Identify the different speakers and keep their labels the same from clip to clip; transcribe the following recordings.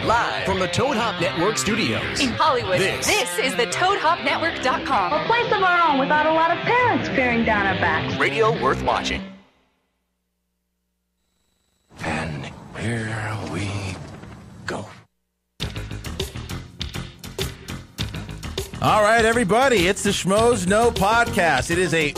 Speaker 1: Live from the Toad Hop Network studios
Speaker 2: in Hollywood,
Speaker 1: this
Speaker 2: is the ToadHopNetwork.com.
Speaker 3: A place of our own without a lot of parents peering down our backs.
Speaker 1: radio worth watching.
Speaker 4: And here we go.
Speaker 5: All right, everybody, it's the Schmoes Know podcast. It is a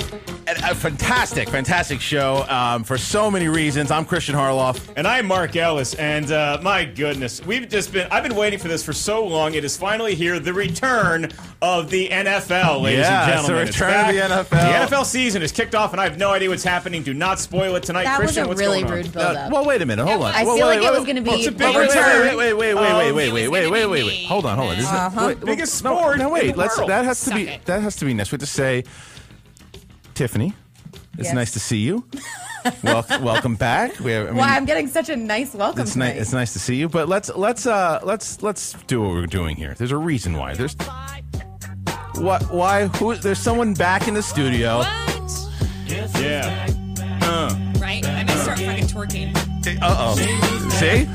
Speaker 5: fantastic, fantastic show for so many reasons. I'm Christian Harloff.
Speaker 6: And I'm Mark Ellis, and my goodness, I've been waiting for this for so long. It is finally here, the return of the NFL, ladies and gentlemen.
Speaker 5: It's the return of the NFL.
Speaker 6: The NFL season is kicked off, and I have no idea what's happening. Do not spoil it tonight.
Speaker 7: That
Speaker 6: Christian,
Speaker 7: was
Speaker 6: what's
Speaker 7: a really
Speaker 6: going on?
Speaker 7: rude build-up.
Speaker 5: Well, wait a minute. Hold on.
Speaker 7: I feel like it was going to be
Speaker 6: it's a big
Speaker 7: return.
Speaker 5: Wait. Hold on. This is
Speaker 6: biggest sport.
Speaker 5: No, wait.
Speaker 6: in the world.
Speaker 5: That has to be nice. We have to say, Tiffany, it's nice to see you. Welcome back.
Speaker 7: I'm getting such a nice welcome.
Speaker 5: It's nice. It's nice to see you. But let's do what we're doing here. There's a reason why. There's there's someone back in the studio.
Speaker 8: What?
Speaker 6: Yeah.
Speaker 8: Right? I'm gonna start fucking twerking.
Speaker 5: See?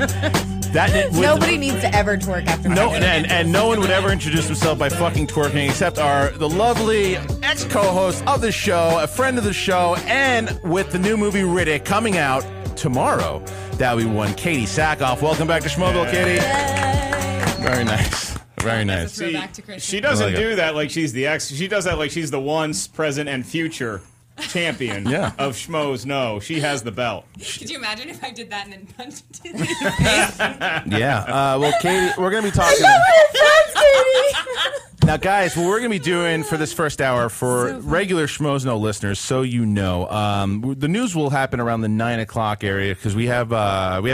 Speaker 7: Nobody needs to ever twerk after
Speaker 5: and no one would ever introduce himself by fucking twerking except the lovely ex-co-host of the show, a friend of the show, and with the new movie Riddick coming out tomorrow, that will be one, Katie Sackhoff. Welcome back to Schmoeville, Katie.
Speaker 7: Yay.
Speaker 5: Very nice. Very nice.
Speaker 6: She doesn't do that like she's the ex. She does that like she's the once, present, and future champion of Schmoes Know. She has the belt.
Speaker 8: Could you imagine if I did that and then punched it in the face?
Speaker 5: Yeah. Well, Katie, we're going to be talking. Now, guys, what we're going to be doing for this first hour for regular Schmoes Know listeners, so you know, the news will happen around the 9 o'clock area because we have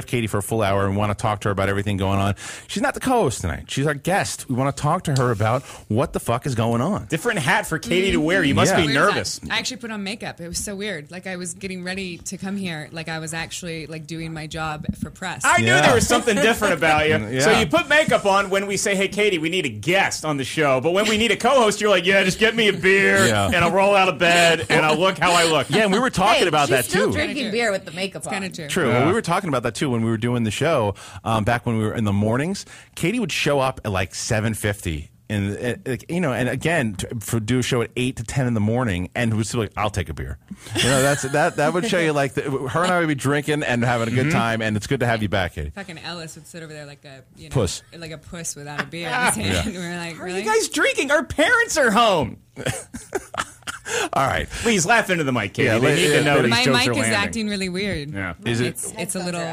Speaker 5: Katie for a full hour and want to talk to her about everything going on. She's not the co-host tonight. She's our guest. We want to talk to her about what the fuck is going on.
Speaker 6: Different hat for Katie to wear. You must be nervous.
Speaker 8: I actually put on makeup. It was so weird. Like I was getting ready to come here. Like I was actually like doing my job for press.
Speaker 6: I knew there was something different about you. So you put makeup on when we say, hey, Katie, we need a guest on the show. But when we need a co-host, you're like, yeah, just get me a beer and I'll roll out of bed and I'll look how I look.
Speaker 5: Yeah, and we were talking about that too.
Speaker 7: She's still drinking beer with the makeup on.
Speaker 8: Kind of true.
Speaker 5: True. Well, we were talking about that too when we were doing the show back when we were in the mornings. Katie would show up at like 7:50. And again, do a show at 8 to 10 in the morning, and would still like, I'll take a beer. That would show you like her and I would be drinking and having a good time, and it's good to have you back, Katie.
Speaker 8: Fucking Ellis would sit over there like a
Speaker 5: puss,
Speaker 8: like a puss without a beer in his hand. And we were like, really?
Speaker 6: Are you guys drinking? Our parents are home.
Speaker 5: All right,
Speaker 6: please laugh into the mic, Katie. They need to know these jokes are landing.
Speaker 8: My mic is acting really weird.
Speaker 6: Yeah,
Speaker 8: it's a little.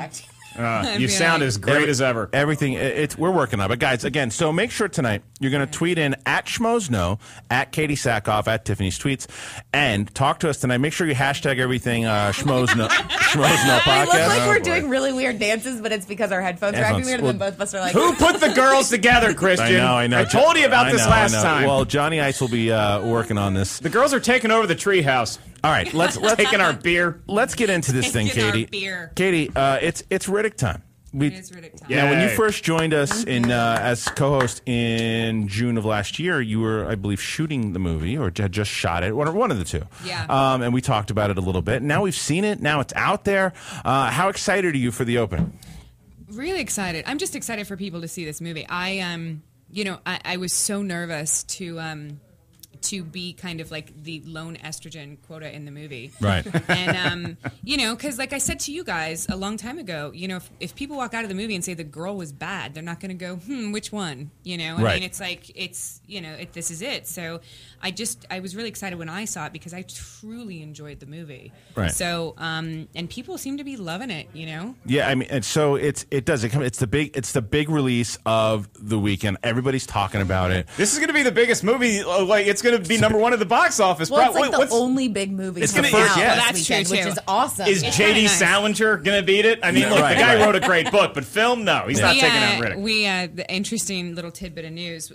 Speaker 6: You sound as great as ever.
Speaker 5: Everything, we're working on it. But guys, again, so make sure tonight you're going to tweet in at Schmoes Know, at Katie Sackhoff, at Tiffany's Tweets, and talk to us tonight. Make sure you hashtag everything Schmoes Know podcast.
Speaker 7: We look like we're doing really weird dances, but it's because our headphones are acting weird, and then both of us are like...
Speaker 6: Who put the girls together, Christian?
Speaker 5: I know.
Speaker 6: I told you about this last time.
Speaker 5: Well, Johnny Ice will be working on this.
Speaker 6: The girls are taking over the treehouse.
Speaker 5: All right, let's
Speaker 6: taking our beer.
Speaker 5: Let's get into this thing, Katie. Katie, it's Riddick time.
Speaker 8: It is Riddick time.
Speaker 5: Now, when you first joined us as co-host in June of last year, you were, I believe, shooting the movie or had just shot it, one of the two.
Speaker 8: Yeah.
Speaker 5: And we talked about it a little bit. Now we've seen it. Now it's out there. How excited are you for the opening?
Speaker 8: Really excited. I'm just excited for people to see this movie. I was so nervous to be kind of like the lone estrogen quota in the movie.
Speaker 5: Right.
Speaker 8: And, because like I said to you guys a long time ago, if people walk out of the movie and say the girl was bad, they're not going to go, which one? I mean, it's like, this is it. So I was really excited when I saw it because I truly enjoyed the movie.
Speaker 5: Right.
Speaker 8: So, and people seem to be loving it,
Speaker 5: Yeah, I mean, and so it's the big release of the weekend. Everybody's talking about it.
Speaker 6: This is going to be the biggest movie. Like, it's going to be number one at the box office.
Speaker 7: Well, it's like the only big movie.
Speaker 5: It's going to first,
Speaker 8: that's
Speaker 7: weekend,
Speaker 8: true too.
Speaker 7: Which is awesome.
Speaker 6: Is J.D. Salinger going to beat it? I mean, look, the guy wrote a great book, but film, no, he's not taking out Riddick.
Speaker 8: The interesting little tidbit of news: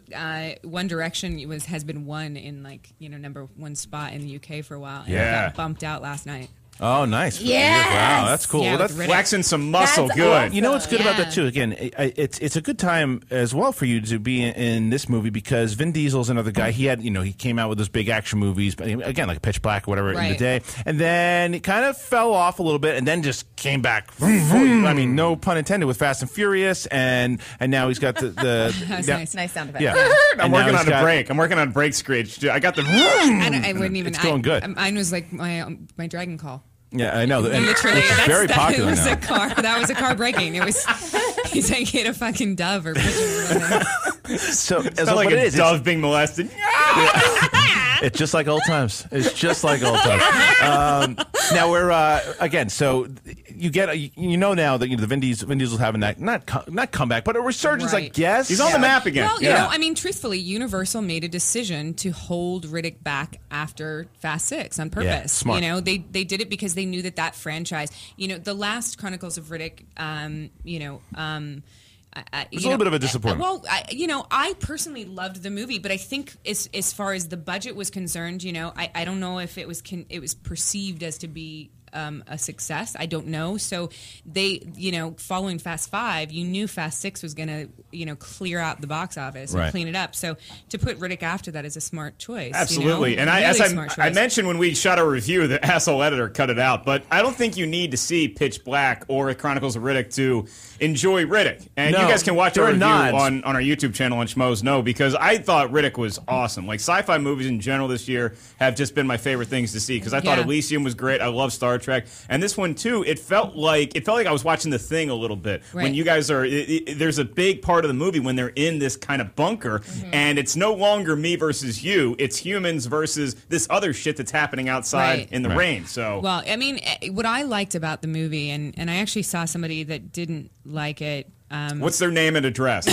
Speaker 8: One Direction has been won in number one spot in the UK for a while. And it got bumped out last night.
Speaker 5: Oh, nice.
Speaker 7: Yes.
Speaker 5: Wow, that's cool.
Speaker 8: Yeah,
Speaker 5: well,
Speaker 8: with
Speaker 5: that's
Speaker 8: Riddick.
Speaker 6: Flexing some muscle,
Speaker 7: That's
Speaker 6: good.
Speaker 7: awesome.
Speaker 5: You know what's good about
Speaker 8: Yeah.
Speaker 5: that too? Again, it's a good time as well for you to be in this movie because Vin Diesel's another guy. He had he came out with those big action movies, but again like Pitch Black or whatever in the
Speaker 8: Right.
Speaker 5: day, and then it kind of fell off a little bit, and then just came back. I mean, no pun intended, with Fast and Furious, and now he's got the
Speaker 8: That was
Speaker 5: yeah,
Speaker 8: nice.
Speaker 7: Nice sound effect.
Speaker 5: Yeah,
Speaker 6: I'm
Speaker 5: And now
Speaker 6: working
Speaker 5: he's
Speaker 6: on a
Speaker 5: got-
Speaker 6: break. I'm working on break screech. I got the.
Speaker 8: I wouldn't even.
Speaker 5: It's going good.
Speaker 8: Mine was like my Dragon Call.
Speaker 5: Yeah, I know. And
Speaker 8: Literally,
Speaker 5: it's very popular
Speaker 8: was
Speaker 5: now.
Speaker 8: a car. That was a car breaking. It was. He's like hit a fucking dove or pigeon. Or whatever.
Speaker 5: So as
Speaker 6: Sound like
Speaker 5: what it
Speaker 6: a
Speaker 5: is,
Speaker 6: dove being molested.
Speaker 5: it's just like old times. It's just like old times. Now we're again. So you get now that the Vin Diesel's having that not comeback, but a resurgence, I
Speaker 8: Right.
Speaker 5: guess.
Speaker 6: He's on the map again.
Speaker 8: Well, you know, I mean, truthfully, Universal made a decision to hold Riddick back after Fast 6 on purpose.
Speaker 5: Yeah, smart.
Speaker 8: You know, they did it because they knew that franchise. You know, the last Chronicles of Riddick.
Speaker 5: It was a little bit of a disappointment.
Speaker 8: Well, I personally loved the movie, but I think as far as the budget was concerned, I don't know if it was perceived as to be a success. I don't know. So they, following Fast 5, you knew Fast 6 was going to, clear out the box office and
Speaker 5: Right.
Speaker 8: clean it up. So to put Riddick after that is a smart choice.
Speaker 6: Absolutely. And
Speaker 8: Really
Speaker 6: as
Speaker 8: smart
Speaker 6: I
Speaker 8: choice.
Speaker 6: mentioned when we shot our review, the asshole editor cut it out. But I don't think you need to see Pitch Black or Chronicles of Riddick to enjoy Riddick. And
Speaker 5: No,
Speaker 6: you guys can watch
Speaker 5: there
Speaker 6: our
Speaker 5: are
Speaker 6: review
Speaker 5: nods.
Speaker 6: on our YouTube channel on Schmoes Know, because I thought Riddick was awesome. Like sci-fi movies in general this year have just been my favorite things to see, because I thought
Speaker 8: Yeah.
Speaker 6: Elysium was great. I love Star Trek. And this one too, it felt like I was watching The Thing a little bit. When
Speaker 8: Right.
Speaker 6: you guys are there's a big part of the movie when they're in this kind of bunker, and it's no longer me versus you. It's humans versus this other shit that's happening outside
Speaker 8: Right.
Speaker 6: in the rain. So
Speaker 8: Well, I mean, what I liked about the movie, and I actually saw somebody that didn't like it.
Speaker 6: what's their name and address?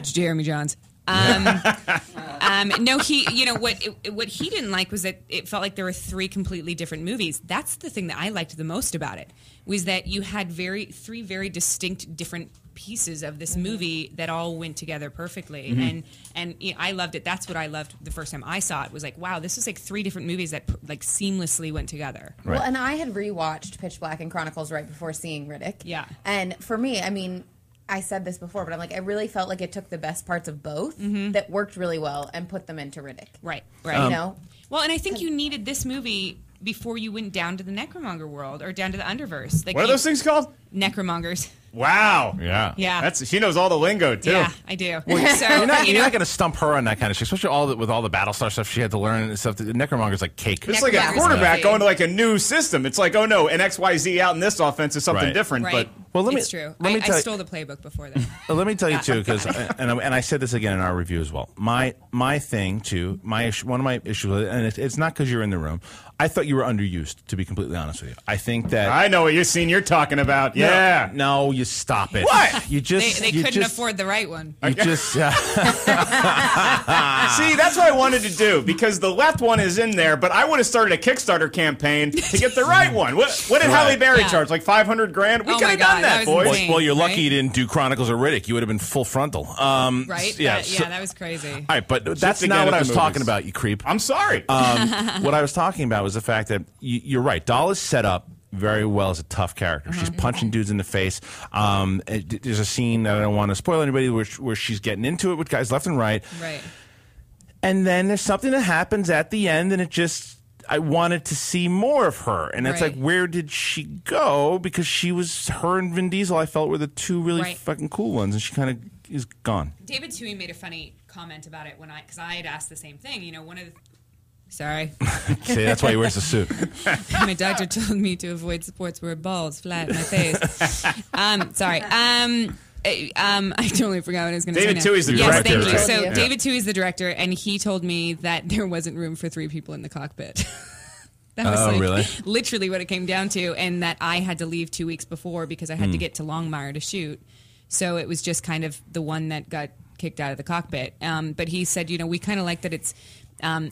Speaker 8: Jeremy Johns. No, what he didn't like was that it felt like there were three completely different movies. That's the thing that I liked the most about it, was that you had three very distinct different pieces of this movie that all went together perfectly. And I loved it. That's what I loved the first time I saw it, was like, wow, this is like three different movies that like seamlessly went together.
Speaker 5: Right.
Speaker 7: Well, and I had rewatched Pitch Black and Chronicles right before seeing Riddick.
Speaker 8: Yeah.
Speaker 7: And for me, I mean, I said this before, but I'm like, I really felt like it took the best parts of both that worked really well and put them into Riddick.
Speaker 8: Right.
Speaker 7: You know?
Speaker 8: Well, and I think you needed this movie before you went down to the Necromonger world or down to the Underverse. Like
Speaker 6: What are those things called?
Speaker 8: Necromongers.
Speaker 6: Wow.
Speaker 5: Yeah.
Speaker 8: Yeah.
Speaker 6: She knows all the lingo too.
Speaker 8: Yeah, I do. So,
Speaker 5: You're not going to stump her on that kind of shit, especially with all the Battlestar stuff she had to learn and stuff. The Necromonger's like cake.
Speaker 6: It's like a
Speaker 8: Necromongers
Speaker 6: quarterback
Speaker 8: movie.
Speaker 6: going to like a new system. It's like, oh no, an XYZ out in this offense is something
Speaker 5: Right.
Speaker 6: different.
Speaker 8: Right.
Speaker 5: Well, let me-
Speaker 8: it's true.
Speaker 5: let me
Speaker 8: I
Speaker 5: tell you-
Speaker 8: stole the playbook before that.
Speaker 5: Let me tell you too, because and I said this again in our review as well. My thing too, one of my issues, with it, and it's not because you're in the room. I thought you were underused, to be completely honest with you. I think that
Speaker 6: I know what you're talking about. Yeah.
Speaker 5: No, you stop it.
Speaker 6: What?
Speaker 5: You just
Speaker 8: They
Speaker 5: you
Speaker 8: couldn't
Speaker 5: just,
Speaker 8: afford the right one.
Speaker 5: You just
Speaker 6: See, that's what I wanted to do, because the left one is in there, but I would have started a Kickstarter campaign to get the right one. What did Halle Berry
Speaker 8: Yeah.
Speaker 6: charge? Like $500,000? We
Speaker 8: Oh
Speaker 6: could
Speaker 8: my
Speaker 6: have done
Speaker 8: God,
Speaker 6: that,
Speaker 8: that was
Speaker 6: boys.
Speaker 8: insane.
Speaker 5: well, you're lucky
Speaker 8: right?
Speaker 5: you didn't do Chronicles of Riddick. You would have been full frontal.
Speaker 8: Right?
Speaker 5: Yeah.
Speaker 8: That was crazy.
Speaker 5: All right, but that's
Speaker 6: again
Speaker 5: not what
Speaker 6: at
Speaker 5: I
Speaker 6: the
Speaker 5: was talking
Speaker 6: movies.
Speaker 5: about, you creep.
Speaker 6: I'm sorry.
Speaker 5: What I was talking about was the fact that you're right. Doll is set up very well as a tough character. She's punching dudes in the face. There's a scene that I don't want to spoil anybody where she's getting into it with guys left and right.
Speaker 8: Right.
Speaker 5: And then there's something that happens at the end, and I wanted to see more of her. And it's
Speaker 8: Right.
Speaker 5: like, where did she go? Because her and Vin Diesel, I felt, were the two really
Speaker 8: Right.
Speaker 5: fucking cool ones, and she kind of is gone.
Speaker 8: David Toohey made a funny comment about it because I had asked the same thing. One of the Sorry.
Speaker 5: See, that's why he wears the suit.
Speaker 8: My doctor told me to avoid sports where balls flat in my face. Sorry. I totally forgot what I was going to say.
Speaker 6: David Toohey's the
Speaker 8: Yes,
Speaker 6: director,
Speaker 8: thank you.
Speaker 6: right?
Speaker 8: So
Speaker 7: Yeah.
Speaker 8: David Toohey's the director, and he told me that there wasn't room for 3 people in the cockpit. That was
Speaker 5: really?
Speaker 8: literally what it came down to, and that I had to leave 2 weeks before because I had to get to Longmire to shoot. So it was just kind of the one that got kicked out of the cockpit. But he said, we kind of like that it's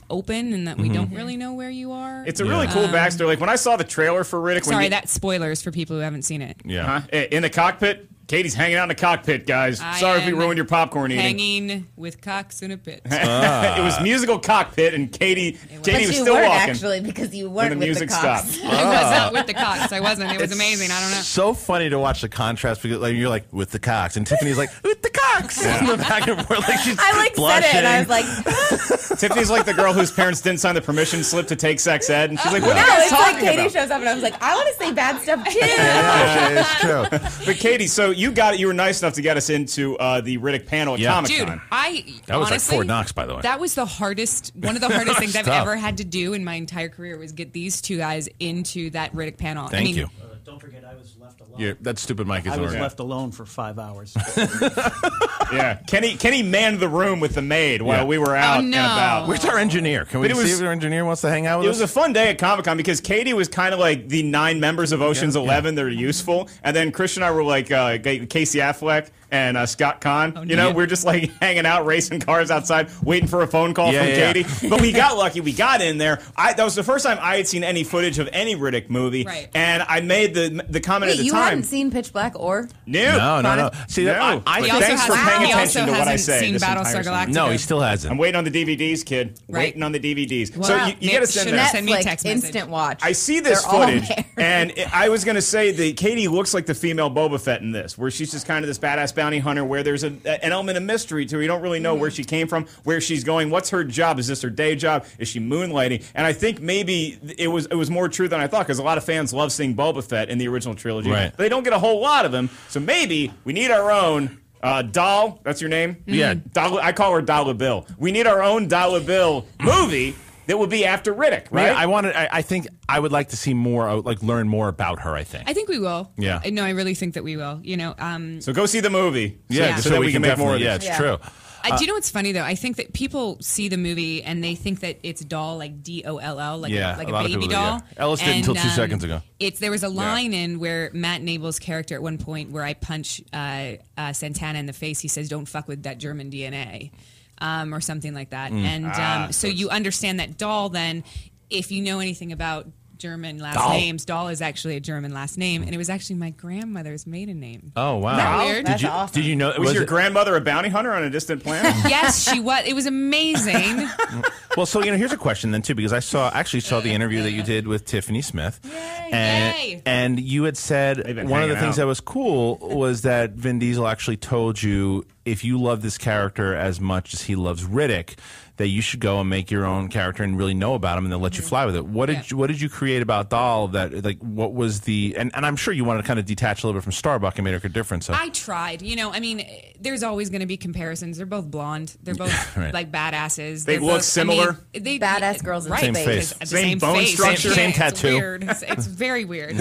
Speaker 8: open and that we don't really know where you are.
Speaker 6: It's a really cool backstory. Like when I saw the trailer for Riddick.
Speaker 8: Sorry, that's spoilers for people who haven't seen it.
Speaker 5: Yeah.
Speaker 6: In the cockpit. Katie's hanging out in the cockpit, guys. Sorry if we ruined your popcorn eating.
Speaker 8: Hanging with cocks in a pit.
Speaker 6: It was musical cockpit, and Katie was still
Speaker 7: weren't,
Speaker 6: walking.
Speaker 7: Actually, because you weren't
Speaker 6: when the
Speaker 7: with
Speaker 6: music
Speaker 7: the cocks.
Speaker 6: stopped.
Speaker 8: I was not with the cocks. I wasn't. It was amazing. I don't know.
Speaker 5: So funny to watch the contrast because like, you're like with the cocks, and Tiffany's like with the cocks. In the back and forth, like she's blushing.
Speaker 7: Said it, and I was like,
Speaker 6: Tiffany's like the girl whose parents didn't sign the permission slip to take sex ed, and she's like, "What are you
Speaker 7: no,
Speaker 6: guys
Speaker 7: it's
Speaker 6: talking
Speaker 7: like Katie
Speaker 6: about?"
Speaker 7: shows up, and I was like, I want to say bad stuff too.
Speaker 5: Yeah, it's true.
Speaker 6: But Katie, so you were nice enough to get us into the Riddick panel at Comic-Con.
Speaker 8: Dude,
Speaker 5: that was
Speaker 8: honestly,
Speaker 5: like Fort Knox, by the way.
Speaker 8: That was one of the hardest things I've
Speaker 5: tough.
Speaker 8: ever had to do in my entire career was get these two guys into that Riddick panel.
Speaker 5: Thank you.
Speaker 9: Don't forget, I was left alone.
Speaker 5: That stupid mic is
Speaker 9: I was
Speaker 5: over.
Speaker 9: left alone for 5 hours.
Speaker 6: Yeah, Kenny manned the room with the maid while we were out and about.
Speaker 5: Where's our engineer? Can we see if our engineer wants to hang out with us?
Speaker 6: It was a fun day at Comic-Con because Katie was kind of like the 9 members of Ocean's 11 that are useful, and then Christian and I were like Casey Affleck and Scott Conn. We're just like hanging out, racing cars outside, waiting for a phone call from Katie. But we got lucky. We got in there. That was the first time I had seen any footage of any Riddick movie.
Speaker 8: Right.
Speaker 6: And I made the comment at the
Speaker 7: you
Speaker 6: time.
Speaker 7: hadn't seen Pitch Black or?
Speaker 6: No.
Speaker 5: See,
Speaker 6: No.
Speaker 5: I
Speaker 6: But
Speaker 5: think
Speaker 6: thanks for paying
Speaker 8: he
Speaker 6: attention
Speaker 8: also
Speaker 6: to what I
Speaker 8: hasn't
Speaker 6: say.
Speaker 8: seen
Speaker 6: this
Speaker 8: Battlestar
Speaker 6: entire summer.
Speaker 8: Galactica.
Speaker 5: no, he still hasn't.
Speaker 6: I'm waiting on the DVDs, kid.
Speaker 8: Right.
Speaker 6: Waiting on the DVDs.
Speaker 8: Wow.
Speaker 6: So you get us in there.
Speaker 8: Send me a
Speaker 7: Netflix
Speaker 8: text message.
Speaker 7: instant watch.
Speaker 6: I see this
Speaker 7: They're all
Speaker 6: footage,
Speaker 7: there.
Speaker 6: and I was going to say that Katie looks like the female Boba Fett in this, where she's just kind of this badass bounty hunter, where there's an element of mystery to her. You don't really know where she came from, where she's going, what's her job? Is this her day job? Is she moonlighting? And I think maybe it was more true than I thought, because a lot of fans love seeing Boba Fett in the original trilogy,
Speaker 5: Right.
Speaker 6: but they don't get a whole lot of him. So maybe we need our own. Doll, that's your name?
Speaker 5: Yeah.
Speaker 6: Doll, I call her Dollar Bill. We need our own Dollar Bill movie that would be after Riddick, right?
Speaker 5: I think I would like to see more, like learn more about her. I think.
Speaker 8: I think we will.
Speaker 5: Yeah.
Speaker 8: No, I really think that we will.
Speaker 6: So go see the movie.
Speaker 5: So
Speaker 6: that we can make more of
Speaker 5: Yeah,
Speaker 6: it.
Speaker 5: it's true.
Speaker 8: Do you know what's funny though? I think that people see the movie and they think that it's doll, like DOLL, like
Speaker 5: Yeah,
Speaker 8: a
Speaker 5: a lot of
Speaker 8: baby
Speaker 5: people do,
Speaker 8: doll.
Speaker 5: yeah. Ellis did until 2 seconds ago.
Speaker 8: There was a line in where Matt Nable's character at one point where I punch Santana in the face. He says, "Don't fuck with that German DNA," or something like that. And so you understand that doll. Then, if you know anything about German last names, Doll is actually a German last name, and it was actually my grandmother's maiden name.
Speaker 5: Oh wow!
Speaker 8: Isn't that weird?
Speaker 7: That's awesome.
Speaker 5: Did you know?
Speaker 6: Was your grandmother a bounty hunter on a distant planet?
Speaker 8: Yes, she was. It was amazing.
Speaker 5: Well, so here's a question then too, because I actually saw the interview that you did with Tiffany Smith, and you had said one of the things that was cool was that Vin Diesel actually told you if you love this character as much as he loves Riddick, that you should go and make your own character and really know about him, and they'll let you fly with it. What did you create about Doll that what was the and I'm sure you wanted to kind of detach a little bit from Starbuck and made a difference. So.
Speaker 8: I tried. I mean, there's always going to be comparisons. They're both blonde. They're both
Speaker 5: Right.
Speaker 8: like badasses.
Speaker 6: They
Speaker 8: They're
Speaker 6: look
Speaker 8: both,
Speaker 6: similar?
Speaker 8: They
Speaker 7: Badass girls in
Speaker 8: right,
Speaker 5: Same
Speaker 7: space.
Speaker 5: face.
Speaker 6: Same bone
Speaker 8: face.
Speaker 6: structure?
Speaker 5: Same
Speaker 8: It's
Speaker 5: tattoo.
Speaker 8: weird. It's very weird.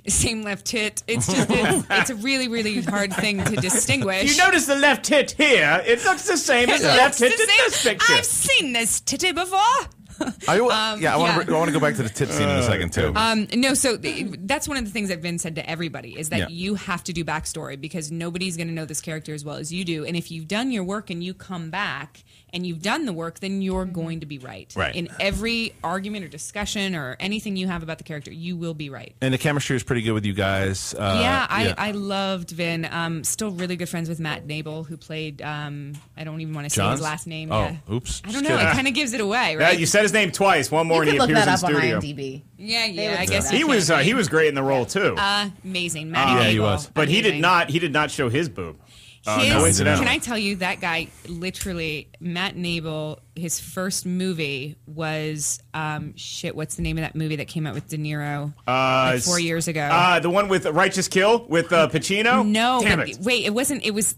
Speaker 8: Same left tit. It's just it's a really, really hard thing to distinguish.
Speaker 6: You notice the left tit here? It looks the same as the left tit in this picture.
Speaker 8: I've seen this titty before.
Speaker 5: I want to go back to the tit scene in a second too.
Speaker 8: No, so that's one of the things that Vin said to everybody is that you have to do backstory because nobody's going to know this character as well as you do. And if you've done your work and you come back and you've done the work, then you're going to be right.
Speaker 5: Right.
Speaker 8: In every argument or discussion or anything you have about the character, you will be right.
Speaker 5: And the chemistry was pretty good with you guys.
Speaker 8: I loved Vin. Still really good friends with Matt Nable, who played, I don't even want to say his last name.
Speaker 5: Oh,
Speaker 8: yeah.
Speaker 5: oops.
Speaker 8: I don't know. It kind of gives it away, right?
Speaker 6: Yeah, you said his name twice. One more,
Speaker 7: You
Speaker 6: and
Speaker 7: could
Speaker 6: he
Speaker 7: look
Speaker 6: appears
Speaker 7: that
Speaker 6: in
Speaker 7: up on
Speaker 6: studio.
Speaker 7: IMDb.
Speaker 8: Yeah, I guess
Speaker 6: He was great in the role too.
Speaker 8: amazing. Matt Nable.
Speaker 5: he was.
Speaker 6: But he did
Speaker 8: Amazing.
Speaker 6: not show his boob.
Speaker 8: Can I tell you that guy? Literally, Matt Nable. His first movie was what's the name of that movie that came out with De Niro 4 years ago?
Speaker 6: The one with Righteous Kill with Pacino.
Speaker 8: No,
Speaker 6: damn it.
Speaker 8: Wait, it wasn't. It was.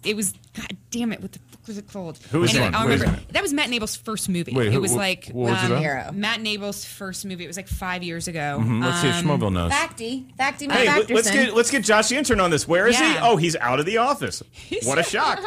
Speaker 8: God damn it! What the fuck was it called?
Speaker 6: Who was
Speaker 8: anyway,
Speaker 6: it?
Speaker 8: I'll remember. That was Matt Nable's first movie.
Speaker 5: Wait,
Speaker 8: it was like
Speaker 5: what was it on?
Speaker 7: Hero.
Speaker 8: Matt Nable's first movie. It was like 5 years ago.
Speaker 5: Let's see if Schmoville knows.
Speaker 7: Facty,
Speaker 6: Hey, let's get Josh the intern on this. Where is he?
Speaker 8: Yeah.
Speaker 6: Oh, he's out of the office. What a shock!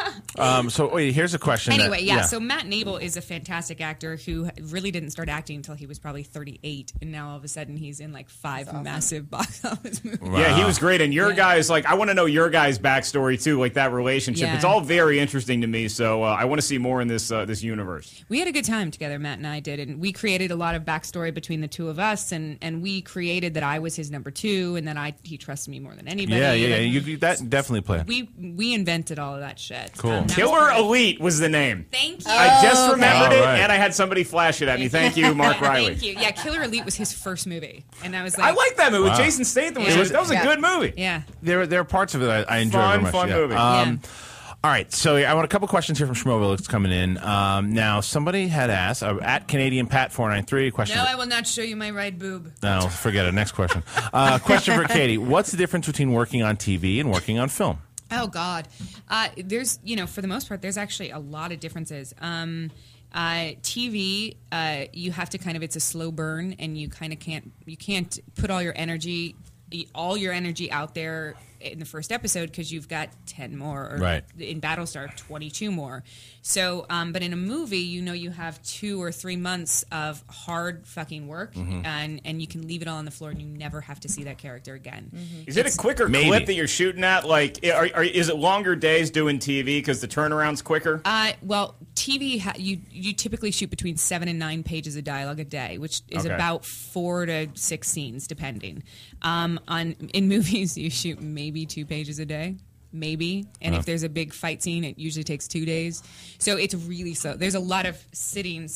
Speaker 5: So wait, here's a question.
Speaker 8: Anyway, So Matt Nable is a fantastic actor who really didn't start acting until he was probably 38, and now all of a sudden he's in like 5 massive box office movies.
Speaker 6: Yeah, he was great. And your guys, I want to know your guys' backstory too, like that relationship.
Speaker 8: Yeah.
Speaker 6: It's all very interesting. interesting to me. So I want to see more in this universe.
Speaker 8: We had a good time together, Matt and I did, and we created a lot of backstory between the two of us, and we created that I was his number 2, and that he trusted me more than anybody.
Speaker 5: Yeah. That definitely played.
Speaker 8: We invented all of that shit.
Speaker 5: Cool.
Speaker 6: Killer Elite was the name.
Speaker 8: Thank you.
Speaker 6: I just remembered it,
Speaker 5: Right.
Speaker 6: and I had somebody flash it at me. Thank you, Mark Riley.
Speaker 8: Thank you. Yeah, Killer Elite was his first movie, and I was like,
Speaker 6: I like that movie.
Speaker 5: Wow.
Speaker 6: Jason Statham.
Speaker 8: Yeah.
Speaker 6: That was a good movie.
Speaker 8: Yeah.
Speaker 5: There are parts of it I enjoyed very much.
Speaker 6: Fun movie.
Speaker 5: All right, so I want a couple questions here from Schmoville that's coming in. Now, somebody had asked, at Canadian Pat 493, question.
Speaker 8: No, I will not show you my right boob.
Speaker 5: No, forget it. Next question. Question for Katie. What's the difference between working on TV and working on film?
Speaker 8: Oh God, there's for the most part, there's actually a lot of differences. TV, you have to it's a slow burn, and you can't put all your energy out there in the first episode because you've got 10 more, or
Speaker 5: right.
Speaker 8: in Battlestar 22 more. So, but in a movie, you have 2 or 3 months of hard fucking work, and you can leave it all on the floor, and you never have to see that character again.
Speaker 6: Is it a quicker clip that you're shooting at? Like, is it longer days doing TV because the turnaround's quicker?
Speaker 8: Well, TV, you typically shoot between 7 and 9 pages of dialogue a day, which is about 4 to 6 scenes, depending. In movies, you shoot maybe 2 pages a day. Maybe. And if there's a big fight scene, it usually takes 2 days. So it's really slow. There's a lot of sitting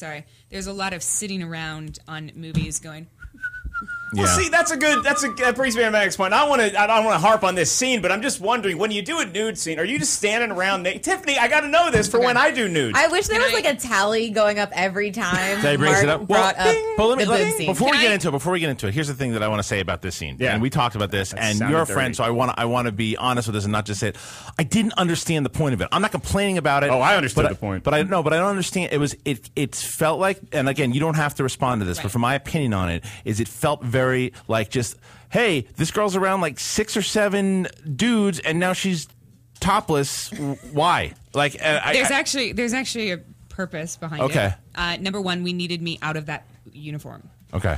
Speaker 8: around on movies going,
Speaker 6: Well, see, that brings me to my next point. I don't want to harp on this scene, but I'm just wondering, when you do a nude scene, are you just standing around naked? Tiffany, I got to know this for when I do nudes.
Speaker 7: I wish there was like a tally going up every time.
Speaker 5: That brings it up.
Speaker 7: Brought up the boob scene.
Speaker 5: Before we get into it, here's the thing that I want to say about this scene. Yeah. And we talked about this, and you're a friend, so I want to be honest with this and not just say it. I didn't understand the point of it. I'm not complaining about it.
Speaker 6: Oh, I understood the point.
Speaker 5: But I don't understand. It felt like, and again, you don't have to respond to this, but for my opinion on it, is it felt very like just, hey, this girl's around like 6 or 7 dudes, and now she's topless. Why? Like,
Speaker 8: there's actually a purpose behind it.
Speaker 5: Okay.
Speaker 8: Number one, we needed me out of that uniform.
Speaker 5: Okay.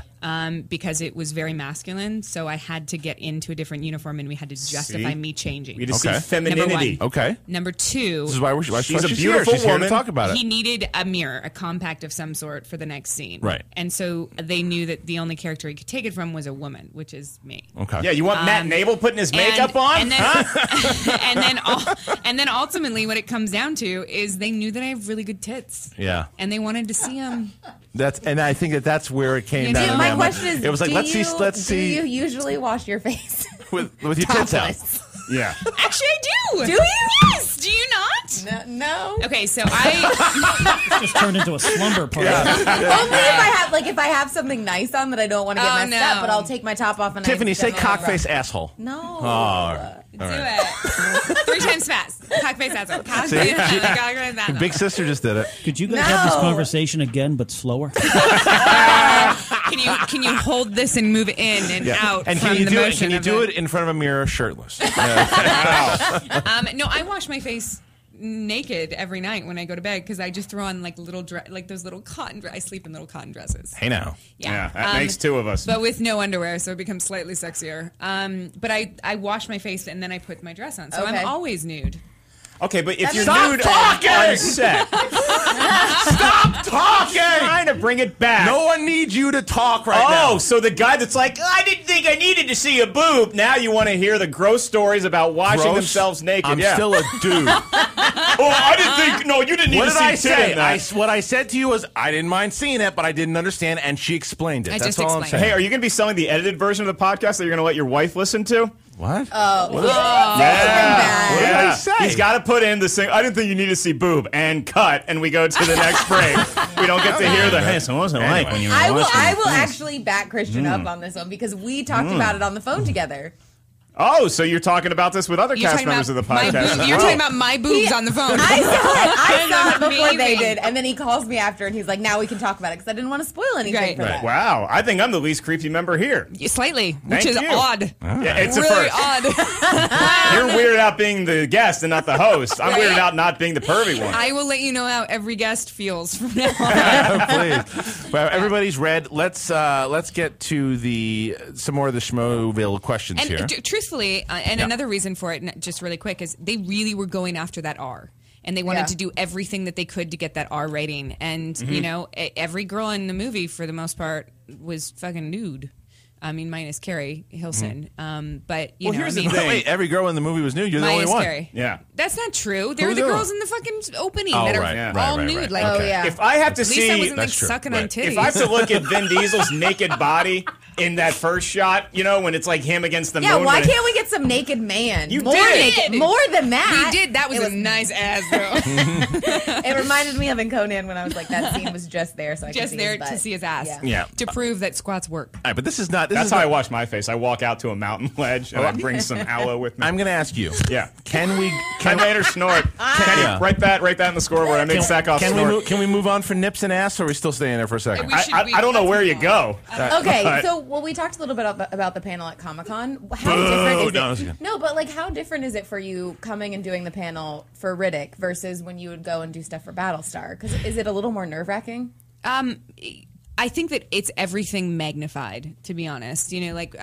Speaker 8: Because it was very masculine, so I had to get into a different uniform, and we had to justify me changing.
Speaker 6: We had to see femininity.
Speaker 5: Okay.
Speaker 8: Number 2.
Speaker 5: This is why
Speaker 6: she's a beautiful
Speaker 5: woman.
Speaker 6: Here
Speaker 5: to talk about it.
Speaker 8: He needed a mirror, a compact of some sort for the next scene.
Speaker 5: Right.
Speaker 8: And so they knew that the only character he could take it from was a woman, which is me.
Speaker 5: Okay.
Speaker 6: Yeah, you want Matt Navel putting his makeup on?
Speaker 8: And then, and then ultimately what it comes down to is they knew that I have really good tits.
Speaker 5: Yeah.
Speaker 8: And they wanted to see them.
Speaker 5: And I think that's where it came down.
Speaker 7: My question is,
Speaker 5: it was like, let's see.
Speaker 7: Do you usually wash your face
Speaker 5: with your tits out?
Speaker 6: Yeah.
Speaker 8: Actually, I do.
Speaker 7: Do you?
Speaker 8: Yes. Do you not?
Speaker 7: No.
Speaker 8: Okay, so I
Speaker 9: just turned into a slumber party.
Speaker 7: Only if I have something nice on that I don't want to get messed up, but I'll take my top off and
Speaker 5: Tiffany, say cockface asshole.
Speaker 7: No.
Speaker 5: Oh.
Speaker 8: Do it 3 times fast. Cockface asshole. Cockface asshole.
Speaker 5: Big sister just did it.
Speaker 9: Could you guys have this conversation again, but slower?
Speaker 8: Can you hold this and move in and out?
Speaker 5: And
Speaker 8: can
Speaker 5: you do it in front of a mirror shirtless?
Speaker 8: No, I wash my face naked every night when I go to bed because I just throw on like those little cotton. I sleep in little cotton dresses.
Speaker 5: Hey now.
Speaker 6: Yeah, that makes 2 of us.
Speaker 8: But with no underwear, so it becomes slightly sexier. But I wash my face and then I put my dress on, so I'm always nude.
Speaker 6: Okay, but if you're
Speaker 5: Stop
Speaker 6: nude
Speaker 5: talking!
Speaker 6: on set,
Speaker 5: stop talking!
Speaker 6: Trying to bring it back.
Speaker 5: No one needs you to talk now.
Speaker 6: Oh, so the guy that's like, I didn't think I needed to see a boob. Now you want to hear the gross stories about washing themselves naked.
Speaker 5: I'm still a dude.
Speaker 6: I didn't think. No, you didn't need
Speaker 5: what
Speaker 6: to
Speaker 5: did
Speaker 6: see
Speaker 5: I
Speaker 6: tit
Speaker 5: say?
Speaker 6: in that.
Speaker 5: What I said to you was I didn't mind seeing it, but I didn't understand, and she explained it. That's all I'm saying.
Speaker 6: Hey, are you going to be selling the edited version of the podcast that you're going to let your wife listen to?
Speaker 5: What?
Speaker 7: Oh,
Speaker 6: yeah.
Speaker 5: What did I say?
Speaker 6: He's got to put in the thing. I didn't think you need to see boob and cut, and we go to the next break. We don't get to hear the. Hey, so what was it like when you were
Speaker 7: I will actually back Christian up on this one because we talked about it on the phone together.
Speaker 6: Oh, so you're talking about this with other cast members of the podcast?
Speaker 8: You're talking about my boobs on the phone.
Speaker 7: I saw it before they did, and then he calls me after, and he's like, "Now we can talk about it," because I didn't want to spoil anything for that.
Speaker 6: Wow, I think I'm the least creepy member here.
Speaker 8: Slightly, which
Speaker 6: Thank
Speaker 8: is
Speaker 6: you.
Speaker 8: odd.
Speaker 6: Yeah, it's
Speaker 8: really
Speaker 6: a first.
Speaker 8: odd.
Speaker 6: You're weirded out being the guest and not the host. I'm weirded out not being the pervy one.
Speaker 8: I will let you know how every guest feels from now on.
Speaker 5: Please. Well, everybody's read. Let's get to some more of the Schmoville questions
Speaker 8: And
Speaker 5: here.
Speaker 8: truthfully, another reason for it, just really quick, is they really were going after that R. and they wanted to do everything that they could to get that R rating. And you know, every girl in the movie for the most part was fucking nude. I mean, minus Carrie Hilson. But you know,
Speaker 6: here's
Speaker 8: I mean,
Speaker 6: the thing.
Speaker 5: Wait, every girl in the movie was nude. You're the only
Speaker 8: minus
Speaker 5: one.
Speaker 8: Carrie.
Speaker 6: Yeah.
Speaker 8: That's not true. There were
Speaker 5: Who's
Speaker 8: the
Speaker 5: the
Speaker 8: girls
Speaker 5: other?
Speaker 8: in the fucking opening
Speaker 5: Oh,
Speaker 8: that are
Speaker 5: right,
Speaker 6: yeah.
Speaker 5: right,
Speaker 8: all
Speaker 5: right,
Speaker 8: nude.
Speaker 5: right.
Speaker 8: Like,
Speaker 7: Oh, yeah.
Speaker 6: If I have to
Speaker 8: at least I
Speaker 6: see,
Speaker 8: wasn't like
Speaker 5: That's true.
Speaker 8: sucking
Speaker 5: Right.
Speaker 8: on titties.
Speaker 6: if I have to look at Vin Diesel's naked body in that first shot, you know, when it's like him against the
Speaker 7: Yeah,
Speaker 6: moon.
Speaker 7: why
Speaker 6: when it-
Speaker 7: can't we get some naked man?
Speaker 6: You
Speaker 7: more
Speaker 6: did.
Speaker 7: naked, more than that.
Speaker 8: we did. That was
Speaker 7: It
Speaker 8: a nice ass, though.
Speaker 7: It reminded me of in Conan when I was like, that scene was just there, so I could
Speaker 8: Just
Speaker 7: see
Speaker 8: there
Speaker 7: his butt.
Speaker 8: to see his ass.
Speaker 7: Yeah.
Speaker 5: Yeah.
Speaker 8: To prove that squats work.
Speaker 5: All right, but this is not. This
Speaker 6: That's
Speaker 5: is
Speaker 6: how
Speaker 5: not,
Speaker 6: I wash my face. I walk out to a mountain ledge and I bring some aloe with me.
Speaker 5: I'm going to ask you.
Speaker 6: Yeah.
Speaker 5: Can we?
Speaker 6: I made her snort. Can
Speaker 5: Yeah.
Speaker 6: you write that in the scoreboard? I made Sackhoff
Speaker 5: Can
Speaker 6: snort.
Speaker 5: we move on for nips and ass, or are we still staying there for a second?
Speaker 8: We should-
Speaker 6: I don't know where you go.
Speaker 7: Okay,
Speaker 6: But-
Speaker 7: so we talked a little bit about the panel at Comic-Con. How different is
Speaker 5: No, that's
Speaker 7: it?
Speaker 5: good.
Speaker 7: No, but like, how different is it for you coming and doing the panel for Riddick versus when you would go and do stuff for Battlestar? Because is it a little more nerve-wracking?
Speaker 8: I think that it's everything magnified, to be honest. You know, like,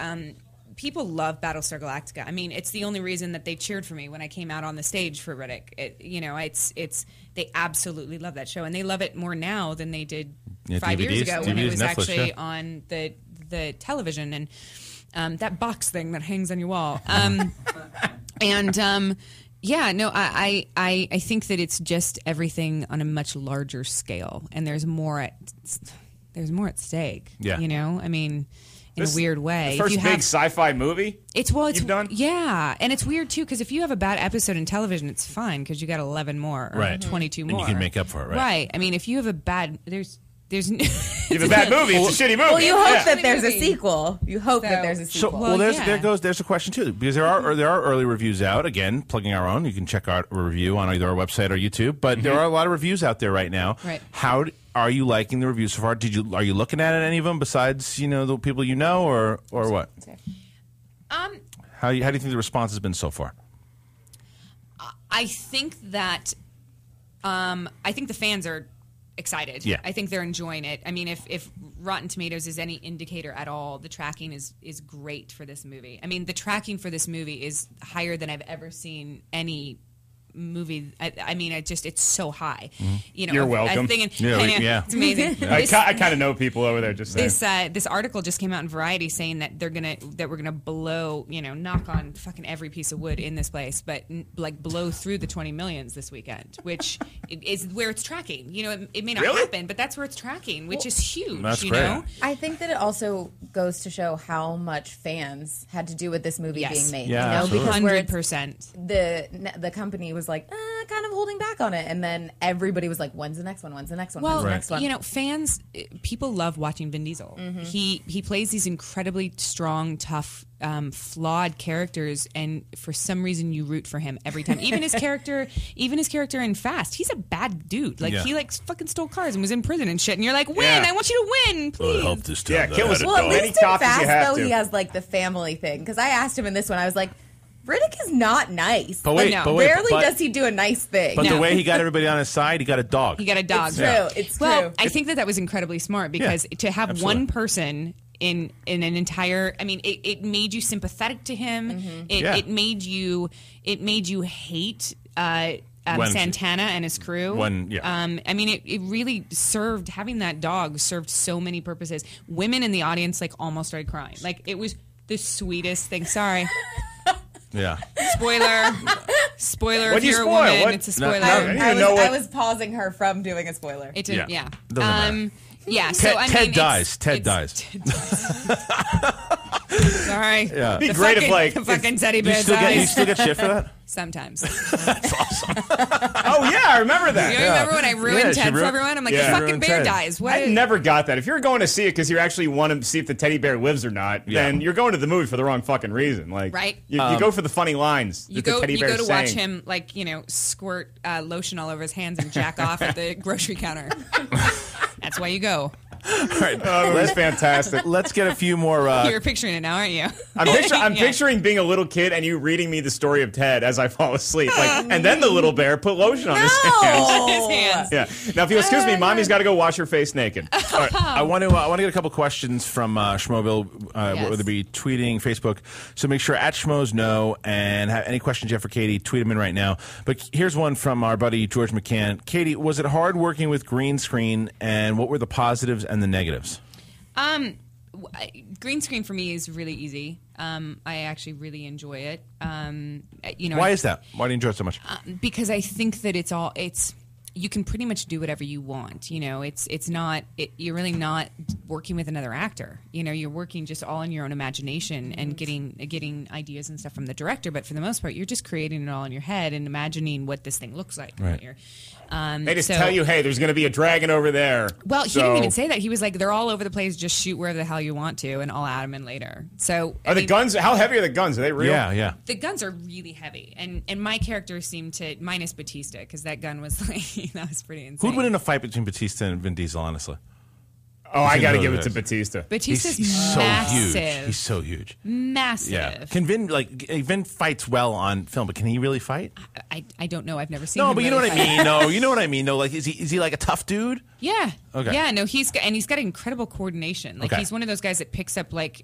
Speaker 8: people love Battlestar Galactica. I mean, it's the only reason that they cheered for me when I came out on the stage for Riddick. You know, it's they absolutely love that show, and they love it more now than they did 5 years ago when it
Speaker 5: DVDs,
Speaker 8: was
Speaker 5: Netflix,
Speaker 8: actually
Speaker 5: yeah.
Speaker 8: on the television and that box thing that hangs on your wall. Yeah, no, I think that it's just everything on a much larger scale, and there's more at stake.
Speaker 5: Yeah.
Speaker 8: You know, I mean, in a weird way.
Speaker 6: The
Speaker 8: If
Speaker 6: first
Speaker 8: you
Speaker 6: big
Speaker 8: have-
Speaker 6: sci-fi movie.
Speaker 8: it's
Speaker 6: you've done?
Speaker 8: Yeah, and it's weird too because if you have a bad episode in television, it's fine because you got 11 more, or
Speaker 5: Right.
Speaker 8: 22
Speaker 5: And
Speaker 8: more.
Speaker 5: you can make up for it, right?
Speaker 8: Right. I mean, if you have a bad, there's
Speaker 6: You have a bad movie. It's a shitty movie.
Speaker 7: Well, you hope
Speaker 6: Yeah.
Speaker 7: that there's a
Speaker 8: Movie.
Speaker 7: sequel. You hope that there's a
Speaker 5: So
Speaker 7: sequel.
Speaker 5: well,
Speaker 8: yeah.
Speaker 5: there's a question too, because there are early reviews out. Again, plugging our own. You can check out a review on either our website or YouTube. But there are a lot of reviews out there right now.
Speaker 8: Right.
Speaker 5: Are you liking the reviews so far? Are you looking at any of them besides the people you know or what? How do you think the response has been so far?
Speaker 8: I think that I think the fans are excited.
Speaker 5: Yeah.
Speaker 8: I think they're enjoying it. I mean, if Rotten Tomatoes is any indicator at all, the tracking is great for this movie. I mean, the tracking for this movie is higher than I've ever seen any movie. I mean, it's so high. You know,
Speaker 6: You're
Speaker 8: I'm
Speaker 6: welcome.
Speaker 8: thinking,
Speaker 5: Yeah,
Speaker 8: I know,
Speaker 5: yeah.
Speaker 8: it's amazing.
Speaker 6: I kind of know people over there. Just saying.
Speaker 8: This article just came out in Variety saying that we're gonna blow, knock on fucking every piece of wood in this place, but like blow through the 20 millions this weekend, which is where it's tracking. You know, it may not
Speaker 6: Really?
Speaker 8: happen, but that's where it's tracking, which is huge.
Speaker 5: That's
Speaker 8: you
Speaker 5: great.
Speaker 8: know,
Speaker 7: I think that it also goes to show how much fans had to do with this movie
Speaker 8: Yes.
Speaker 7: being made.
Speaker 5: Yeah,
Speaker 7: you know,
Speaker 5: absolutely.
Speaker 7: because where it's
Speaker 8: 100%.
Speaker 7: the company was like kind of holding back on it, and then everybody was like, "When's the next one? When's the next one?
Speaker 8: Well,
Speaker 7: When's the next one?"
Speaker 8: you know, fans, people love watching Vin Diesel. He plays these incredibly strong, tough, flawed characters, and for some reason, you root for him every time. Even his character in Fast, he's a bad dude. Like
Speaker 5: Yeah.
Speaker 8: he fucking stole cars and was in prison and shit. And you're like, win!
Speaker 6: Yeah.
Speaker 8: I want you to win, please.
Speaker 5: this
Speaker 6: Yeah, kill us.
Speaker 7: well, at
Speaker 6: Many
Speaker 7: least in
Speaker 6: cops as you
Speaker 7: Fast
Speaker 6: have
Speaker 7: though,
Speaker 6: to.
Speaker 7: he has like the family thing. Because I asked him in this one, I was like, "Riddick is not nice.
Speaker 5: But wait,
Speaker 8: no.
Speaker 5: but wait,
Speaker 7: Rarely
Speaker 5: but-
Speaker 7: does he do a nice thing."
Speaker 5: But
Speaker 8: No.
Speaker 5: the way he got everybody on his side, he got a dog.
Speaker 8: He got a dog.
Speaker 7: It's true. It's
Speaker 8: Well,
Speaker 7: true.
Speaker 8: I think that was incredibly smart because to have
Speaker 5: absolutely.
Speaker 8: one person in an entire, I mean, it made you sympathetic to him.
Speaker 7: Mm-hmm.
Speaker 5: Yeah.
Speaker 8: It made you hate
Speaker 5: When-
Speaker 8: Santana and his crew. I mean, it really served, having that dog served so many purposes. Women in the audience almost started crying. Like, it was the sweetest thing. Sorry.
Speaker 5: Yeah.
Speaker 8: Spoiler
Speaker 6: What'd
Speaker 8: if
Speaker 6: you
Speaker 8: you're a
Speaker 6: spoil?
Speaker 8: woman,
Speaker 6: What-
Speaker 8: it's a
Speaker 5: No,
Speaker 8: spoiler.
Speaker 5: no,
Speaker 6: I didn't know
Speaker 7: I
Speaker 6: what.
Speaker 7: was pausing her from doing a spoiler.
Speaker 8: It didn't,
Speaker 5: Yeah.
Speaker 8: yeah.
Speaker 5: Doesn't matter.
Speaker 8: Yeah, so I mean,
Speaker 5: Ted
Speaker 8: it's-
Speaker 5: dies. Ted
Speaker 8: it's-
Speaker 5: dies.
Speaker 8: Sorry.
Speaker 5: Yeah.
Speaker 6: Be great if
Speaker 8: The fucking teddy
Speaker 5: You
Speaker 8: bear
Speaker 5: still
Speaker 8: dies.
Speaker 5: get shit for that?
Speaker 8: Sometimes.
Speaker 6: Oh yeah, I remember that.
Speaker 8: You remember when I ruined
Speaker 5: Yeah, she
Speaker 8: Ted for
Speaker 5: ruined-
Speaker 8: everyone? I'm like,
Speaker 6: Yeah.
Speaker 8: the fucking
Speaker 5: Ruined
Speaker 8: bear
Speaker 5: Ted.
Speaker 8: dies. What?
Speaker 6: I never got that. If you're going to see it because you actually want to see if the teddy bear lives or not,
Speaker 5: Yeah.
Speaker 6: then you're going to the movie for the wrong fucking reason. Like,
Speaker 8: Right.
Speaker 6: You go for the funny lines.
Speaker 8: You
Speaker 6: that the
Speaker 8: go,
Speaker 6: teddy
Speaker 8: you
Speaker 6: bear
Speaker 8: go to
Speaker 6: is
Speaker 8: watch
Speaker 6: saying.
Speaker 8: him, squirt lotion all over his hands and jack off at the grocery counter. That's why you go.
Speaker 5: All right.
Speaker 6: Oh, it was fantastic.
Speaker 5: Let's get a few more.
Speaker 8: You're picturing it now, aren't you?
Speaker 6: I'm
Speaker 8: Yeah.
Speaker 6: picturing being a little kid and you reading me the story of Ted as I fall asleep. Like, and then the little bear put lotion on his hands.
Speaker 8: His hands.
Speaker 6: Yeah. Now, if you'll excuse me, Mommy's got to go wash her face naked.
Speaker 5: All right. I want to get a couple questions from Schmoville,
Speaker 7: Yes.
Speaker 5: whether it be tweeting, Facebook. So make sure at Schmoes know, and have any questions you have for Katie, tweet them in right now. But here's one from our buddy George McCann. Katie, was it hard working with green screen, and what were the positives and the negatives?
Speaker 8: Green screen for me is really easy. I actually really enjoy it.
Speaker 5: Why is that? Why do you enjoy it so much?
Speaker 8: Because I think that it's you can pretty much do whatever you want. You know, you're really not working with another actor. You know, you're working just all in your own imagination and getting ideas and stuff from the director. But for the most part, you're just creating it all in your head and imagining what this thing looks like.
Speaker 5: Right.
Speaker 6: They just tell you, hey, there's going to be a dragon over there.
Speaker 8: Well, he didn't even say that. He was like, they're all over the place. Just shoot wherever the hell you want to, and I'll add them in later. So
Speaker 6: Are the guns, how heavy are the guns? Are they real?
Speaker 5: Yeah.
Speaker 8: The guns are really heavy, and my character seemed to, minus Batista, because that gun was like, that was pretty insane.
Speaker 5: Who'd win in a fight between Batista and Vin Diesel, honestly?
Speaker 6: Oh, I got to
Speaker 5: really
Speaker 6: give it to
Speaker 5: is.
Speaker 6: Batista.
Speaker 8: Batista's
Speaker 5: He's so
Speaker 8: massive.
Speaker 5: huge. He's so huge.
Speaker 8: Massive.
Speaker 5: Yeah. Can Vin, Vin fights well on film, but can he really fight?
Speaker 8: I don't know. I've never seen
Speaker 5: No,
Speaker 8: him
Speaker 5: but you know
Speaker 8: really
Speaker 5: what I
Speaker 8: fight.
Speaker 5: mean. No, you know what I mean. No, like is he like a tough dude?
Speaker 8: Yeah.
Speaker 5: Okay.
Speaker 8: Yeah, no, he's got incredible coordination. Like
Speaker 5: Okay.
Speaker 8: he's one of those guys that picks up like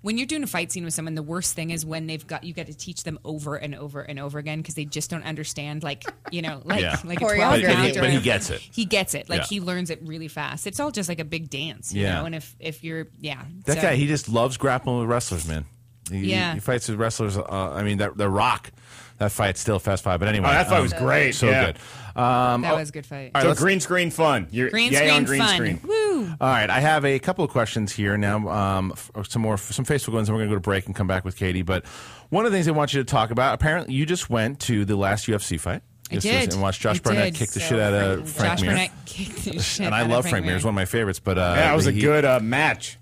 Speaker 8: when you're doing a fight scene with someone, the worst thing is when you got to teach them over and over and over again because they just don't understand like a
Speaker 5: Yeah.
Speaker 8: 12-year-old.
Speaker 5: But he gets it.
Speaker 8: He gets it. Like
Speaker 5: Yeah.
Speaker 8: he learns it really fast. It's all just like a big dance, you
Speaker 5: Yeah.
Speaker 8: know. And if you're
Speaker 5: That
Speaker 8: so-
Speaker 5: guy, he just loves grappling with wrestlers, man.
Speaker 8: Yeah.
Speaker 5: He fights with wrestlers. I mean, the Rock, that fight still Fast Five. But anyway,
Speaker 6: Oh, that fight was great.
Speaker 5: So
Speaker 6: yeah.
Speaker 5: good.
Speaker 8: that was a good fight.
Speaker 5: All right,
Speaker 6: So
Speaker 5: let's-
Speaker 6: green screen fun. You're
Speaker 8: Green
Speaker 6: yay
Speaker 8: screen
Speaker 6: on green
Speaker 8: fun.
Speaker 6: screen.
Speaker 8: Woo!
Speaker 5: All right, I have a couple of questions here now. Some Facebook ones, and we're going to go to break and come back with Katie. But one of the things I want you to talk about. Apparently, you just went to the last UFC fight.
Speaker 8: I did.
Speaker 5: And watched Josh
Speaker 8: I
Speaker 5: Barnett
Speaker 8: did.
Speaker 5: kick the
Speaker 7: So
Speaker 5: shit out of
Speaker 7: freaking
Speaker 5: Frank
Speaker 8: Josh
Speaker 5: Mir.
Speaker 8: Burnett kicked the shit
Speaker 5: And I
Speaker 8: out of
Speaker 5: love Frank Mir. It's one of my favorites. But
Speaker 6: Yeah, it was a good match.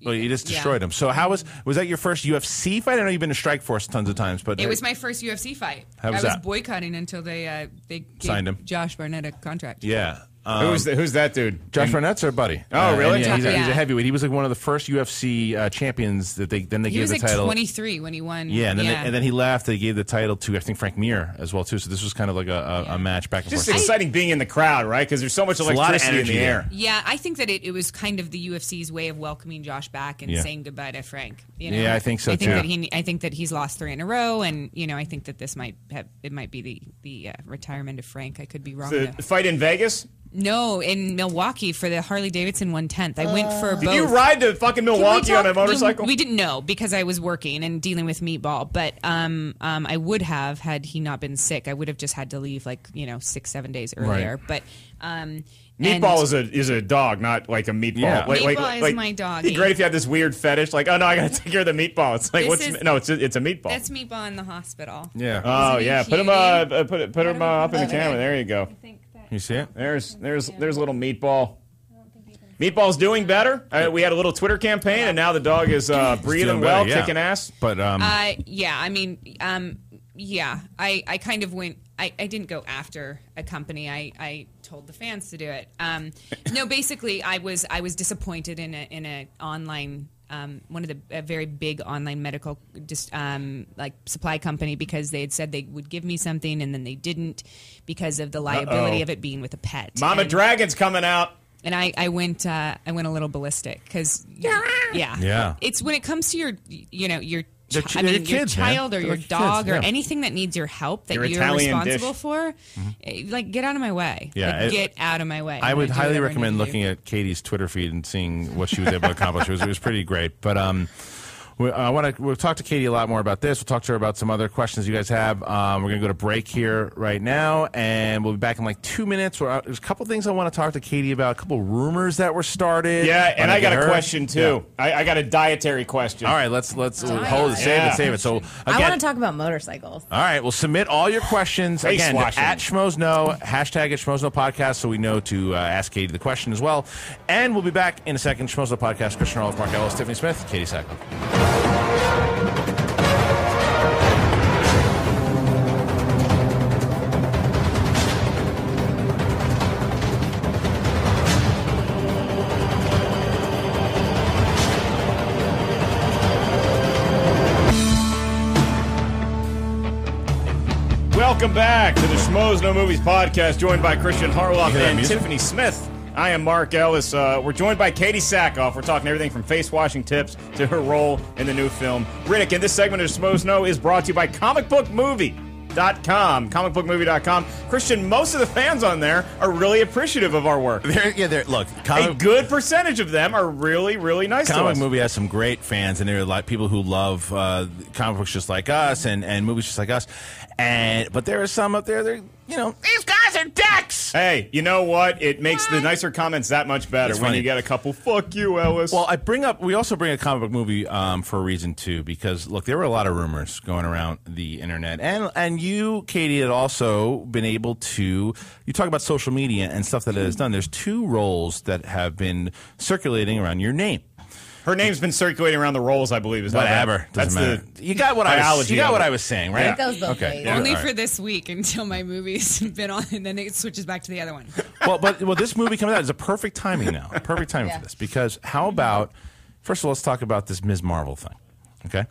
Speaker 8: Well,
Speaker 5: you just
Speaker 8: yeah.
Speaker 5: destroyed him. So how was that your first UFC fight? I know you've been to Strikeforce tons of times, but
Speaker 8: it was my first UFC fight.
Speaker 5: How was
Speaker 8: I was
Speaker 5: that?
Speaker 8: boycotting until they gave
Speaker 5: Signed him.
Speaker 8: Josh Barnett a contract.
Speaker 5: yeah.
Speaker 6: Who's that dude?
Speaker 5: Josh Barnett's our buddy.
Speaker 6: Oh, really?
Speaker 5: and he's a
Speaker 8: Yeah.
Speaker 5: heavyweight. He was like one of the first UFC champions that they
Speaker 8: He
Speaker 5: gave
Speaker 8: was
Speaker 5: the
Speaker 8: like
Speaker 5: title.
Speaker 8: 23 when he won.
Speaker 5: Yeah, and then he left. They gave the title to I think Frank Mir as well too. So this was kind of like a match back and
Speaker 6: Just
Speaker 5: forth.
Speaker 6: exciting being in the crowd, right? Because there's so much
Speaker 5: It's a lot of
Speaker 6: electricity in
Speaker 5: energy
Speaker 6: the
Speaker 5: there.
Speaker 6: air.
Speaker 8: Yeah, I think that it was kind of the UFC's way of welcoming Josh back and
Speaker 5: Yeah.
Speaker 8: saying goodbye to Frank. You know?
Speaker 5: Yeah, I think so,
Speaker 8: I think
Speaker 5: too.
Speaker 8: that I think that he's lost 3 in a row, and I think that this might be the retirement of Frank. I could be wrong.
Speaker 6: The
Speaker 8: though.
Speaker 6: fight in Vegas?
Speaker 8: No, in Milwaukee for the Harley Davidson 110th. I went for both.
Speaker 6: Did you ride to fucking Milwaukee on a motorcycle?
Speaker 8: We didn't know because I was working and dealing with Meatball. But I would have had he not been sick. I would have just had to leave 6-7 days earlier.
Speaker 5: Right.
Speaker 8: But
Speaker 6: Meatball is a dog, not like a meatball.
Speaker 5: Yeah.
Speaker 8: Meatball is my dog.
Speaker 6: It'd be great if you had this weird fetish, like, oh no, I gotta take care of the meatball. It's like, it's a meatball.
Speaker 8: That's Meatball in the hospital.
Speaker 5: Yeah.
Speaker 6: Oh
Speaker 8: Isn't he
Speaker 6: yeah, put him up in the
Speaker 8: Okay.
Speaker 6: camera. There you go.
Speaker 5: You see it?
Speaker 6: There's little Meatball. Meatball's doing better. We had a little Twitter campaign, and now the dog is breathing
Speaker 5: doing
Speaker 6: well,
Speaker 5: better, yeah.
Speaker 6: kicking ass.
Speaker 5: But
Speaker 8: I kind of went. I didn't go after a company. I told the fans to do it. No, basically, I was disappointed in a online. One of the very big online medical supply company because they had said they would give me something and then they didn't because of the liability of it being with a pet.
Speaker 6: Mama Dragon's coming out.
Speaker 8: And I went a little ballistic because
Speaker 5: Yeah.
Speaker 8: it's when it comes to your
Speaker 5: They're
Speaker 8: your
Speaker 5: kids, man.
Speaker 8: child or
Speaker 5: They're
Speaker 8: your
Speaker 5: like
Speaker 8: dog
Speaker 5: kids,
Speaker 8: or
Speaker 5: yeah.
Speaker 8: anything that needs your help that
Speaker 6: Your
Speaker 8: you're
Speaker 6: Italian
Speaker 8: responsible
Speaker 6: dish.
Speaker 8: for, get out of my way.
Speaker 5: Yeah,
Speaker 8: Get out of my way.
Speaker 5: I
Speaker 8: I'm
Speaker 5: would
Speaker 8: gonna do
Speaker 5: highly
Speaker 8: whatever I
Speaker 5: recommend
Speaker 8: need to do.
Speaker 5: looking at Katie's Twitter feed and seeing what she was able to accomplish. It was pretty great. But we'll talk to Katie a lot more about this. We'll talk to her about some other questions you guys have. We're going to go to break here right now, and we'll be back in like 2 minutes. There's a couple things I want to talk to Katie about, a couple rumors that were started.
Speaker 6: Yeah, and I got a
Speaker 5: her.
Speaker 6: question too. I got a dietary question.
Speaker 5: All right, let's hold it,
Speaker 6: Yeah.
Speaker 5: save it. So again,
Speaker 7: I want to talk about motorcycles.
Speaker 5: all right, well, submit all your questions
Speaker 6: Face
Speaker 5: again
Speaker 6: washing.
Speaker 5: at Schmoes Know, hashtag at Schmoes Know Podcast, so we know to ask Katie the question as well. And we'll be back in a second. Schmoes Know Podcast, Christian Roloff, Mark Ellis, Tiffany Smith, Katie Sackler.
Speaker 6: Welcome back to the Schmoes No Movies podcast, joined by Christian Harloff and
Speaker 5: music?
Speaker 6: Tiffany Smith. I am Mark Ellis. We're joined by Katie Sackhoff. We're talking everything from face-washing tips to her role in the new film Riddick. And this segment of Schmoes No is brought to you by comicbookmovie.com. Christian, most of the fans on there are really appreciative of our work.
Speaker 5: Look,
Speaker 6: A good percentage of them are really, really nice to us.
Speaker 5: Comic Movie has some great fans, and there are a lot of people who love comic books just like us and movies just like us. But there are some up there that, these guys are dicks!
Speaker 6: Hey, you know what? It makes the nicer comments that much better when you get a couple, fuck you, Ellis.
Speaker 5: Well, we also bring a comic book movie for a reason, too, because, look, there were a lot of rumors going around the internet. And you, Katie, had also been able to, you talk about social media and stuff that it has done. There's 2 roles that have been circulating around your name.
Speaker 6: Her name's been circulating around the roles, I believe. Is
Speaker 5: Whatever.
Speaker 6: That's
Speaker 5: matter. You got what I was saying, right?
Speaker 7: It goes both ways.
Speaker 5: Yeah.
Speaker 8: Only
Speaker 5: All right.
Speaker 8: for this week until my movie's been on, and then it switches back to the other one.
Speaker 5: Well, this movie coming out is a perfect timing now. Perfect timing for this. Because how about, first of all, let's talk about this Ms. Marvel thing. Okay?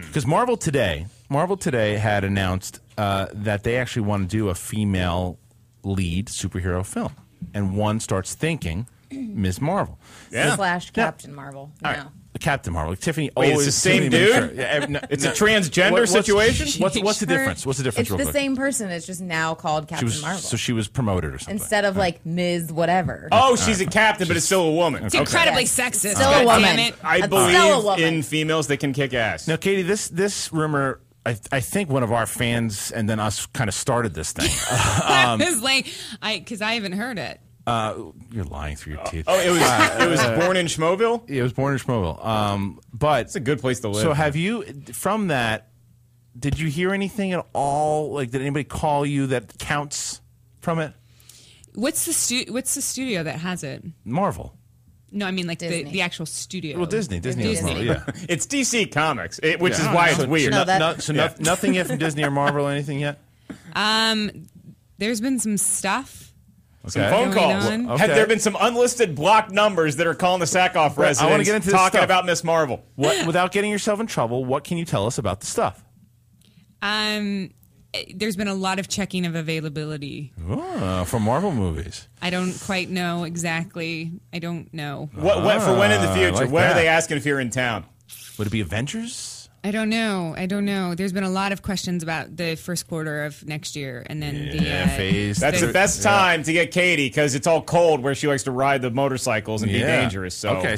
Speaker 5: Because Marvel today had announced that they actually want to do a female lead superhero film. And one starts thinking Ms. Marvel.
Speaker 6: Yeah.
Speaker 7: / Captain Marvel.
Speaker 5: All right. Captain Marvel. Tiffany
Speaker 6: Wait,
Speaker 5: always
Speaker 6: it's the same
Speaker 5: Tiffany
Speaker 6: dude?
Speaker 5: makes sure- Yeah, no,
Speaker 6: It's
Speaker 5: no.
Speaker 6: a transgender situation?
Speaker 5: What's the difference? What's the difference?
Speaker 7: It's
Speaker 5: real
Speaker 7: the
Speaker 5: quick?
Speaker 7: same person. It's just now called Captain Marvel.
Speaker 5: So she was promoted or something.
Speaker 7: Instead of like Ms. Whatever.
Speaker 6: Oh, she's a captain, but it's still a woman.
Speaker 8: It's incredibly
Speaker 7: Yeah.
Speaker 8: sexist.
Speaker 7: Still a
Speaker 8: God
Speaker 7: woman.
Speaker 8: damn it.
Speaker 6: I
Speaker 7: Still a
Speaker 6: believe
Speaker 7: woman.
Speaker 6: in females that can kick ass.
Speaker 5: Now, Katie, this rumor, I think one of our fans and then us kind of started this thing.
Speaker 8: I was like, because I haven't heard it.
Speaker 5: You're lying through your teeth.
Speaker 6: Oh, it was born in Schmoville?
Speaker 5: It was born in Schmoville. But
Speaker 6: It's a good place to live.
Speaker 5: so have you, from that, did you hear anything at all? Like, did anybody call you that counts from it?
Speaker 8: What's the studio that has it?
Speaker 5: Marvel.
Speaker 8: No, I mean like
Speaker 7: Disney.
Speaker 8: the actual studio.
Speaker 5: Well, Disney. Disney owns
Speaker 7: Disney.
Speaker 5: Marvel, yeah.
Speaker 6: It's DC Comics, which is why it's weird.
Speaker 7: No, that-
Speaker 5: Nothing yet from Disney or Marvel or anything yet?
Speaker 8: There's been some stuff.
Speaker 6: Some
Speaker 5: Okay.
Speaker 6: phone
Speaker 8: Going
Speaker 6: calls.
Speaker 8: on.
Speaker 6: Have
Speaker 5: Okay.
Speaker 6: there been some unlisted blocked numbers that are calling the Sackhoff
Speaker 5: Right, I wanna
Speaker 6: residents
Speaker 5: get into this
Speaker 6: talking
Speaker 5: stuff.
Speaker 6: about Miss Marvel?
Speaker 5: Without getting yourself in trouble, what can you tell us about the stuff?
Speaker 8: There's been a lot of checking of availability.
Speaker 5: For Marvel movies.
Speaker 8: I don't quite know exactly. I don't know.
Speaker 6: What for when in the future?
Speaker 5: like
Speaker 6: when
Speaker 5: that.
Speaker 6: are they asking if you're in town?
Speaker 5: Would it be Avengers?
Speaker 8: I don't know. There's been a lot of questions about the first quarter of next year, and then the
Speaker 5: phase.
Speaker 6: That's the best time to get Katie because it's all cold where she likes to ride the motorcycles and be dangerous. So
Speaker 5: okay,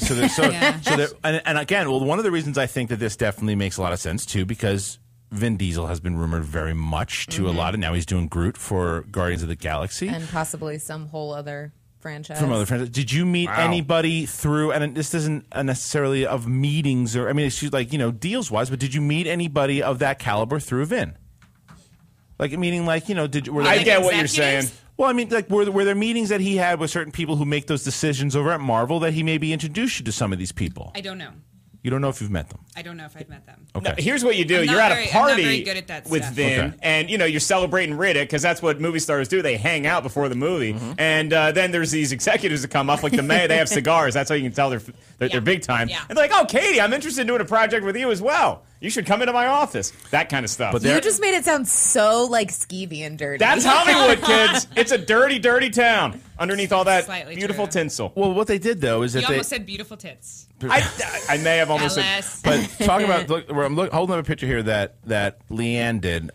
Speaker 5: and again, well, one of the reasons I think that this definitely makes a lot of sense too, because Vin Diesel has been rumored very much to a lot, and now he's doing Groot for Guardians of the Galaxy.
Speaker 7: And possibly some whole other franchise.
Speaker 5: From other friends, did you meet anybody through? And this isn't necessarily of meetings, or I mean, it's like deals wise. But did you meet anybody of that caliber through Vin? Like meaning, like were
Speaker 6: I
Speaker 5: there,
Speaker 6: get what you're saying.
Speaker 8: executives?
Speaker 5: Well, I mean, like were there meetings that he had with certain people who make those decisions over at Marvel that he maybe introduced you to some of these people?
Speaker 8: I don't know.
Speaker 5: You don't know if you've met them.
Speaker 8: I don't know if I've met them.
Speaker 5: Okay.
Speaker 6: Now, here's what you do.
Speaker 8: I'm not
Speaker 6: You're at
Speaker 8: very-
Speaker 6: a
Speaker 8: I'm not
Speaker 6: party
Speaker 8: very good at that
Speaker 6: with
Speaker 8: stuff.
Speaker 6: Vin,
Speaker 5: Okay.
Speaker 6: and you're celebrating Riddick because that's what movie stars do. They hang out before the movie, and then there's these executives that come up, like they have cigars. That's how you can tell they're big time.
Speaker 8: Yeah.
Speaker 6: And they're like, "Oh, Katie, I'm interested in doing a project with you as well. You should come into my office." That kind of stuff.
Speaker 5: But
Speaker 7: You just made it sound so like skeevy and dirty.
Speaker 6: That's Hollywood, kids. It's a dirty, dirty town. Underneath all that
Speaker 8: Slightly
Speaker 6: beautiful
Speaker 8: true.
Speaker 6: tinsel.
Speaker 5: Well, what they did though is
Speaker 8: You
Speaker 5: that they.
Speaker 8: almost said beautiful tits.
Speaker 6: I may have almost said.
Speaker 8: LS.
Speaker 5: But talking about, I'm holding up a picture here that Leanne did.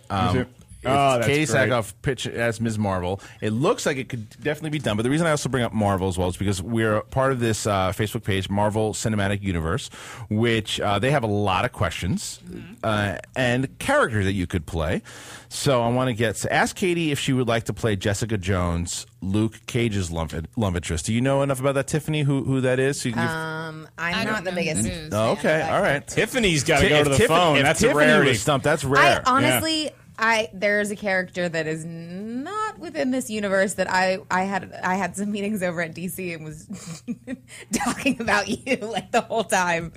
Speaker 6: Oh, that's
Speaker 5: Katie
Speaker 6: great.
Speaker 5: Sackhoff pitch as Ms. Marvel. It looks like it could definitely be done. But the reason I also bring up Marvel as well is because we're part of this Facebook page, Marvel Cinematic Universe, which they have a lot of questions and characters that you could play. So I want to ask Katie if she would like to play Jessica Jones, Luke Cage's love interest. Do you know enough about that, Tiffany? Who that is? So you can
Speaker 7: I'm
Speaker 8: I
Speaker 7: not
Speaker 8: don't
Speaker 7: the
Speaker 8: know
Speaker 7: biggest.
Speaker 8: who that is.
Speaker 5: oh, okay, all right.
Speaker 6: Tiffany's got to go
Speaker 5: If
Speaker 6: to the
Speaker 5: Tiffany-
Speaker 6: phone.
Speaker 5: if
Speaker 6: That's a
Speaker 5: Tiffany
Speaker 6: rarity.
Speaker 5: was stumped, that's
Speaker 7: I
Speaker 5: rare.
Speaker 7: honestly, there's a character that is not within this universe that I had some meetings over at DC and was talking about you like the whole time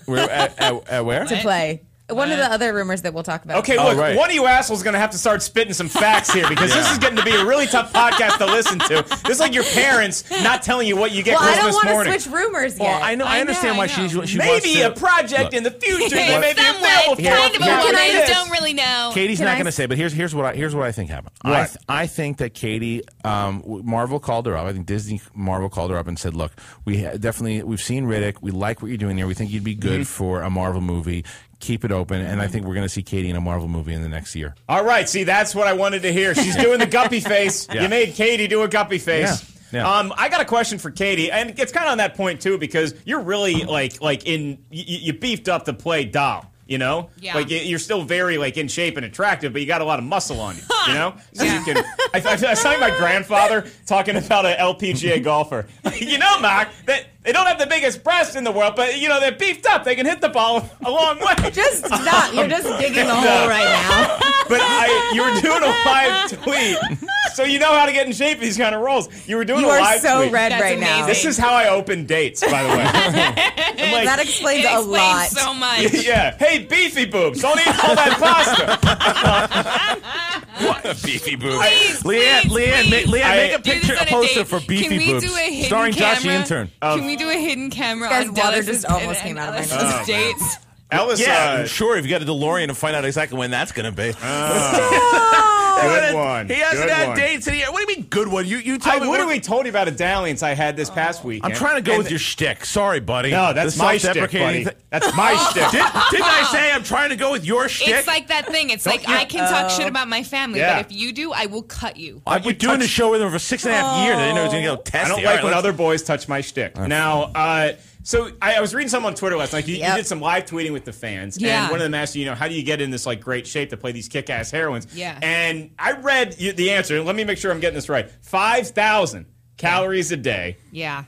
Speaker 5: At where?
Speaker 7: to play. One of the other rumors that we'll talk about.
Speaker 6: Okay, look, one of you assholes is going to have to start spitting some facts here because this is getting to be a really tough podcast to listen to. This is like your parents not telling you what you get Christmas morning.
Speaker 7: I don't want to switch rumors yet.
Speaker 5: Well, I understand why she wants
Speaker 6: maybe
Speaker 5: to.
Speaker 6: a project in the future. They may be available.
Speaker 8: Kind of a woman. I don't really know.
Speaker 5: Katie's not going to say, but here's what I think happened. I think that Katie, Marvel called her up. I think Disney Marvel called her up and said, "Look, we've seen Riddick. We like what you're doing here. We think you'd be good for a Marvel movie. Keep it open." And I think we're going to see Katie in a Marvel movie in the next year.
Speaker 6: All right. See, that's what I wanted to hear. She's doing the guppy face. Yeah. You made Katie do a guppy face. Yeah. I got a question for Katie, and it's kind of on that point too because you're really you beefed up to play doll. You know, you're still very in shape and attractive, but you got a lot of muscle on you. You know, so you can. I saw my grandfather talking about an LPGA golfer. You know, Mark, that they don't have the biggest breasts in the world, but they're beefed up. They can hit the ball a long way.
Speaker 7: Just stop! You're just digging a hole right now.
Speaker 6: But you were doing a live tweet, so you know how to get in shape these kind of roles. You were doing a live tweet.
Speaker 7: You are so red
Speaker 8: That's
Speaker 7: right
Speaker 8: amazing.
Speaker 7: now.
Speaker 6: This is how I open dates, by the way.
Speaker 7: That explains a lot.
Speaker 8: So much.
Speaker 6: Yeah. Hey, beefy boobs. Don't eat all that pasta.
Speaker 5: What a beefy boob.
Speaker 8: Leanne,
Speaker 5: make a picture, a poster for beefy
Speaker 8: Can we
Speaker 5: boobs.
Speaker 8: do a hidden
Speaker 5: starring
Speaker 8: camera?
Speaker 5: Josh the intern.
Speaker 8: Can we do a hidden camera
Speaker 7: This guy's
Speaker 8: on
Speaker 7: daughter
Speaker 8: Ellis's
Speaker 7: just almost came out of my
Speaker 8: Ellis's
Speaker 7: mouth.
Speaker 8: dates?
Speaker 6: Ellis,
Speaker 5: Sure, if you got a DeLorean to find out exactly when that's going to be.
Speaker 6: Good one.
Speaker 5: He hasn't
Speaker 6: Good
Speaker 5: had
Speaker 6: one.
Speaker 5: dates. What do you mean, good one? You
Speaker 6: I
Speaker 5: tell me.
Speaker 6: literally told you about a dalliance I had this past weekend.
Speaker 5: I'm trying to go with your shtick. Sorry, buddy.
Speaker 6: No, that's
Speaker 5: The
Speaker 6: my shtick,
Speaker 5: self-deprecating
Speaker 6: buddy. That's my shtick.
Speaker 5: Didn't I say I'm trying to go with your shtick?
Speaker 8: It's like that thing. It's like I can talk shit about my family, but if you do, I will cut you.
Speaker 5: I've been doing the show with him for 6.5 years. I didn't know he was going to go testy.
Speaker 6: I don't like when other boys touch my shtick. Now, so I was reading something on Twitter last night. You did some live tweeting with the fans.
Speaker 8: Yeah.
Speaker 6: And one of them asked you, how do you get in this great shape to play these kick-ass heroines?
Speaker 8: Yeah.
Speaker 6: And I read the answer. Let me make sure I'm getting this right. 5,000 calories a day.
Speaker 8: Yeah.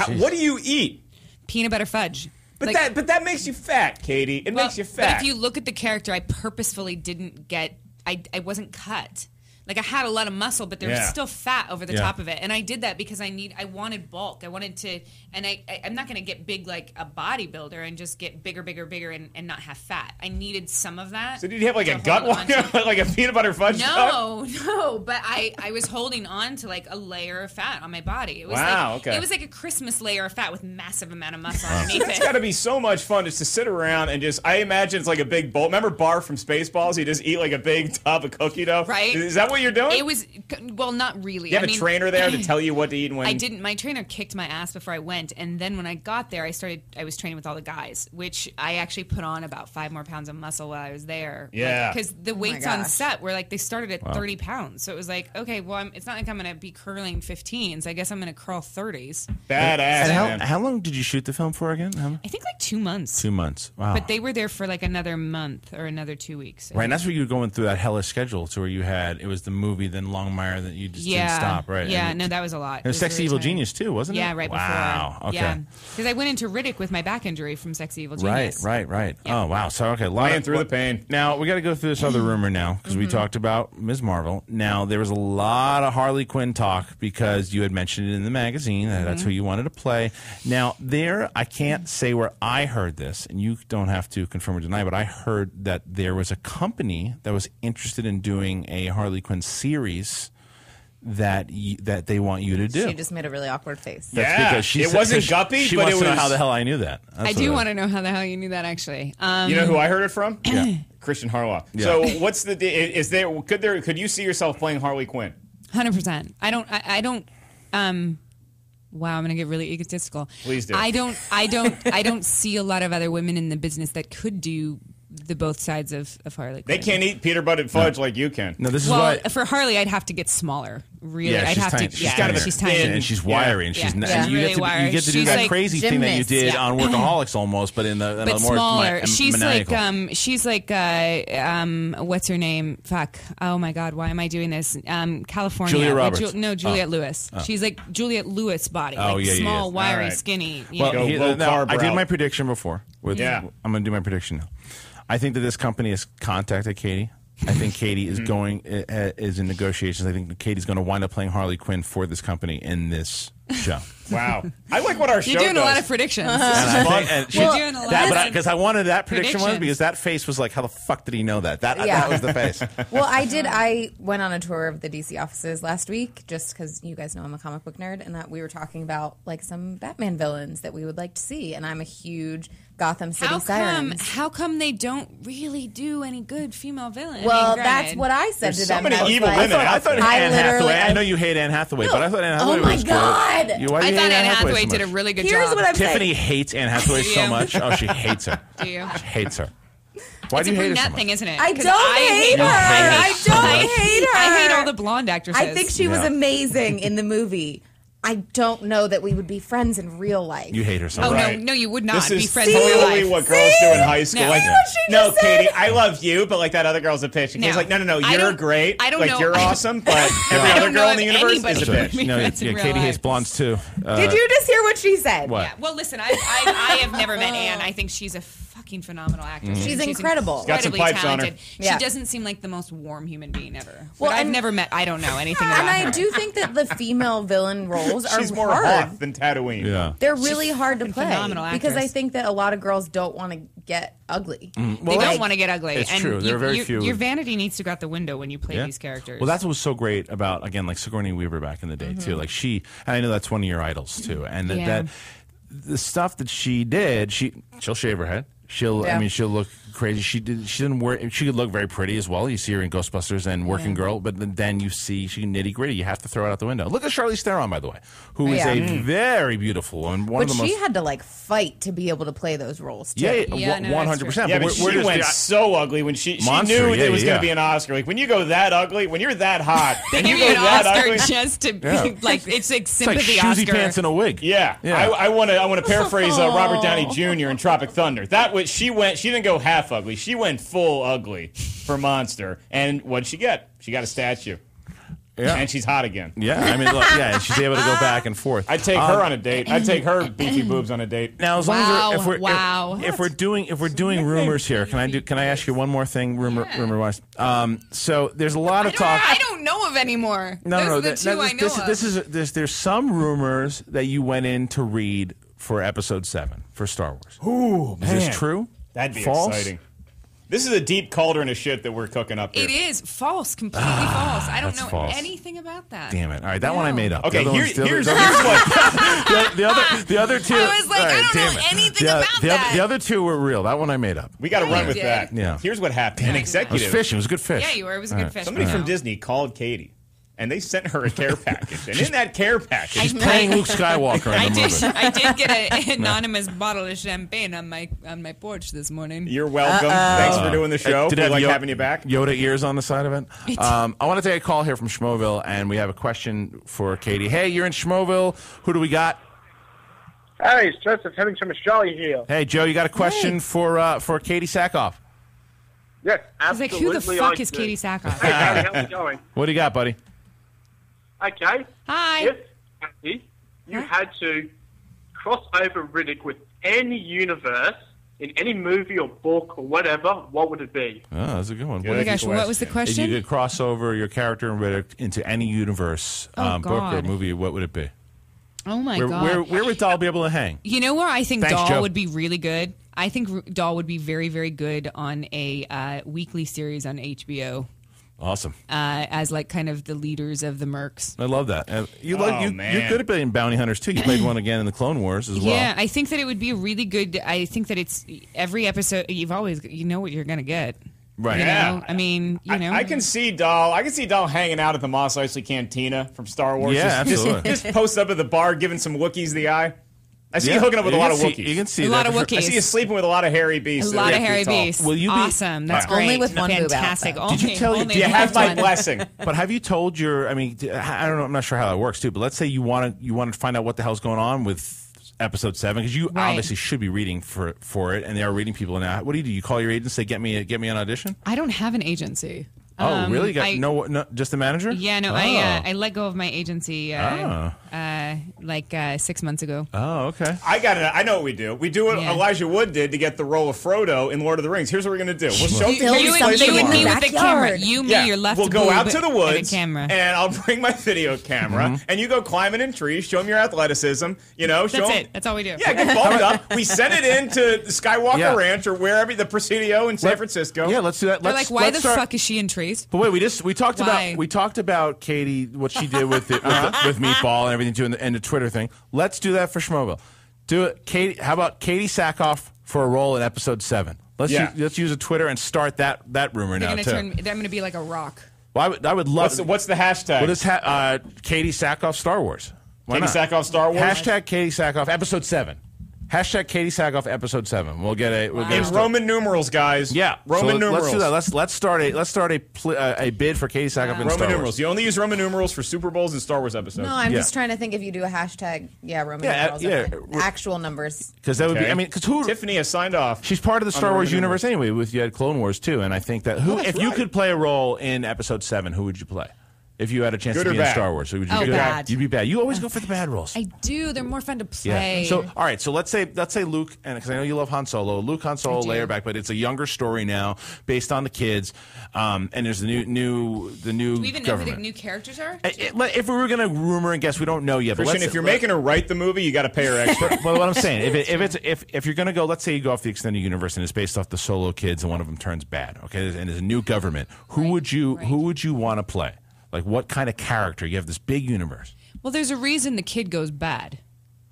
Speaker 6: What do you eat?
Speaker 8: Peanut butter fudge.
Speaker 6: But that makes you fat, Katie. It makes you fat.
Speaker 8: But if you look at the character, I purposefully didn't get. I wasn't cut. Like I had a lot of muscle, but there was still fat over the top of it, and I did that because I wanted bulk. I wanted to, and I'm not going to get big like a bodybuilder and just get bigger, and not have fat. I needed some of that.
Speaker 6: So did you have a gut one, like a peanut butter fudge?
Speaker 8: No, but I was holding on to a layer of fat on my body. It was
Speaker 6: okay.
Speaker 8: It was like a Christmas layer of fat with massive amount of muscle underneath it.
Speaker 6: It's got to be so much fun just to sit around and I imagine it's like a big bowl. Remember Bar from Spaceballs? You just eat like a big tub of cookie dough.
Speaker 8: Right.
Speaker 6: Is that what you're doing?
Speaker 8: It was, well, not really.
Speaker 6: You have a trainer there to tell you what to eat and when?
Speaker 8: I didn't. My trainer kicked my ass before I went, and then when I got there, I was training with all the guys, which I actually put on about 5 more pounds of muscle while I was there.
Speaker 6: Yeah.
Speaker 8: Because the weights on set were they started at 30 pounds. So it was okay, well, it's not like I'm going to be curling 15s. I guess I'm going to curl 30s.
Speaker 6: Badass,
Speaker 5: and how long did you shoot the film for again?
Speaker 8: I think 2 months.
Speaker 5: 2 months. Wow.
Speaker 8: But they were there for another month or another 2 weeks.
Speaker 5: Right, and that's where you were going through that hellish schedule to where it was the movie, then Longmire, that you just didn't stop, right?
Speaker 8: Yeah, no, that was a lot.
Speaker 5: It was Sexy Evil Genius too, wasn't it?
Speaker 8: Yeah, right before.
Speaker 5: Wow, okay.
Speaker 8: Yeah, because I went into Riddick with my back injury from Sexy Evil Genius.
Speaker 5: Right.
Speaker 8: Yeah.
Speaker 5: Oh, wow. So, okay.
Speaker 6: Lying through the pain.
Speaker 5: Now, we got to go through this other rumor now, because we talked about Ms. Marvel. Now, there was a lot of Harley Quinn talk because you had mentioned it in the magazine, that that's who you wanted to play. Now, I can't say where I heard this, and you don't have to confirm or deny, but I heard that there was a company that was interested in doing a Harley Quinn series that they want you to do.
Speaker 7: She just made a really awkward face.
Speaker 5: That's because
Speaker 6: it wasn't Guppy,
Speaker 5: she
Speaker 6: but
Speaker 5: wants
Speaker 6: it
Speaker 5: to know
Speaker 6: was
Speaker 5: how the hell I knew that.
Speaker 8: I do want to know how the hell you knew that, actually.
Speaker 6: You know who I heard it from?
Speaker 5: Yeah.
Speaker 6: Christian Harloff.
Speaker 5: Yeah.
Speaker 6: So what's could you see yourself playing Harley Quinn?
Speaker 8: 100%. I don't. Wow, I'm gonna get really egotistical.
Speaker 6: Please do.
Speaker 8: I don't see a lot of other women in the business that could do the both sides of Harley Quinn.
Speaker 6: They can't eat peanut butter fudge like you can.
Speaker 5: No, this is
Speaker 8: well,
Speaker 5: why.
Speaker 8: for Harley, I'd have to get smaller. Really,
Speaker 5: Yeah,
Speaker 8: I'd
Speaker 5: she's
Speaker 8: have
Speaker 5: tiny.
Speaker 8: to.
Speaker 5: She's
Speaker 8: Yeah,
Speaker 5: kind of
Speaker 8: she's
Speaker 5: thin,
Speaker 8: tiny,
Speaker 5: and she's wiry, and she's
Speaker 8: Yeah.
Speaker 5: you
Speaker 8: Really wiry.
Speaker 5: get to do
Speaker 8: She's
Speaker 5: that
Speaker 8: like
Speaker 5: crazy thing that you
Speaker 7: gymnast,
Speaker 5: did
Speaker 7: yeah.
Speaker 5: on Workaholics almost, but in a
Speaker 8: but
Speaker 5: more
Speaker 8: smaller. She's
Speaker 5: maniacal.
Speaker 8: she's like what's her name? Fuck. Oh my God, why am I doing this? California.
Speaker 5: Julia
Speaker 8: with
Speaker 5: Roberts.
Speaker 8: Juliette Lewis. She's like Juliette Lewis body.
Speaker 5: Oh,
Speaker 8: like
Speaker 5: yeah,
Speaker 8: small,
Speaker 5: yeah.
Speaker 8: wiry,
Speaker 6: All right.
Speaker 8: skinny.
Speaker 5: Well,
Speaker 6: Go low carb
Speaker 5: I did
Speaker 6: route.
Speaker 5: my prediction before. I'm going to do my prediction now. I think that this company has contacted Katie. I think Katie is in negotiations. I think Katie's going to wind up playing Harley Quinn for this company in this show.
Speaker 6: Wow. I like what our show
Speaker 8: You're doing
Speaker 6: does.
Speaker 8: a lot of predictions.
Speaker 5: You're
Speaker 8: doing a lot
Speaker 5: because I wanted that prediction was
Speaker 8: predictions.
Speaker 5: because that face was like, how the fuck did he know that? That was the face.
Speaker 7: Well, I went on a tour of the DC offices last week just because you guys know I'm a comic book nerd, and that we were talking about like some Batman villains that we would like to see, and I'm a huge Gotham City Sirens.
Speaker 8: How come they don't really do any good female villains?
Speaker 7: Well, that's what I said to them.
Speaker 6: so many
Speaker 7: I was
Speaker 6: evil
Speaker 7: like,
Speaker 6: women.
Speaker 5: I thought Anne
Speaker 7: literally-
Speaker 5: Hathaway. I know you hate Anne Hathaway, but I thought Anne Hathaway
Speaker 7: Oh my
Speaker 5: was
Speaker 7: God.
Speaker 5: good. Why do
Speaker 8: I
Speaker 5: you
Speaker 8: thought
Speaker 5: hate
Speaker 8: Anne Hathaway
Speaker 5: so
Speaker 8: did a
Speaker 5: much?
Speaker 8: really good
Speaker 7: Here's
Speaker 8: job.
Speaker 7: what I'm
Speaker 5: Tiffany
Speaker 7: saying.
Speaker 5: hates Anne Hathaway so
Speaker 8: you?
Speaker 5: much. Oh, she hates her.
Speaker 8: Do you?
Speaker 5: She hates her. Why
Speaker 8: It's
Speaker 5: do you
Speaker 8: a
Speaker 5: hate her so
Speaker 8: brunette
Speaker 5: much?
Speaker 8: thing, isn't it?
Speaker 7: I
Speaker 8: 'Cause
Speaker 7: don't hate her. I
Speaker 5: so
Speaker 7: don't
Speaker 5: much.
Speaker 7: hate her.
Speaker 8: I hate all the blonde actresses.
Speaker 7: I think she was
Speaker 5: Yeah.
Speaker 7: amazing in the movie. I don't know that we would be friends in real life.
Speaker 5: You hate her so
Speaker 8: Oh
Speaker 5: much.
Speaker 6: Right.
Speaker 8: no, you would not
Speaker 6: This
Speaker 8: be
Speaker 6: is
Speaker 8: friends in real
Speaker 6: totally
Speaker 8: life.
Speaker 6: what girls do in high school.
Speaker 8: No.
Speaker 6: Like,
Speaker 8: See
Speaker 7: what she
Speaker 6: no,
Speaker 7: just said?
Speaker 6: Katie, I love you, but like that other girl's a bitch. And Katie's like, no,
Speaker 8: I
Speaker 6: you're
Speaker 8: don't-
Speaker 6: great.
Speaker 8: I don't
Speaker 6: like
Speaker 8: know.
Speaker 6: you're awesome, but every
Speaker 8: I
Speaker 6: other
Speaker 8: don't
Speaker 6: girl
Speaker 8: know
Speaker 6: in the
Speaker 8: if
Speaker 6: universe
Speaker 8: anybody
Speaker 6: is a
Speaker 8: would
Speaker 6: bitch.
Speaker 8: be
Speaker 5: No,
Speaker 8: friends in real
Speaker 5: Katie hates
Speaker 8: life.
Speaker 5: blondes too.
Speaker 7: Did you just hear what she said?
Speaker 5: What?
Speaker 8: Yeah. Well, listen, I have never met Anne. I think she's a fucking phenomenal actress.
Speaker 7: She's incredible.
Speaker 6: Got some
Speaker 8: Incredibly
Speaker 6: pipes on her.
Speaker 8: talented.
Speaker 7: Yeah.
Speaker 8: She doesn't seem like the most warm human being ever.
Speaker 7: Well,
Speaker 8: But I've
Speaker 7: and-
Speaker 8: never met. I don't know anything about
Speaker 7: And
Speaker 8: her.
Speaker 7: I do think that the female villain roles are
Speaker 6: She's more
Speaker 7: hard.
Speaker 6: Hoth than Tatooine.
Speaker 5: Yeah.
Speaker 7: They're really hard to play
Speaker 8: phenomenal
Speaker 7: because I
Speaker 8: actress.
Speaker 7: think that a lot of girls don't want to get ugly.
Speaker 8: They
Speaker 5: Well,
Speaker 8: don't want to get ugly.
Speaker 5: it's
Speaker 8: and
Speaker 5: true. There are very few.
Speaker 8: Your vanity needs to go out the window when you play
Speaker 5: Yeah.
Speaker 8: these characters.
Speaker 5: Well, that's what was so great about, again, like Sigourney Weaver back in the day, too. Like and I know that's one of your idols, too. And
Speaker 8: Yeah.
Speaker 5: that the stuff that she did, she'll shave her head.
Speaker 7: Yeah.
Speaker 5: She'll look crazy. She didn't wear. She could look very pretty as well. You see her in Ghostbusters and Working Girl, but then you see she nitty gritty. You have to throw it out the window. Look at Charlize Theron, by the way, who is
Speaker 7: Yeah.
Speaker 5: a very beautiful and one
Speaker 7: But
Speaker 5: of the
Speaker 7: she
Speaker 5: most.
Speaker 7: had to like fight to be able to play those roles too.
Speaker 8: Yeah, no, that's
Speaker 5: 100%.
Speaker 6: Yeah, but
Speaker 5: we're
Speaker 6: she
Speaker 5: just
Speaker 6: went
Speaker 5: the-
Speaker 6: so ugly when she
Speaker 5: Monster,
Speaker 6: knew
Speaker 5: yeah,
Speaker 6: it was going
Speaker 5: yeah.
Speaker 6: to be an Oscar. Like when you go that ugly, when you're that hot,
Speaker 8: they
Speaker 6: and you
Speaker 8: give
Speaker 6: go
Speaker 8: you an
Speaker 6: that
Speaker 8: Oscar
Speaker 6: ugly.
Speaker 8: just to be like it's like
Speaker 5: It's like
Speaker 8: sympathy
Speaker 5: shoesy
Speaker 8: Oscar.
Speaker 5: pants and a wig.
Speaker 6: Yeah,
Speaker 5: Yeah.
Speaker 6: I want to paraphrase Robert Downey Jr. in Tropic Thunder. That was she didn't go half ugly. She went full ugly for Monster. And what'd she get? She got a statue.
Speaker 5: Yeah.
Speaker 6: And she's hot again.
Speaker 5: Yeah, I mean, look, yeah, and she's able to go back and forth.
Speaker 6: I'd take her on a date. I'd take her beefy boobs on a date.
Speaker 5: Now, as long as we're,
Speaker 8: Wow.
Speaker 5: if we're doing rumors here, can I ask you one more thing, rumor wise? So there's a lot of talk.
Speaker 8: I don't know of any more.
Speaker 5: No,
Speaker 8: Those
Speaker 5: no,
Speaker 8: are the two I know of.
Speaker 5: There's some rumors that you went in to read for Episode 7 for Star Wars.
Speaker 6: Ooh,
Speaker 5: Is this true?
Speaker 6: That'd be
Speaker 5: False?
Speaker 6: exciting. This is a deep cauldron of shit that we're cooking up here.
Speaker 8: It is false, completely false. I don't
Speaker 5: that's
Speaker 8: know
Speaker 5: false.
Speaker 8: anything about that.
Speaker 5: Damn it! All right, that one I made up.
Speaker 6: Okay,
Speaker 5: The other ones-
Speaker 6: here's
Speaker 5: the other two.
Speaker 8: I was like,
Speaker 5: all
Speaker 8: I don't
Speaker 5: damn
Speaker 8: know
Speaker 5: it.
Speaker 8: anything
Speaker 5: the,
Speaker 8: about
Speaker 5: the
Speaker 8: that.
Speaker 5: Other, the other two were real. That one I made up.
Speaker 6: we got to run with
Speaker 8: did.
Speaker 6: that.
Speaker 5: Yeah.
Speaker 6: Here's what happened. An
Speaker 5: It was
Speaker 6: executive.
Speaker 5: fishing. It was a good fish.
Speaker 8: Yeah, you were. It was a good fish.
Speaker 6: Somebody
Speaker 8: Wow.
Speaker 6: from Disney called Katie, and they sent her a care package. And in that care package,
Speaker 5: She's playing Luke Skywalker in
Speaker 8: I
Speaker 5: the
Speaker 8: did.
Speaker 5: movie.
Speaker 8: I did get an anonymous bottle of champagne on my porch this morning.
Speaker 6: you're welcome. Thanks for doing the show.
Speaker 5: Did
Speaker 6: We
Speaker 5: it have
Speaker 6: like
Speaker 5: Yo-
Speaker 6: having you back.
Speaker 5: Yoda ears on the side of it. I want to take a call here from Schmoville, and we have a question for Katie. Hey, you're in Schmoville. Who do we got?
Speaker 10: Hey, it's Joseph Hemmington Australia here.
Speaker 5: Hey, Joe, you got a question for Katie Sackhoff?
Speaker 10: Yes,
Speaker 8: I was like,
Speaker 10: absolutely.
Speaker 8: who the fuck
Speaker 10: I
Speaker 8: is
Speaker 10: do.
Speaker 8: Katie Sackhoff?
Speaker 10: Hey, Gary, how's it going?
Speaker 5: What do you got, buddy?
Speaker 10: Okay.
Speaker 8: Hi.
Speaker 10: If Kathy, you had to cross over Riddick with any universe in any movie or book or whatever, what would it be?
Speaker 5: Oh, that's a good one.
Speaker 6: Good
Speaker 8: Oh my gosh, what was the
Speaker 5: If
Speaker 8: question?
Speaker 5: you could cross over your character in Riddick into any universe,
Speaker 8: Oh,
Speaker 5: book or
Speaker 8: God.
Speaker 5: movie, what would it be?
Speaker 8: Oh my god.
Speaker 5: Where would Doll be able to hang?
Speaker 8: You know where I think
Speaker 5: Thanks,
Speaker 8: Doll
Speaker 5: Joe.
Speaker 8: would be really good? I think Doll would be very, very good on a weekly series on HBO
Speaker 5: Awesome.
Speaker 8: as like kind of the leaders of the Mercs.
Speaker 5: I love that.
Speaker 6: Oh, man.
Speaker 5: You're good at being bounty hunters too. You played one again in the Clone Wars as well.
Speaker 8: Yeah, I think that it would be a really good. I think that it's every episode. You know what you're gonna get.
Speaker 5: Right.
Speaker 8: You
Speaker 6: Yeah.
Speaker 8: know? I mean, you know.
Speaker 6: I can see Doll. I can see Doll hanging out at the Mos Eisley Cantina from Star Wars.
Speaker 5: Yeah, absolutely.
Speaker 6: Just post up at the bar, giving some Wookiees the eye. I see you hooking up with a
Speaker 5: You
Speaker 6: lot
Speaker 5: can
Speaker 6: of
Speaker 5: see-
Speaker 6: Wookiees.
Speaker 5: You can see
Speaker 8: A
Speaker 5: that
Speaker 8: lot of
Speaker 5: for sure.
Speaker 8: Wookiees.
Speaker 6: I see you sleeping with a lot of hairy beasts.
Speaker 8: a
Speaker 6: that
Speaker 8: lot
Speaker 6: are
Speaker 8: of hairy
Speaker 6: 8 feet tall.
Speaker 8: beasts.
Speaker 5: Will you be-
Speaker 8: awesome. That's
Speaker 7: Only
Speaker 8: great.
Speaker 7: with one boob out,
Speaker 8: Fantastic.
Speaker 7: though.
Speaker 5: Did you tell-
Speaker 8: Only
Speaker 6: Do you
Speaker 8: with
Speaker 6: have my
Speaker 8: one.
Speaker 6: blessing?
Speaker 5: But have you told your? I mean, I don't know. I'm not sure how that works too. But let's say you want to find out what the hell's going on with Episode 7 because you
Speaker 8: Right.
Speaker 5: obviously should be reading for it, and they are reading people now. What do? You call your agent and say, "Get me an audition."
Speaker 8: I don't have an agency.
Speaker 5: Oh, really? You got
Speaker 8: I-
Speaker 5: no, just the manager?
Speaker 8: Yeah, no,
Speaker 5: Oh.
Speaker 8: I let go of my agency. like 6 months ago.
Speaker 5: Oh, okay.
Speaker 6: I know what we do. We do what Elijah Wood did to get the role of Frodo in Lord of the Rings. Here's what we're going to do. We'll show
Speaker 7: You and me
Speaker 8: with the camera. You, me, your left
Speaker 6: We'll go out to the
Speaker 8: and
Speaker 6: woods,
Speaker 8: a camera.
Speaker 6: and I'll bring my video camera, and you go climbing in trees, show them your athleticism, show
Speaker 8: That's
Speaker 6: them.
Speaker 8: it. That's all we do.
Speaker 6: Yeah, get balled up. We send it into the Skywalker Ranch or wherever, the Presidio in San Francisco.
Speaker 5: Yeah, let's do that.
Speaker 8: They're like, why the fuck is she in trees?
Speaker 5: But wait, we talked about Katie, what she did with Meatball and everything too, and the Twitter thing. Let's do that for Schmoeville. Do it, Katie. How about Katie Sackhoff for a role in episode 7? Let's use a Twitter and start that rumor now too.
Speaker 8: I'm going to be like a rock.
Speaker 5: Well, I would love.
Speaker 6: What's the hashtag?
Speaker 5: What is Katie Sackhoff Star Wars? Why
Speaker 6: Katie
Speaker 5: not?
Speaker 6: Sackhoff Star Wars.
Speaker 5: Hashtag Katie Sackhoff episode 7. Hashtag Katie Sackhoff episode 7. We'll get a
Speaker 6: in Roman numerals, guys.
Speaker 5: Yeah,
Speaker 6: Roman numerals.
Speaker 5: Let's do that. Let's start a bid for Katie Sackhoff in
Speaker 6: Roman
Speaker 5: Star
Speaker 6: numerals.
Speaker 5: Wars.
Speaker 6: You only use Roman numerals for Super Bowls and Star Wars episodes.
Speaker 7: No, I'm just trying to think if you do a hashtag, Roman numerals. Actual numbers.
Speaker 5: Because that would be. I mean, because
Speaker 6: Tiffany has signed off.
Speaker 5: She's part of the Star Wars universe anyway. You had Clone Wars too, and I think that if you could play a role in episode 7, who would you play? If you had a chance to be in Star Wars, so would you be
Speaker 8: bad?
Speaker 5: You'd be bad. You always go for the bad roles.
Speaker 8: I do. They're more fun to play.
Speaker 5: Yeah. So, all right. So let's say Luke, and because I know you love Han Solo, Luke, Han Solo, Leia back, but it's a younger story now based on the kids, and there's the new
Speaker 8: Do we even know who the new characters are?
Speaker 5: If we were going to rumor and guess, we don't know yet.
Speaker 6: Christian, if you're making her write the movie, you got to pay her extra.
Speaker 5: But what I'm saying, if you're going to go, let's say you go off the extended universe and it's based off the Solo kids, and one of them turns bad, okay, and there's a new government. Who would you want to play? Like, what kind of character? You have this big universe.
Speaker 8: Well, there's a reason the kid goes bad.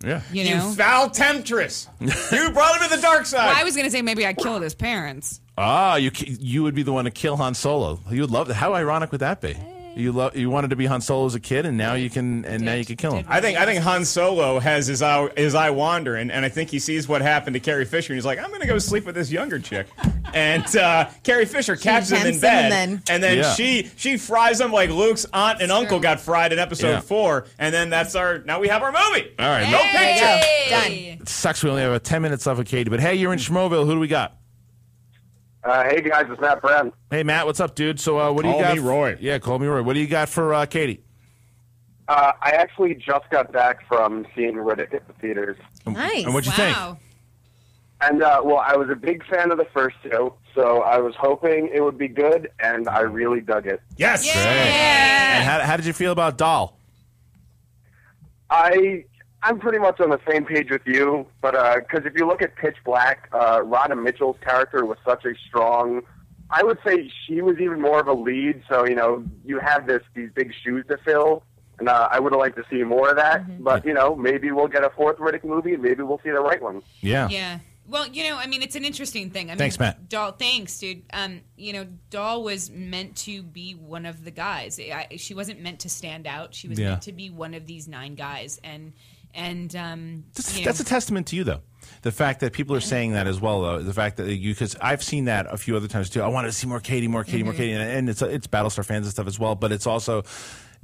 Speaker 5: Yeah.
Speaker 8: You know?
Speaker 6: Foul temptress. You brought him to the dark side.
Speaker 8: Well, I was going to say maybe I'd kill his parents.
Speaker 5: You would be the one to kill Han Solo. You would love that. How ironic would that be? You wanted to be Han Solo as a kid, and now you can kill him.
Speaker 6: I think Han Solo has his eye wandering, and I think he sees what happened to Carrie Fisher, and he's like, I'm going to go sleep with this younger chick. And Carrie Fisher catches him in bed, and then she fries him like Luke's aunt and uncle got fried in episode 4, and then now we have our movie.
Speaker 5: All right,
Speaker 6: no picture.
Speaker 7: Done.
Speaker 5: It sucks we only have 10 minutes left with Katie, but hey, you're in Schmoeville. Who do we got?
Speaker 11: Hey guys, it's Matt Brown.
Speaker 5: Hey Matt, what's up, dude? So what do you got?
Speaker 6: Call me Roy.
Speaker 5: Yeah, call me Roy. What do you got for Katie?
Speaker 11: I actually just got back from seeing Riddick at the theaters.
Speaker 7: Nice.
Speaker 5: And what'd you think?
Speaker 11: And well, I was a big fan of the first two, so I was hoping it would be good, and I really dug it.
Speaker 6: Yes.
Speaker 8: Yeah.
Speaker 5: And how did you feel about Dahl?
Speaker 11: I'm pretty much on the same page with you, but because if you look at Pitch Black, Rhoda Mitchell's character was such a strong. I would say she was even more of a lead. So you have these big shoes to fill, and I would have liked to see more of that. Mm-hmm. But maybe we'll get a fourth Riddick movie, and maybe we'll see the right one.
Speaker 5: Yeah.
Speaker 8: Yeah. Well, I mean, it's an interesting thing.
Speaker 5: Thanks, Matt.
Speaker 8: Dahl, thanks, dude. Dahl was meant to be one of the guys. She wasn't meant to stand out. She was meant to be one of these 9 guys, and that's
Speaker 5: a testament to you, though. The fact that people are saying that as well, though. The fact that because I've seen that a few other times too. I wanted to see more Katie, and it's Battlestar fans and stuff as well. But it's also,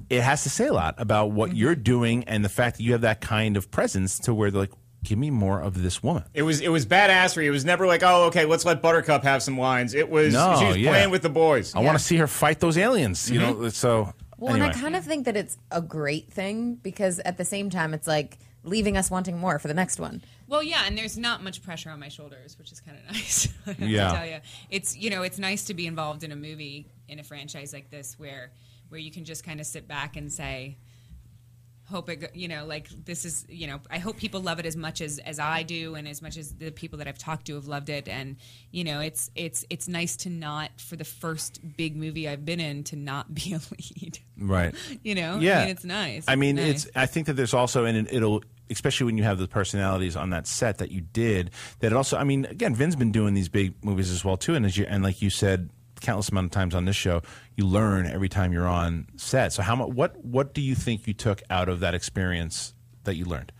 Speaker 5: it has to say a lot about what you're doing and the fact that you have that kind of presence to where they're like, give me more of this woman.
Speaker 6: It was badassery. It was never like, oh, okay, let's let Buttercup have some lines. It was she was playing with the boys.
Speaker 5: I want to see her fight those aliens. You know, so.
Speaker 7: Well,
Speaker 5: anyway.
Speaker 7: and I kind of think that it's a great thing because at the same time, it's like leaving us wanting more for the next one.
Speaker 8: Well, yeah, and there's not much pressure on my shoulders, which is kind of nice. I have to tell you, it's nice to be involved in a movie in a franchise like this where you can just kind of sit back and say, hope it, this is, I hope people love it as much as I do, and as much as the people that I've talked to have loved it. And it's nice to not, for the first big movie I've been in, to not be a lead.
Speaker 5: Right.
Speaker 8: Yeah. I mean, it's nice.
Speaker 5: I mean,
Speaker 8: nice.
Speaker 5: I think that there's also, and it'll, especially when you have the personalities on that set that you did, that it also, I mean, again, Vin's been doing these big movies as well too, and like you said, countless amount of times on this show, you learn every time you're on set. So what do you think you took out of that experience that you learned?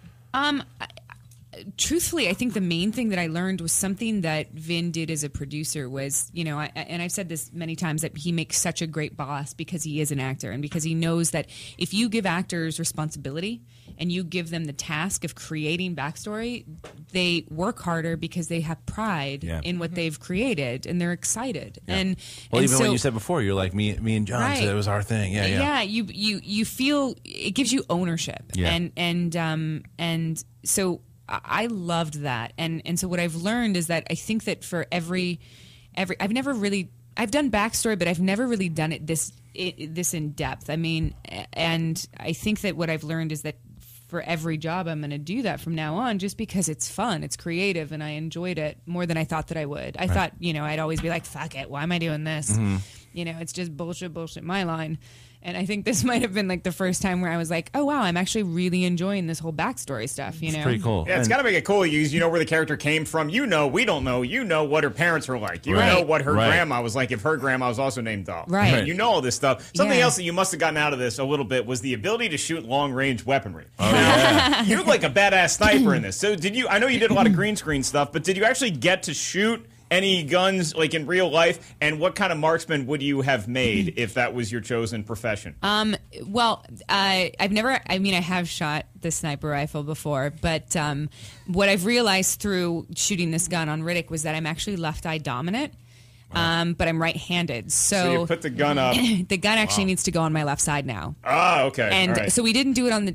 Speaker 8: truthfully, I think the main thing that I learned was something that Vin did as a producer was, and I've said this many times, that he makes such a great boss because he is an actor and because he knows that if you give actors responsibility and you give them the task of creating backstory, they work harder because they have pride in what they've created and they're excited. And
Speaker 5: even when you said before, you're like me and John said it was our thing. Yeah.
Speaker 8: You feel it gives you ownership. Yeah. And so I loved that. And so what I've learned is that I think that for every I've done backstory, but I've never really done it this in depth. I mean, and I think that what I've learned is that for every job, I'm going to do that from now on, just because it's fun, it's creative, and I enjoyed it more than I thought that I would. I thought, I'd always be like, fuck it, why am I doing this? Mm-hmm. It's just bullshit, my line. And I think this might have been like the first time where I was like, oh, wow, I'm actually really enjoying this whole backstory stuff,
Speaker 5: It's pretty cool.
Speaker 6: Yeah, it's got to make it cool. You know where the character came from. We don't know. You know what her parents were like. You know what her grandma was like if her grandma was also named Doll.
Speaker 8: Right.
Speaker 6: You know all this stuff. Something else that you must have gotten out of this a little bit was the ability to shoot long-range weaponry.
Speaker 5: Oh, yeah.
Speaker 6: You look like a badass sniper in this. So I know you did a lot of green screen stuff, but did you actually get to shoot any guns like in real life, and what kind of marksman would you have made if that was your chosen profession?
Speaker 8: Well, I have shot the sniper rifle before, but what I've realized through shooting this gun on Riddick was that I'm actually left eye dominant. But I'm right-handed,
Speaker 6: so you put the gun up.
Speaker 8: The gun actually needs to go on my left side now.
Speaker 6: Ah, okay.
Speaker 8: And so we didn't do it on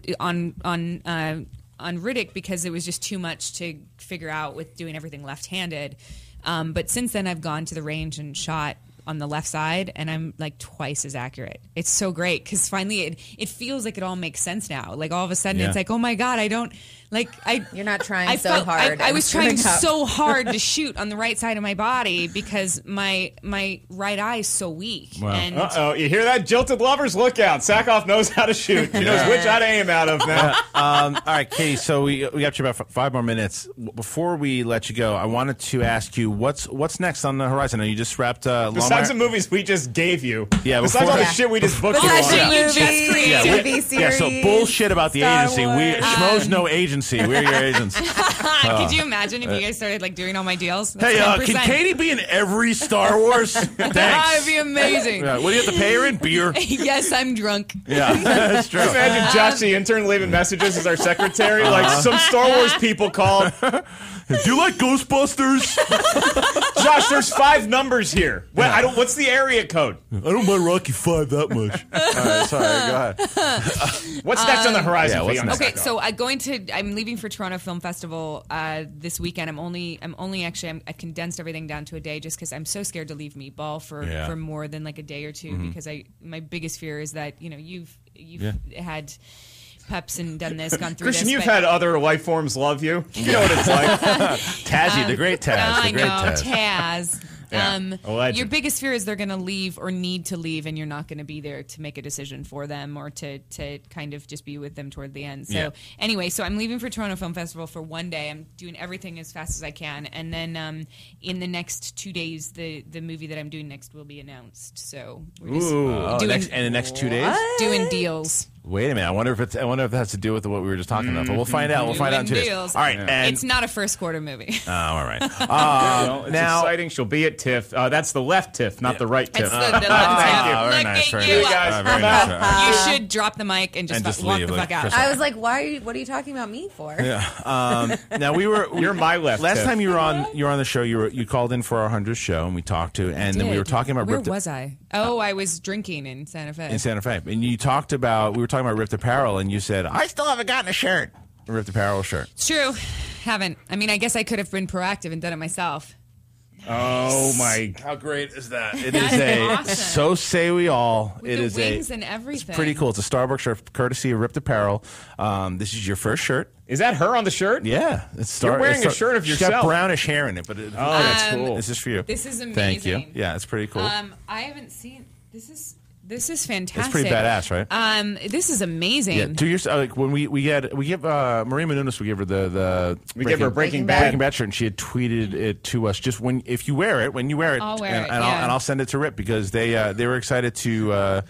Speaker 8: Riddick because it was just too much to figure out with doing everything left-handed. But since then, I've gone to the range and shot on the left side, and I'm like twice as accurate. It's so great because finally it feels like it all makes sense now. Like all of a sudden, it's like, oh my god,
Speaker 7: You're not trying so hard.
Speaker 8: I was trying so hard to shoot on the right side of my body because my right eye is so weak.
Speaker 5: Wow.
Speaker 8: And
Speaker 6: you hear that? Jilted lovers, look out! Sackhoff knows how to shoot. He knows which eye to aim out of now.
Speaker 5: All right, Katie. So we got you about 5 more minutes. Before we let you go, I wanted to ask you what's next on the horizon. Now, you just wrapped.
Speaker 6: Besides the movies we just gave you.
Speaker 5: Yeah.
Speaker 6: Besides all the shit we just booked you on.
Speaker 7: TV series.
Speaker 5: Yeah. So bullshit about the agency. We schmoes no agency. We're your agents.
Speaker 8: Could you imagine if you guys started like doing all my deals? That's
Speaker 5: hey, can Katie be in every Star Wars? Thanks.
Speaker 8: That'd be amazing.
Speaker 5: What do you have to pay her in? Beer?
Speaker 8: Yes, I'm drunk.
Speaker 5: Yeah, that's true.
Speaker 6: Imagine Josh, the intern, leaving messages as our secretary. Like some Star Wars people called.
Speaker 5: Do you like Ghostbusters?
Speaker 6: Josh, there's 5 numbers here. What's the area code?
Speaker 5: I don't mind Rocky 5 that much. All right, sorry, go ahead.
Speaker 6: What's next on the horizon?
Speaker 8: Okay, so I'm leaving for Toronto Film Festival this weekend. I've condensed everything down to a day just because I'm so scared to leave Meatball for more than like a day or two because my biggest fear is that you've had Peps and done this, gone through
Speaker 6: Christian,
Speaker 8: this.
Speaker 6: you've had other life forms love you. You know what it's like.
Speaker 5: Tazzy, the great Taz.
Speaker 8: I know,
Speaker 5: Taz.
Speaker 8: Your biggest fear is they're going to leave or need to leave, and you're not going to be there to make a decision for them or to kind of just be with them toward the end. So anyway, I'm leaving for Toronto Film Festival for one day. I'm doing everything as fast as I can, and then in the next 2 days, the movie that I'm doing next will be announced. So we're just
Speaker 5: in the next 2 days,
Speaker 8: doing deals.
Speaker 5: Wait a minute. I wonder if it has to do with what we were just talking about. But we'll find out. We'll find out in 2 days. All right. And
Speaker 8: it's not a first quarter movie.
Speaker 5: Oh, all right.
Speaker 6: It's exciting. She'll be at TIFF. That's the left TIFF, not the right TIFF.
Speaker 8: It's the left TIFF.
Speaker 5: Very nice.
Speaker 8: Look at
Speaker 5: You
Speaker 8: guys.
Speaker 5: very nice.
Speaker 8: You should drop the mic and just walk
Speaker 5: leave,
Speaker 8: the fuck out.
Speaker 7: I was like, what are you talking about me for?
Speaker 5: Yeah. Now
Speaker 6: you're my left.
Speaker 5: Last
Speaker 6: TIFF.
Speaker 5: time you were on the show, you called in for our 100th show, and we talked then we were talking about.
Speaker 8: Where was I? Oh, I was drinking in Santa Fe.
Speaker 5: In Santa Fe, and we were talking about Ripped Apparel, and you said, I still haven't gotten a shirt. A Ripped Apparel shirt.
Speaker 8: It's true. Haven't. I mean, I guess I could have been proactive and done it myself.
Speaker 6: Oh my!
Speaker 5: How great is that? It is awesome. So say we all.
Speaker 8: With the wings and everything.
Speaker 5: It's pretty cool. It's a Starbucks shirt, courtesy of Ripped Apparel. This is your first shirt.
Speaker 6: Is that her on the shirt?
Speaker 5: Yeah,
Speaker 6: you're wearing a shirt of yourself.
Speaker 5: She's got brownish hair in it, but
Speaker 6: that's cool.
Speaker 5: This is for you.
Speaker 8: This is amazing.
Speaker 5: Thank you. Yeah, it's pretty cool.
Speaker 8: I haven't seen This is fantastic.
Speaker 5: It's pretty badass, right?
Speaker 8: This is amazing.
Speaker 5: Yeah, 2 years. When we give Maria Menounos, we give her the
Speaker 6: give her Breaking Bad
Speaker 5: shirt, and she had tweeted it to us. Just when you wear it,
Speaker 8: I'll wear it,
Speaker 5: and I'll send it to Rip because they were excited to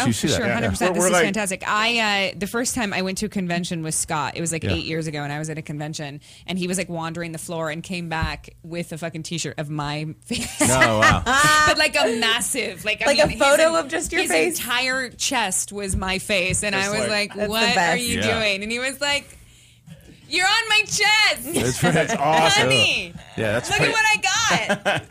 Speaker 5: you see
Speaker 8: sure,
Speaker 5: that.
Speaker 8: 100%.
Speaker 6: Yeah.
Speaker 8: This
Speaker 6: We're
Speaker 8: is
Speaker 6: like-
Speaker 8: fantastic. The first time I went to a convention with Scott, it was like 8 years ago, and I was at a convention, and he was like wandering the floor and came back with a fucking T-shirt of my face.
Speaker 5: Oh, wow.
Speaker 8: But like a massive, like
Speaker 7: a photo of just your
Speaker 8: his
Speaker 7: face?
Speaker 8: His entire chest was my face, and I was like,
Speaker 7: That's the
Speaker 8: "What are
Speaker 7: best.
Speaker 8: you
Speaker 5: Yeah.
Speaker 8: doing?" And he was like, "You're on my chest,
Speaker 5: That's awesome.
Speaker 8: honey.
Speaker 5: Yeah, that's
Speaker 8: Look
Speaker 5: pretty-
Speaker 8: at what I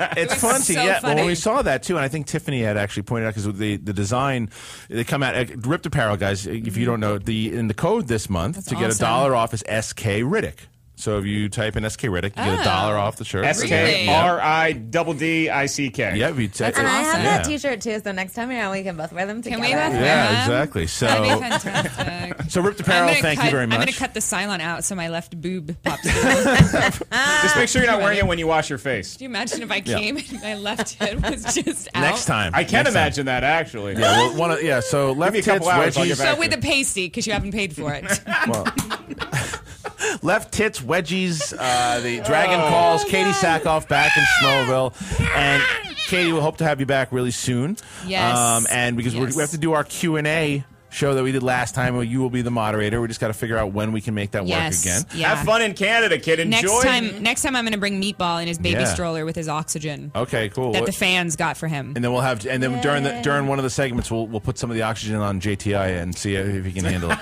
Speaker 8: got."
Speaker 5: It's
Speaker 8: was
Speaker 5: fun to
Speaker 8: so
Speaker 5: Well, when
Speaker 8: funny.
Speaker 5: we saw that too, and I think Tiffany had actually pointed out because the design, they come out Ripped Apparel, guys. If you don't know, in the code this month to get
Speaker 8: awesome.
Speaker 5: $1 off is SK Riddick. So if you type in SK Riddick, you get $1 off the shirt.
Speaker 6: SKRIDDICK.
Speaker 5: Yeah, if you type
Speaker 7: And I have
Speaker 5: yeah.
Speaker 7: that T-shirt too. So next time you're out, we can both wear them together.
Speaker 8: we both wear
Speaker 5: Yeah,
Speaker 8: them?
Speaker 5: exactly. So,
Speaker 8: That'd be fantastic.
Speaker 5: so Ripped Apparel, thank you very much.
Speaker 8: I'm going to cut the Cylon out so my left boob pops out.
Speaker 6: Just make sure you're not wearing it when you wash your face.
Speaker 8: Do you imagine if I came and my left head was just out?
Speaker 5: Next time.
Speaker 6: I can
Speaker 5: Next time.
Speaker 6: imagine that, actually.
Speaker 5: Yeah, well, so left
Speaker 6: me a
Speaker 5: tits,
Speaker 6: couple hours, I'll get
Speaker 5: wedgies.
Speaker 6: back.
Speaker 8: So with a pasty, because you haven't paid for it.
Speaker 5: Well, left tits, wedgies, the Dragon Calls, Katie Sackhoff back in Schmoville. And Katie, we'll hope to have you back really soon.
Speaker 8: Yes.
Speaker 5: And because
Speaker 8: Yes.
Speaker 5: we have to do our Q&A show that we did last time where you will be the moderator. We just got to figure out when we can make that
Speaker 8: Yes.
Speaker 5: work again.
Speaker 8: Yeah.
Speaker 6: Have fun in Canada, kid. Enjoy.
Speaker 8: Next time I'm going to bring Meatball in his baby
Speaker 5: Yeah.
Speaker 8: stroller with his oxygen
Speaker 5: Okay, cool.
Speaker 8: that the fans got for him.
Speaker 5: And then we'll have, and then during one of the segments, we'll put some of the oxygen on JTI and see if he can handle it.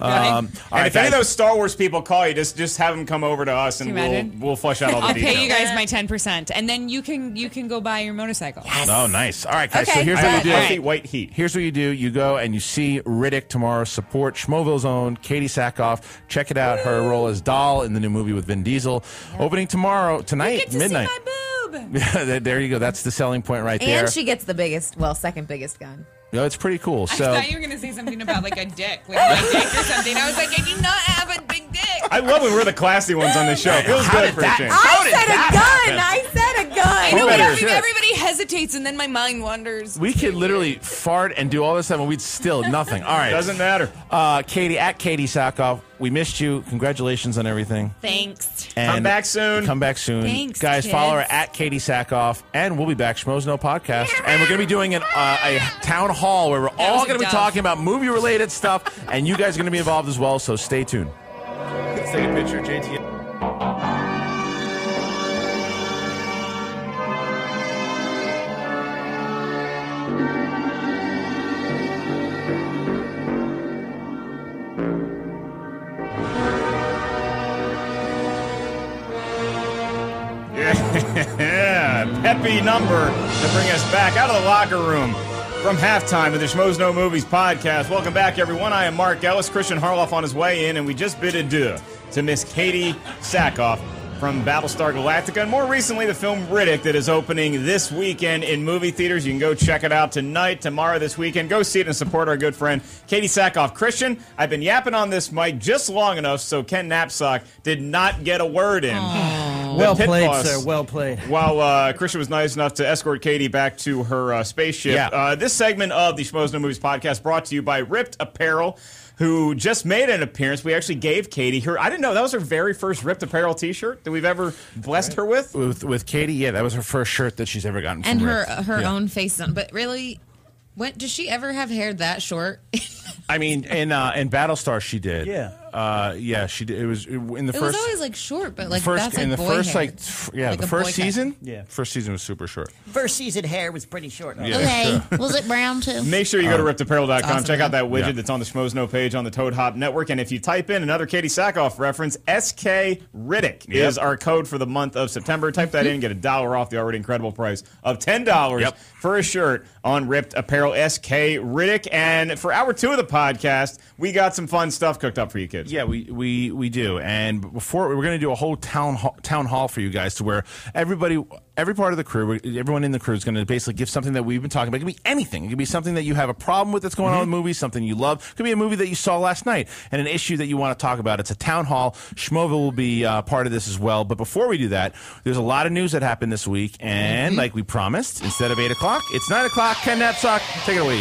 Speaker 5: All
Speaker 6: And
Speaker 5: right,
Speaker 6: if any of
Speaker 5: guys.
Speaker 6: those Star Wars people call you, just have them come over to us, and
Speaker 8: Can you imagine?
Speaker 6: we'll flush out all the
Speaker 8: I'll
Speaker 6: details.
Speaker 8: pay you guys my 10%, and then you can go buy your motorcycle.
Speaker 5: Oh, nice. All right, guys.
Speaker 7: Okay.
Speaker 5: So here's
Speaker 6: I
Speaker 5: what
Speaker 6: have
Speaker 5: you
Speaker 6: a
Speaker 5: do.
Speaker 6: puffy white heat.
Speaker 5: Here's what you do. You go and you see Riddick tomorrow. Support Schmoville's own Katie Sackhoff. Check it out. Her role as Doll in the new movie with Vin Diesel. Opening tonight,
Speaker 8: Get to
Speaker 5: midnight.
Speaker 8: see my boob.
Speaker 5: Yeah, there you go. That's the selling point right there.
Speaker 7: And she gets the second biggest gun.
Speaker 5: No, it's pretty cool.
Speaker 8: I
Speaker 5: So
Speaker 8: thought you were going to say something about like a dick, like my dick or something. I was like, I do not have a big dick.
Speaker 6: I love when we're the classy ones on this show. It feels
Speaker 5: How
Speaker 6: good
Speaker 5: did
Speaker 6: for
Speaker 5: that-
Speaker 6: a change.
Speaker 5: How did that happen?
Speaker 7: I said a gun.
Speaker 8: I know, but
Speaker 5: better shit.
Speaker 8: everybody hesitates, and then my mind wanders.
Speaker 5: we could literally fart and do all this stuff, and we'd still nothing. All right.
Speaker 6: Doesn't matter.
Speaker 5: Katie at Katie Sackhoff. We missed you. Congratulations on everything.
Speaker 8: Thanks.
Speaker 5: And
Speaker 6: Come back soon.
Speaker 5: Come back soon.
Speaker 8: Thanks,
Speaker 5: guys. Follow her
Speaker 8: kids.
Speaker 5: at Katie Sackhoff, and we'll be back. Schmoes No Podcast, and we're going to be doing a town hall where we're all
Speaker 8: was a
Speaker 5: going to be
Speaker 8: dove.
Speaker 5: talking about movie-related stuff, and you guys are going to be involved as well. So stay tuned. Let's take a picture, JT.
Speaker 6: Yeah, peppy number to bring us back out of the locker room from halftime of the Schmoes No Movies podcast. Welcome back, everyone. I am Mark Ellis. Christian Harloff on his way in, and we just bid adieu to Miss Katie Sackhoff from Battlestar Galactica, and more recently, the film Riddick that is opening this weekend in movie theaters. You can go check it out tonight, tomorrow, this weekend. Go see it and support our good friend Katie Sackhoff. Christian, I've been yapping on this mic just long enough so Ken Knapsack did not get a word in.
Speaker 9: Well
Speaker 6: pit
Speaker 9: played,
Speaker 6: boss,
Speaker 9: sir. Well played.
Speaker 6: While Christian was nice enough to escort Katie back to her spaceship.
Speaker 5: Yeah.
Speaker 6: This segment of the Schmoes No Movies podcast brought to you by Ripped Apparel, who just made an appearance. We actually gave Katie her, I didn't know, that was her very first Ripped Apparel t-shirt that we've ever blessed her with.
Speaker 5: With Katie, yeah, that was her first shirt that she's ever gotten from
Speaker 7: And
Speaker 5: Rick.
Speaker 7: her
Speaker 5: Yeah.
Speaker 7: own face on. But really, does she ever have hair that short?
Speaker 5: I mean, in Battlestar, she did.
Speaker 9: Yeah.
Speaker 5: She did. It was in the
Speaker 7: It
Speaker 5: first.
Speaker 7: was always like short, but like
Speaker 5: first
Speaker 7: that's like
Speaker 5: in the
Speaker 7: boy
Speaker 5: first
Speaker 7: hair. Like
Speaker 5: the
Speaker 7: a
Speaker 5: first
Speaker 7: boy cut.
Speaker 5: season.
Speaker 9: Yeah.
Speaker 5: First season was super short.
Speaker 9: First season hair was pretty short.
Speaker 5: Yeah,
Speaker 7: Okay,
Speaker 5: sure.
Speaker 7: was it brown too?
Speaker 6: Make sure you go to rippedapparel.com.
Speaker 7: awesome,
Speaker 6: Check out that widget
Speaker 5: Yeah.
Speaker 6: that's on the Schmoes No page on the Toad Hop Network. And if you type in another Katie Sackhoff reference, SK Riddick is our code for the month of September. Type that in, get $1 off the already incredible price of $10
Speaker 5: Yep.
Speaker 6: for a shirt on Ripped Apparel, SK Riddick. And for hour 2 of the podcast, we got some fun stuff cooked up for you kids.
Speaker 5: Yeah, we do. And before we're going to do a whole town hall for you guys, to where every part of the crew, everyone in the crew is going to basically give something that we've been talking about. It could be anything. It could be something that you have a problem with that's going on in the movie, something you love. It could be a movie that you saw last night and an issue that you want to talk about. It's a town hall. Schmoville will be part of this as well. But before we do that, there's a lot of news that happened this week. And like we promised, instead of 8 o'clock, it's 9 o'clock. Ken Knapsack, take it away.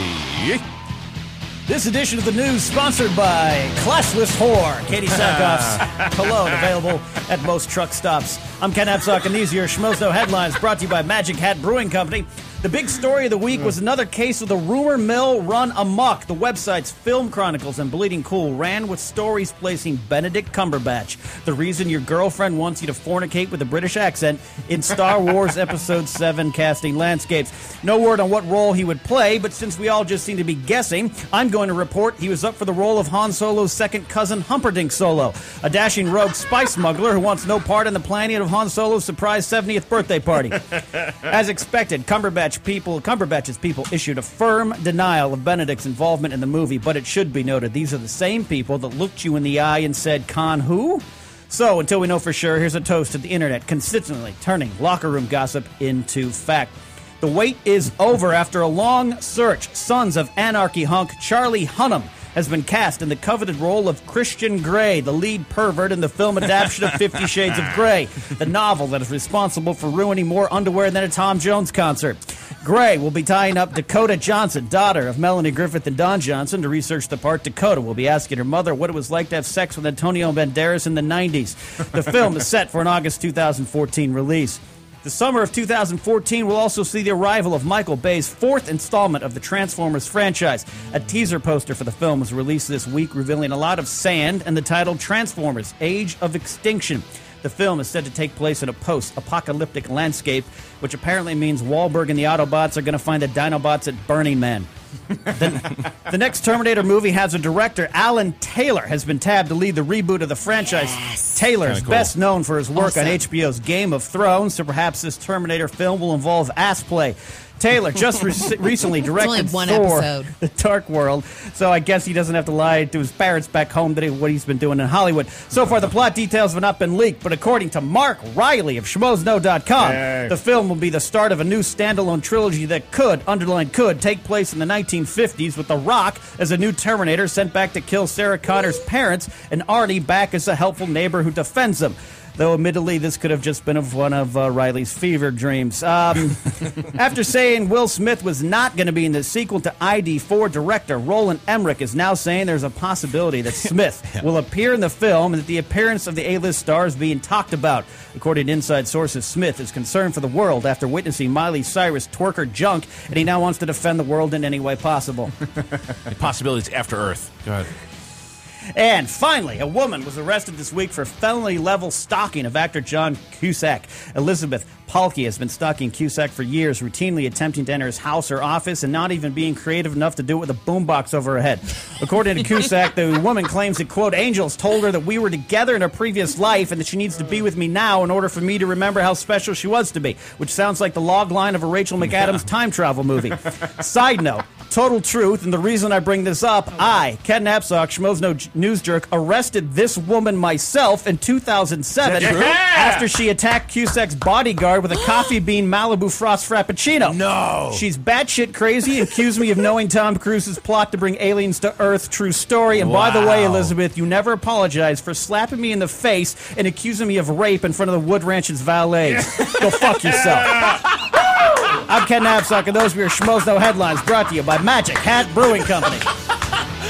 Speaker 9: This edition of the news sponsored by Classless Whore, Katie Sackhoff's cologne, available at most truck stops. I'm Ken Knapsack, and these are your Schmoes No headlines brought to you by Magic Hat Brewing Company. The big story of the week was another case of the rumor mill run amok. The websites Film Chronicles and Bleeding Cool ran with stories placing Benedict Cumberbatch, the reason your girlfriend wants you to fornicate with a British accent, in Star Wars Episode 7 casting landscapes. No word on what role he would play, but since we all just seem to be guessing, I'm going to report he was up for the role of Han Solo's second cousin Humperdinck Solo, a dashing rogue spy smuggler who wants no part in the planning of Han Solo's surprise 70th birthday party. As expected, Cumberbatch's people issued a firm denial of Benedict's involvement in the movie, but it should be noted these are the same people that looked you in the eye and said, "Con who?" So, until we know for sure, here's a toast to the internet consistently turning locker room gossip into fact. The wait is over after a long search. Sons of Anarchy hunk Charlie Hunnam has been cast in the coveted role of Christian Grey, the lead pervert in the film adaptation of 50 Shades of Grey, the novel that is responsible for ruining more underwear than a Tom Jones concert. Grey will be tying up Dakota Johnson, daughter of Melanie Griffith and Don Johnson. To research the part, Dakota will be asking her mother what it was like to have sex with Antonio Banderas in the 90s. The film is set for an August 2014 release. The summer of 2014 will also see the arrival of Michael Bay's fourth installment of the Transformers franchise. A teaser poster for the film was released this week, revealing a lot of sand and the title Transformers: Age of Extinction. The film is said to take place in a post-apocalyptic landscape, which apparently means Wahlberg and the Autobots are going to find the Dinobots at Burning Man. The next Terminator movie has a director. Alan Taylor has been tabbed to lead the reboot of the franchise. Yes. Taylor is best known for his work on HBO's Game of Thrones, so perhaps this Terminator film will involve ass play. Taylor just recently directed Thor, episode. The Dark World, so I guess he doesn't have to lie to his parents back home that what he's been doing in Hollywood. So far, the plot details have not been leaked, but according to Mark Riley of schmoesknow.com, the film will be the start of a new standalone trilogy that could, underline could, take place in the 1950s with The Rock as a new Terminator sent back to kill Sarah Connor's parents and Arnie back as a helpful neighbor who defends them. Though, admittedly, this could have just been one of Riley's fever dreams. After saying Will Smith was not going to be in the sequel to ID4, director Roland Emmerich is now saying there's a possibility that Smith will appear in the film and that the appearance of the A-list star is being talked about. According to inside sources, Smith is concerned for the world after witnessing Miley Cyrus twerk her junk, and he now wants to defend the world in any way possible.
Speaker 5: The possibilities after Earth. Go ahead.
Speaker 9: And finally, a woman was arrested this week for felony-level stalking of actor John Cusack. Elizabeth Palkey has been stalking Cusack for years, routinely attempting to enter his house or office and not even being creative enough to do it with a boombox over her head. According to Cusack, the woman claims that, quote, angels told her that we were together in a previous life and that she needs to be with me now in order for me to remember how special she was to me, which sounds like the log line of a Rachel McAdams time travel movie. Side note, total truth, and the reason I bring this up, I, Ken Napzok, Schmoes News Jerk, arrested this woman myself in 2007 after she attacked Cusack's bodyguard with a coffee bean Malibu Frost Frappuccino.
Speaker 5: No.
Speaker 9: She's batshit crazy and accused me of knowing Tom Cruise's plot to bring aliens to Earth. True story. And by the way, Elizabeth, you never apologize for slapping me in the face and accusing me of rape in front of the Wood Ranch's valets. Go fuck yourself. I'm Ken Napzok, and those were your Schmoes Know headlines brought to you by Magic Hat Brewing Company.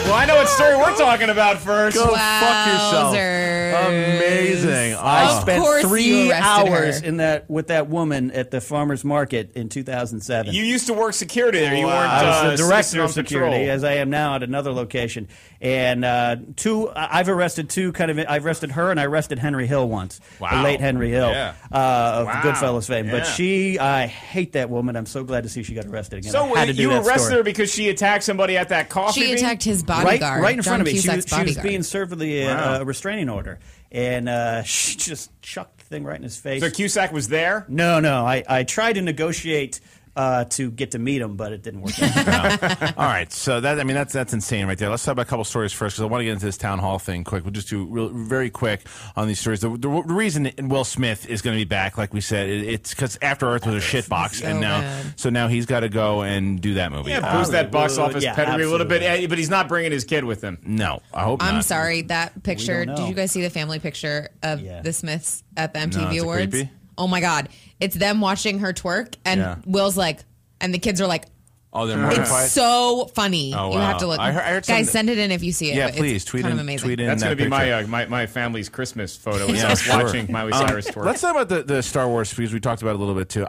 Speaker 6: Well, I know what story we're talking about first.
Speaker 5: Go fuck yourself. Amazing.
Speaker 9: I spent 3 hours with that woman at the farmer's market in 2007.
Speaker 6: You used to work security there. You weren't
Speaker 9: I was the director of security,
Speaker 6: patrol.
Speaker 9: as I am now at another location. And I've arrested I've arrested her and I arrested Henry Hill once.
Speaker 5: Wow.
Speaker 9: The late Henry Hill of Goodfellas fame.
Speaker 6: Yeah.
Speaker 9: But I hate that woman. I'm so glad to see she got arrested again.
Speaker 6: So you arrested her because she attacked somebody at that coffee bean?
Speaker 7: She attacked his bodyguard.
Speaker 9: Right in front of me. She was
Speaker 7: bodyguard.
Speaker 9: being served with a restraining order. And she just chucked the thing right in his face.
Speaker 6: So Cusack was there?
Speaker 9: No. I tried to negotiate to get to meet him, but it didn't work out.
Speaker 5: All right, so that's insane right there. Let's talk about a couple stories first, because I want to get into this town hall thing quick. We'll just do very quick on these stories. The reason Will Smith is going to be back, like we said, it's because After Earth was a shitbox, and now he's got to go and do that movie.
Speaker 6: Yeah, boost that box office pedigree a little bit, but he's not bringing his kid with him.
Speaker 5: No, I hope not.
Speaker 7: I'm sorry, that picture, did you guys see the family picture of the Smiths at the MTV Awards?
Speaker 5: Creepy.
Speaker 7: Oh my God. It's them watching her twerk, and Will's like, and the kids are like,
Speaker 5: oh, they're mortified?
Speaker 7: It's so funny.
Speaker 5: Oh, wow.
Speaker 7: You have to look.
Speaker 5: I heard
Speaker 7: guys, send it in if you see it.
Speaker 5: Yeah, please. Tweet
Speaker 7: kind
Speaker 5: in.
Speaker 7: Of amazing.
Speaker 5: Tweet in.
Speaker 6: That's going to be
Speaker 5: picture.
Speaker 6: my family's Christmas photo. Is us watching Miley Cyrus twerk.
Speaker 5: Let's talk about the Star Wars, because we talked about it a little bit too.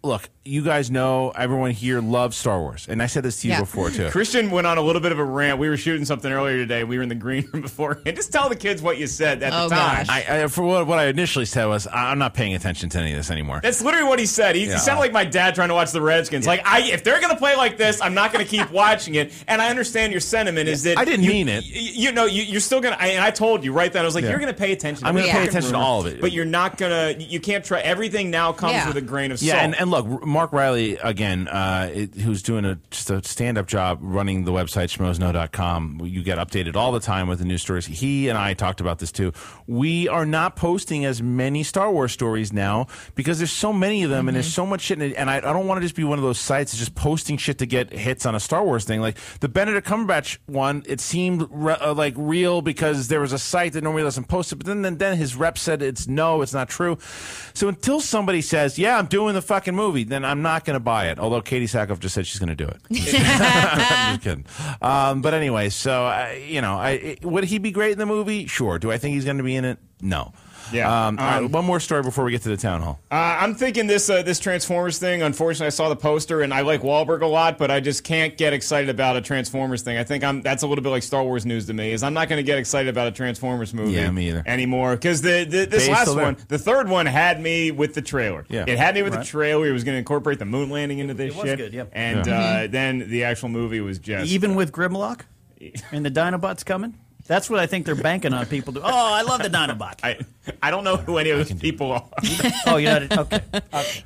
Speaker 5: look, you guys know, everyone here loves Star Wars. And I said this to you before, too.
Speaker 6: Christian went on a little bit of a rant. We were shooting something earlier today. We were in the green room before. And just tell the kids what you said at the time.
Speaker 5: For what I initially said was, I'm not paying attention to any of this anymore.
Speaker 6: That's literally what he said. He sounded like my dad trying to watch the Redskins. Like, if they're going to play like this, I'm not going to keep watching it. And I understand your sentiment is that...
Speaker 5: I didn't mean it.
Speaker 6: You're still going to... And I told you right then, I was like, you're going to pay attention.
Speaker 5: I'm going to pay attention to all of it.
Speaker 6: But you're not going to... You can't try... Everything now comes with a grain of salt.
Speaker 5: Yeah, and look, Mark Riley, again, who's doing just a stand-up job running the website schmoesknow.com. You get updated all the time with the news stories. He and I talked about this too. We are not posting as many Star Wars stories now because there's so many of them and there's so much shit. And I don't want to just be one of those sites that's just posting shit to get hits on a Star Wars thing. Like the Benedict Cumberbatch one, it seemed like real because there was a site that nobody doesn't post it. But then his rep said it's not true. So until somebody says, yeah, I'm doing the fucking movie, then I'm not going to buy it. Although Katie Sackhoff just said she's going to do it. I'm just kidding. But anyway, so, would he be great in the movie? Sure. Do I think he's going to be in it? No.
Speaker 6: Yeah.
Speaker 5: All right, one more story before we get to the town hall.
Speaker 6: I'm thinking this Transformers thing. Unfortunately, I saw the poster, and I like Wahlberg a lot, but I just can't get excited about a Transformers thing. I think that's a little bit like Star Wars news to me. Is I'm not going to get excited about a Transformers movie.
Speaker 5: Yeah, me either.
Speaker 6: Anymore because this last one, the third one, had me with the trailer.
Speaker 5: Yeah.
Speaker 6: It had me with the trailer. It was going to incorporate the moon landing into this shit.
Speaker 9: Good, yeah.
Speaker 6: And then the actual movie was just
Speaker 9: even with Grimlock and the Dinobots coming. That's what I think they're banking on people to. Oh, I love the Dinobot.
Speaker 6: I don't know who any of those people are.
Speaker 9: Oh, you're not. Okay.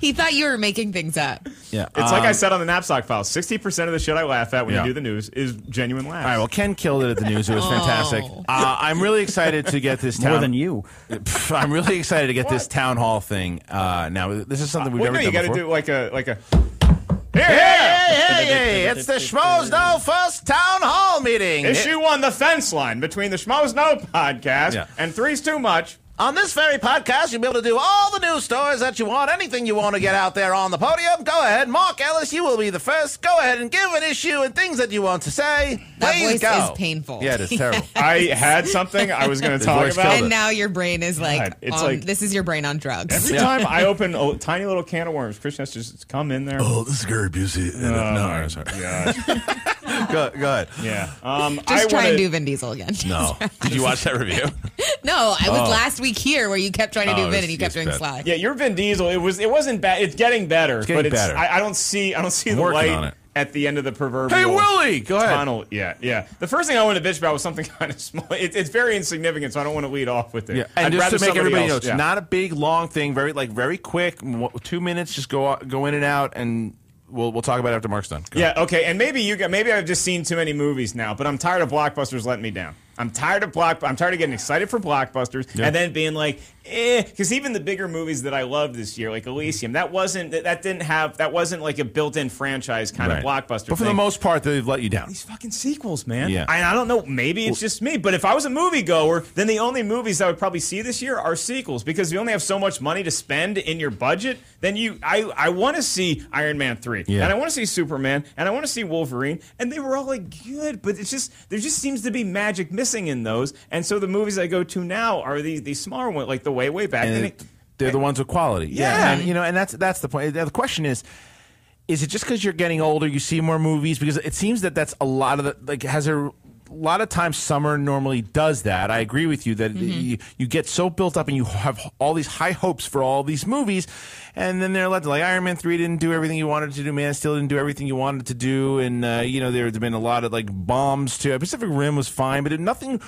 Speaker 7: He thought you were making things up.
Speaker 5: Yeah.
Speaker 6: It's like I said on the Knapsack Files. 60% of the shit I laugh at when you do the news is genuine laughs.
Speaker 5: All right, well, Ken killed it at the news. It was fantastic. I'm really excited to get this
Speaker 9: more than you.
Speaker 5: I'm really excited to get this town hall thing. Now, this is something we've never done before.
Speaker 6: You got to do like a.
Speaker 5: Hey, it's the Schmoes Know First Town Hall meeting.
Speaker 6: Issue 1, the fence line between the Schmoes Know podcast and Three's Too Much.
Speaker 5: On this very podcast, you'll be able to do all the news stories that you want, anything you want to get out there on the podium. Go ahead, Mark Ellis, you will be the first. Go ahead and give an issue and things that you want to say.
Speaker 7: That
Speaker 5: Please
Speaker 7: voice
Speaker 5: go.
Speaker 7: is painful.
Speaker 5: Yeah, it is terrible.
Speaker 6: I had something I was going to talk about.
Speaker 7: And now your brain is like, this is your brain on drugs.
Speaker 6: Every time I open a tiny little can of worms, Christian has to just come in there.
Speaker 5: Oh, this is Gary Busey. No, sorry. Go ahead.
Speaker 6: Yeah.
Speaker 7: Just try and do Vin Diesel again.
Speaker 5: No. Did you watch that review?
Speaker 7: No, I was last week here where you kept trying to do Vin and you kept doing Sly.
Speaker 6: Yeah, your Vin Diesel. It wasn't bad. It's getting better.
Speaker 5: Better.
Speaker 6: I don't see the
Speaker 5: working on
Speaker 6: light
Speaker 5: it.
Speaker 6: at the end of the proverbial.
Speaker 5: Hey, Willie, go ahead.
Speaker 6: Tunnel. Yeah. The first thing I wanted to bitch about was something kind of small. It's very insignificant, so I don't want to lead off with it.
Speaker 5: Yeah, and just to make everybody know, it's not a big long thing. Very quick. 2 minutes. Just go in and out and. We'll talk about it after Mark's done.
Speaker 6: Yeah, okay. And maybe I've just seen too many movies now, but I'm tired of blockbusters letting me down. I'm tired of getting excited for blockbusters and then being like, because even the bigger movies that I loved this year, like Elysium, that wasn't like a built-in franchise kind of blockbuster.
Speaker 5: But for the most part, they've let you down.
Speaker 6: These fucking sequels, man.
Speaker 5: Yeah.
Speaker 6: I don't know. Maybe it's just me, but if I was a moviegoer, then the only movies I would probably see this year are sequels because you only have so much money to spend in your budget. Then I want to see Iron Man 3, and I want to see Superman, and I want to see Wolverine, and they were all like good, but there just seems to be magic missing in those, and so the movies I go to now are these smaller ones, like the way back.
Speaker 5: And they're the ones with quality.
Speaker 6: Yeah.
Speaker 5: And that's the point. The question is it just because you're getting older, you see more movies? Because it seems that's a lot of a lot of times summer normally does that. I agree with you that you get so built up and you have all these high hopes for all these movies, and then they're like Iron Man 3 didn't do everything you wanted to do, Man of Steel didn't do everything you wanted to do, and there's been a lot of bombs too. Pacific Rim was fine, but nothing.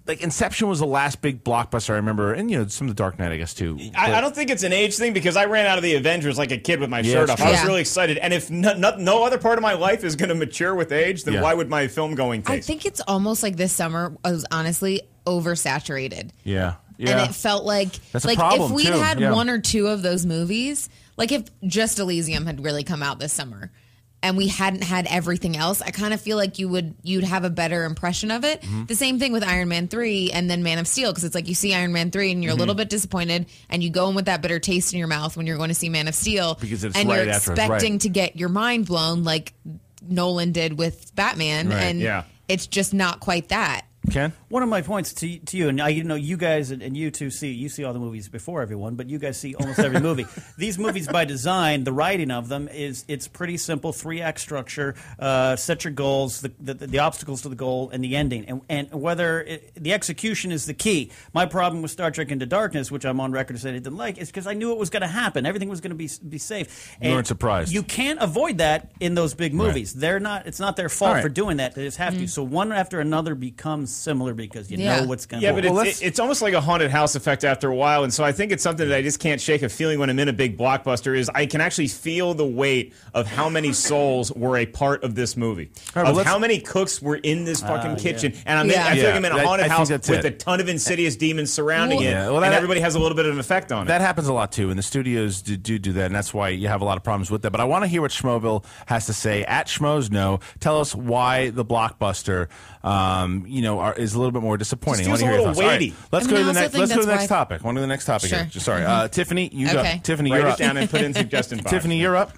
Speaker 5: Like Inception was the last big blockbuster I remember, and some of the Dark Knight, I guess too.
Speaker 6: I don't think it's an age thing because I ran out of the Avengers like a kid with my shirt off. I was really excited, and if no other part of my life is going to mature with age, then why would my film going taste?
Speaker 7: I think it's almost like this summer was honestly oversaturated.
Speaker 5: Yeah.
Speaker 7: And it felt like
Speaker 5: that's a problem,
Speaker 7: if we'd
Speaker 5: too.
Speaker 7: had one or two of those movies, like if just Elysium had really come out this summer, and we hadn't had everything else, I kind of feel like you'd have a better impression of it. The same thing with Iron Man 3 and then Man of Steel, because it's like you see Iron Man 3 and you're a little bit disappointed, and you go in with that bitter taste in your mouth when you're going to see Man of Steel,
Speaker 5: because it's
Speaker 7: and
Speaker 5: right
Speaker 7: you're
Speaker 5: after,
Speaker 7: expecting to get your mind blown like Nolan did with Batman, and it's just not quite that.
Speaker 5: Ken?
Speaker 9: One of my points to you, and you guys and you two see all the movies before everyone, but you guys see almost every movie. These movies, by design, the writing of them it's pretty simple, 3-act structure. Set your goals, the obstacles to the goal, and the ending, and whether the execution is the key. My problem with Star Trek Into Darkness, which I'm on record to say I didn't like, is because I knew it was going to happen. Everything was going to be safe.
Speaker 5: You weren't surprised.
Speaker 9: You can't avoid that in those big movies.
Speaker 5: Right.
Speaker 9: They're not. It's not their fault
Speaker 5: Right.
Speaker 9: for doing that. They just have to. So one after another becomes similar because you know what's going to
Speaker 6: happen.
Speaker 9: happen.
Speaker 6: Yeah, but it's almost like a haunted house effect after a while, and so I think it's something that I just can't shake a feeling when I'm in a big blockbuster is I can actually feel the weight of how many souls were a part of this movie, of how many cooks were in this fucking kitchen, and I feel like I'm in a haunted house with a ton of insidious demons surrounding it, and everybody has a little bit of an effect on it.
Speaker 5: That happens a lot too, and the studios do that, and that's why you have a lot of problems with that. But I want to hear what Schmoville has to say. At Schmoes No, tell us why the blockbuster, is a little bit more disappointing.
Speaker 6: Just feels a little weighty.
Speaker 5: Right, let's go to the next. Let's go to the next topic. Want to do the next topic?
Speaker 7: Sure.
Speaker 5: Here. Sorry, Tiffany, you go. Tiffany,
Speaker 6: write
Speaker 5: you're
Speaker 6: it
Speaker 5: up.
Speaker 6: down and put in suggestion box.
Speaker 5: Tiffany, you're up.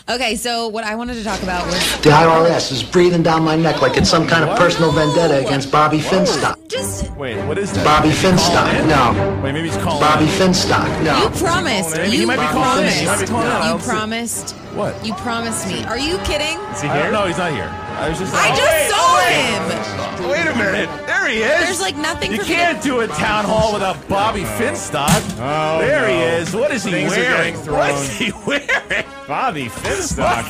Speaker 7: Okay, so what I wanted to talk about was
Speaker 12: The IRS is breathing down my neck like it's some kind of personal vendetta against Bobby Finstock.
Speaker 5: Wait, what is that?
Speaker 12: Bobby Finstock. No.
Speaker 5: Wait, maybe he's calling.
Speaker 12: Bobby Finstock. No.
Speaker 7: You promised.
Speaker 5: He might be calling in. He might be calling in. I
Speaker 7: You
Speaker 5: don't see-
Speaker 7: promised.
Speaker 5: What?
Speaker 7: You promised me. Are you kidding?
Speaker 6: Is he
Speaker 5: I
Speaker 6: here?
Speaker 5: don't know. He's not here. I just
Speaker 7: saw him.
Speaker 5: Wait a minute. There he is.
Speaker 7: There's like nothing
Speaker 5: You
Speaker 7: for me
Speaker 5: can't do a town hall without Bobby Finstock.
Speaker 6: Oh,
Speaker 5: there he
Speaker 6: no.
Speaker 5: is. What is he
Speaker 6: Things are
Speaker 5: wearing?
Speaker 6: getting
Speaker 5: What
Speaker 6: thrown.
Speaker 5: is he wearing?
Speaker 6: Bobby Finstock.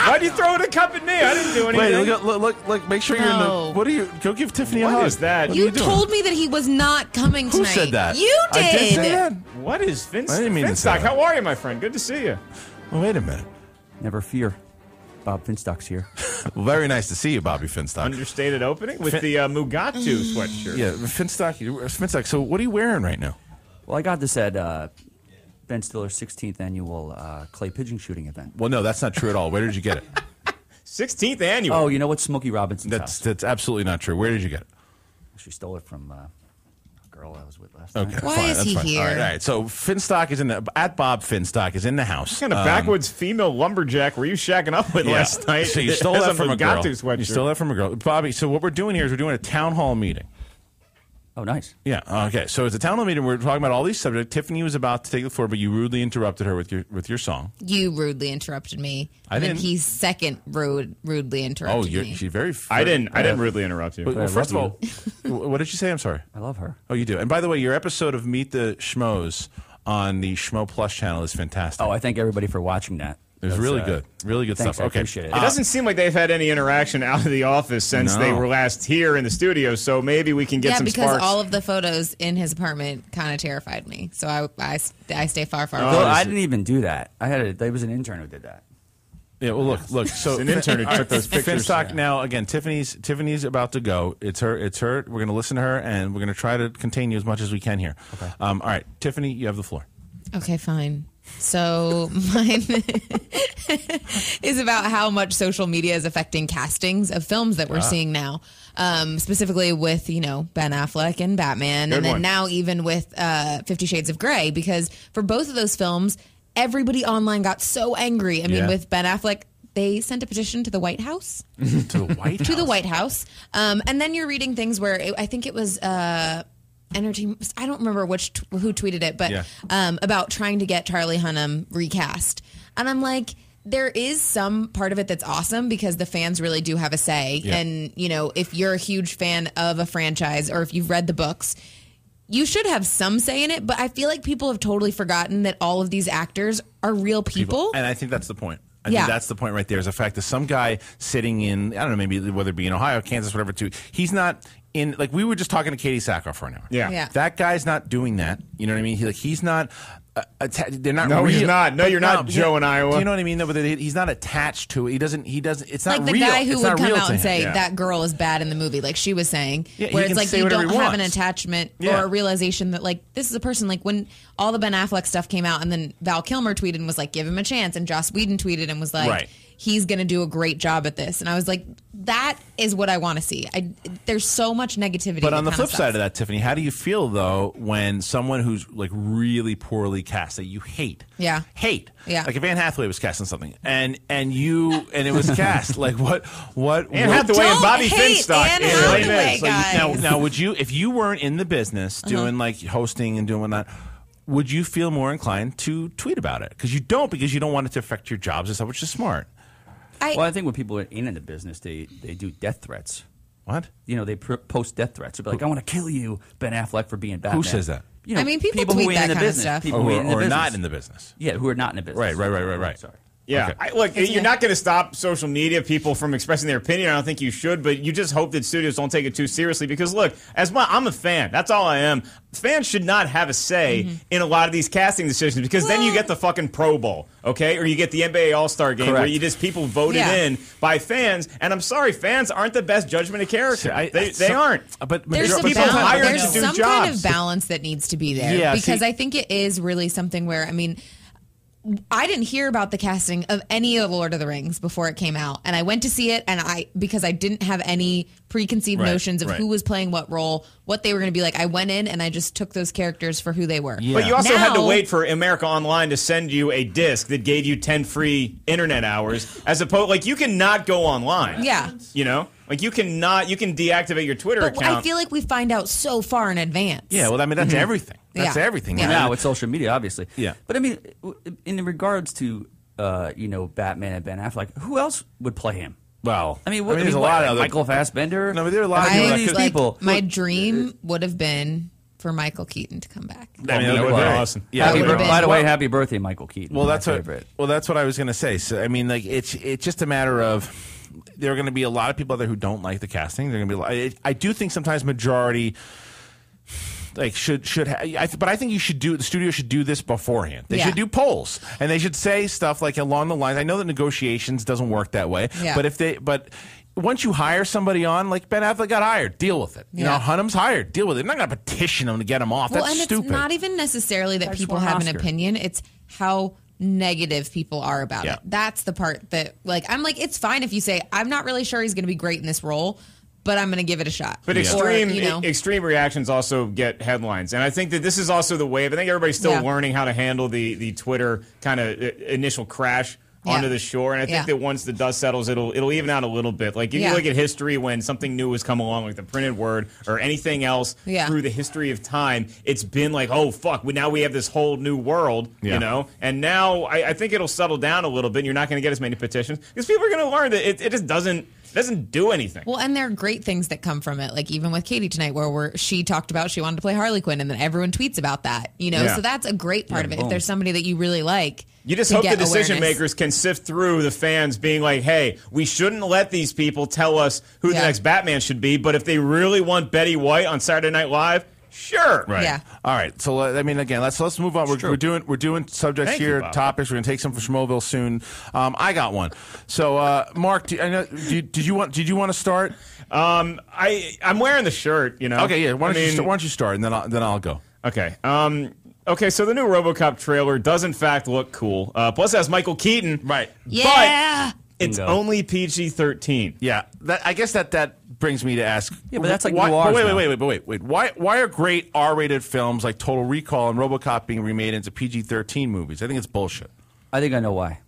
Speaker 6: Why'd you throw the cup at me? I didn't do anything.
Speaker 5: Wait, look, make sure you're in
Speaker 7: No.
Speaker 5: the. What are you? Go give Tiffany a hug.
Speaker 6: What is that?
Speaker 5: What are
Speaker 7: You
Speaker 5: doing?
Speaker 7: told me that he was not coming
Speaker 5: Who
Speaker 7: tonight.
Speaker 5: said that?
Speaker 7: You did.
Speaker 5: I did say that?
Speaker 6: What is Finstock?
Speaker 5: I didn't mean to say
Speaker 6: Finstock,
Speaker 5: that.
Speaker 6: how are you, my friend? Good to see you.
Speaker 5: Well, wait a minute.
Speaker 13: Never fear. Bob Finstock's here.
Speaker 5: Well, very nice to see you, Bobby Finstock.
Speaker 6: Understated opening with the Mugatu sweatshirt.
Speaker 5: Yeah, Finstock. So, what are you wearing right now?
Speaker 13: Well, I got this at Ben Stiller's 16th annual clay pigeon shooting event.
Speaker 5: Well, no, that's not true at all. Where did you get it?
Speaker 6: 16th annual.
Speaker 13: Oh, you know what? Smokey Robinson's house.
Speaker 5: That's absolutely not true. Where did you get it?
Speaker 13: She stole it from a girl I was with last
Speaker 5: Okay,
Speaker 13: night.
Speaker 7: Why
Speaker 5: fine,
Speaker 7: is
Speaker 5: that's
Speaker 7: he
Speaker 5: fine.
Speaker 7: here?
Speaker 5: All right. So Finstock is at Bob Finstock is in the house.
Speaker 6: What kind of backwoods female lumberjack were you shacking up with last night?
Speaker 5: So you stole
Speaker 6: Has
Speaker 5: that from a girl.
Speaker 6: Mugatu sweatshirt.
Speaker 5: You stole that from a girl, Bobby. So what we're doing here is we're doing a town hall meeting.
Speaker 13: Oh, nice.
Speaker 5: Yeah. Okay. So it's a town hall meeting. We're talking about all these subjects. Tiffany was about to take the floor, but you rudely interrupted her with your song.
Speaker 7: You rudely interrupted me.
Speaker 5: I
Speaker 7: And then
Speaker 5: didn't.
Speaker 7: he's second rudely interrupted me.
Speaker 5: She's very.
Speaker 6: I didn't rudely interrupt you.
Speaker 5: Well, first of all, what did you say? I'm sorry.
Speaker 13: I love her.
Speaker 5: Oh, you do. And by the way, your episode of Meet the Schmoes on the Schmo Plus channel is fantastic.
Speaker 13: Oh, I thank everybody for watching that.
Speaker 5: It was really good. Really good
Speaker 13: thanks,
Speaker 5: stuff.
Speaker 13: I
Speaker 5: Okay.
Speaker 13: appreciate it.
Speaker 6: It doesn't seem like they've had any interaction out of the office since
Speaker 5: No.
Speaker 6: they were last here in the studio, so maybe we can get some
Speaker 7: because
Speaker 6: sparks.
Speaker 7: all of the photos in his apartment kind of terrified me. So I stay far
Speaker 13: Well,
Speaker 7: away.
Speaker 13: I didn't even do that. There was an intern who did that.
Speaker 5: Yeah, well, look. So
Speaker 6: It's an intern who took those pictures.
Speaker 5: Finstock, now again, Tiffany's about to go. It's her. We're going to listen to her, and we're going to try to contain you as much as we can here. Okay. All right, Tiffany, you have the floor.
Speaker 7: Okay, fine. So mine is about how much social media is affecting castings of films that we're seeing now, specifically with Ben Affleck and Batman, and then now even with 50 Shades of Grey, because for both of those films, everybody online got so angry. I mean, with Ben Affleck, they sent a petition to the White House.
Speaker 5: To the White House?
Speaker 7: To the White House. And then you're reading things where I think it was Entertainment. I don't remember who tweeted it, but about trying to get Charlie Hunnam recast. And I'm like, there is some part of it that's awesome because the fans really do have a say.
Speaker 5: Yeah.
Speaker 7: And, if you're a huge fan of a franchise or if you've read the books, you should have some say in it. But I feel like people have totally forgotten that all of these actors are real people.
Speaker 5: And I think that's the point. I think that's the point right there, is the fact that some guy sitting in, I don't know, maybe whether it be in Ohio, Kansas, whatever, too, he's not in, like, we were just talking to Katie Sackhoff for an hour.
Speaker 6: Yeah.
Speaker 5: That guy's not doing that. You know what I mean? He's not. They're not.
Speaker 6: No,
Speaker 5: real.
Speaker 6: he's not. No, you're not Joe in Iowa.
Speaker 5: Do you know what I mean? No, but he's not attached to it. He doesn't. It's not
Speaker 7: like the
Speaker 5: real.
Speaker 7: guy who
Speaker 5: It's
Speaker 7: would
Speaker 5: not
Speaker 7: come
Speaker 5: real
Speaker 7: out
Speaker 5: to
Speaker 7: and
Speaker 5: him.
Speaker 7: say that girl is bad in the movie, like she was saying,
Speaker 5: Yeah,
Speaker 7: where
Speaker 5: he
Speaker 7: it's
Speaker 5: can
Speaker 7: like
Speaker 5: say
Speaker 7: you
Speaker 5: whatever
Speaker 7: don't
Speaker 5: he
Speaker 7: have an
Speaker 5: wants.
Speaker 7: attachment
Speaker 5: Yeah.
Speaker 7: or a realization that like this is a person. Like when all the Ben Affleck stuff came out, and then Val Kilmer tweeted and was like, "Give him a chance," and Joss Whedon tweeted and was like,
Speaker 5: Right.
Speaker 7: he's going to do a great job at this. And I was like, that is what I want to see. There's so much negativity.
Speaker 5: But on the flip side of that, Tiffany, how do you feel though when someone who's like really poorly cast that you hate,
Speaker 7: yeah,
Speaker 5: like if Anne Hathaway was cast in something, and it was cast like what
Speaker 6: Anne Hathaway and Bobby Finstock.
Speaker 7: Anne Hathaway, guys.
Speaker 5: Now, would you, if you weren't in the business doing like hosting and doing that, would you feel more inclined to tweet about it? Because you don't want it to affect your jobs and stuff, which is smart.
Speaker 13: I think when people are in the business, they do death threats.
Speaker 5: What?
Speaker 13: They post death threats. They'll be like, I want to kill you, Ben Affleck, for being Batman.
Speaker 5: Who says that?
Speaker 7: I mean, people tweet
Speaker 13: who are
Speaker 7: that
Speaker 13: in the
Speaker 7: kind of
Speaker 13: business.
Speaker 7: stuff.
Speaker 13: People who are
Speaker 5: not in the business.
Speaker 13: Yeah, who are not in the business.
Speaker 5: Right.
Speaker 13: Sorry.
Speaker 6: Yeah,
Speaker 5: okay.
Speaker 6: Look, you're not going to stop social media people from expressing their opinion. I don't think you should, but you just hope that studios don't take it too seriously because, look, I'm a fan. That's all I am. Fans should not have a say in a lot of these casting decisions because then you get the fucking Pro Bowl, okay? Or you get the NBA All-Star Game where you just people voted in by fans. And I'm sorry, fans aren't the best judgment of character. They aren't.
Speaker 5: But
Speaker 7: there's
Speaker 6: people hired to do
Speaker 7: some
Speaker 6: jobs.
Speaker 7: kind of balance that needs to be there.
Speaker 5: Yeah,
Speaker 7: because I think it is really something where, I mean, I didn't hear about the casting of any of Lord of the Rings before it came out, and I went to see it, and because I didn't have any preconceived notions of who was playing what role, what they were going to be like. I went in and I just took those characters for who they were.
Speaker 6: Yeah. But you also had to wait for America Online to send you a disc that gave you 10 free internet hours, as opposed like you cannot go online.
Speaker 7: Yeah,
Speaker 6: like you can deactivate your Twitter account.
Speaker 7: I feel like we find out so far in advance.
Speaker 5: Yeah, well, I mean that's everything. That's everything.
Speaker 7: Yeah.
Speaker 13: Now with social media, obviously.
Speaker 5: Yeah.
Speaker 13: But I mean, in regards to Batman and Ben Affleck, who else would play him?
Speaker 5: Well,
Speaker 13: there's
Speaker 5: a lot of
Speaker 13: Michael Fassbender.
Speaker 5: No, but there are a lot of
Speaker 13: these people.
Speaker 7: My dream would have been for Michael Keaton to come back.
Speaker 5: That would be awesome.
Speaker 13: Yeah. By the way, happy birthday, Michael Keaton.
Speaker 5: Well, that's what I was going to say. So I mean, like it's just a matter of there are going to be a lot of people out there who don't like the casting. They're going to be. I do think sometimes majority. Like but I think the studio should do this beforehand. They should do polls and they should say stuff like along the lines. I know that negotiations doesn't work that way, but once you hire somebody on, like Ben Affleck got hired, deal with it. You know, Hunnam's hired, deal with it. They're not going to petition him to get him off. That's stupid.
Speaker 7: It's not even necessarily that people have an opinion. It's how negative people are about it. That's the part that, like, I'm like, it's fine if you say, I'm not really sure he's going to be great in this role, but I'm going to give it a shot.
Speaker 6: But extreme reactions also get headlines. And I think that this is also the wave. I think everybody's still learning how to handle the Twitter kind of initial crash onto the shore. And I think that once the dust settles, it'll even out a little bit. Like if you look at history when something new has come along, like the printed word or anything else through the history of time, it's been like, oh, fuck, now we have this whole new world, you know? And now I think it'll settle down a little bit and you're not going to get as many petitions because people are going to learn that it just doesn't do anything.
Speaker 7: Well, and there are great things that come from it. Like even with Katie tonight, where she talked about she wanted to play Harley Quinn, and then everyone tweets about that. So that's a great part of it. If there's somebody that you really like,
Speaker 6: you just hope the decision makers can sift through the fans being like, "Hey, we shouldn't let these people tell us who the next Batman should be." But if they really want Betty White on Saturday Night Live, sure.
Speaker 5: Right. Yeah. All right. So I mean, again, let's move on. We're doing subjects here, topics. We're going to take some from Schmoville soon. I got one. So, Mark, did you want to start?
Speaker 6: I'm wearing the shirt.
Speaker 5: Okay. Yeah. Why don't you start, and then I'll go.
Speaker 6: Okay. Okay, so the new RoboCop trailer does in fact look cool. Plus, it has Michael Keaton.
Speaker 5: Right.
Speaker 7: Yeah.
Speaker 6: But it's only PG-13.
Speaker 5: Yeah. I guess that brings me to ask.
Speaker 13: Yeah, but that's like
Speaker 5: wait. Why are great R-rated films like Total Recall and RoboCop being remade into PG-13 movies? I think it's bullshit.
Speaker 13: I think I know why.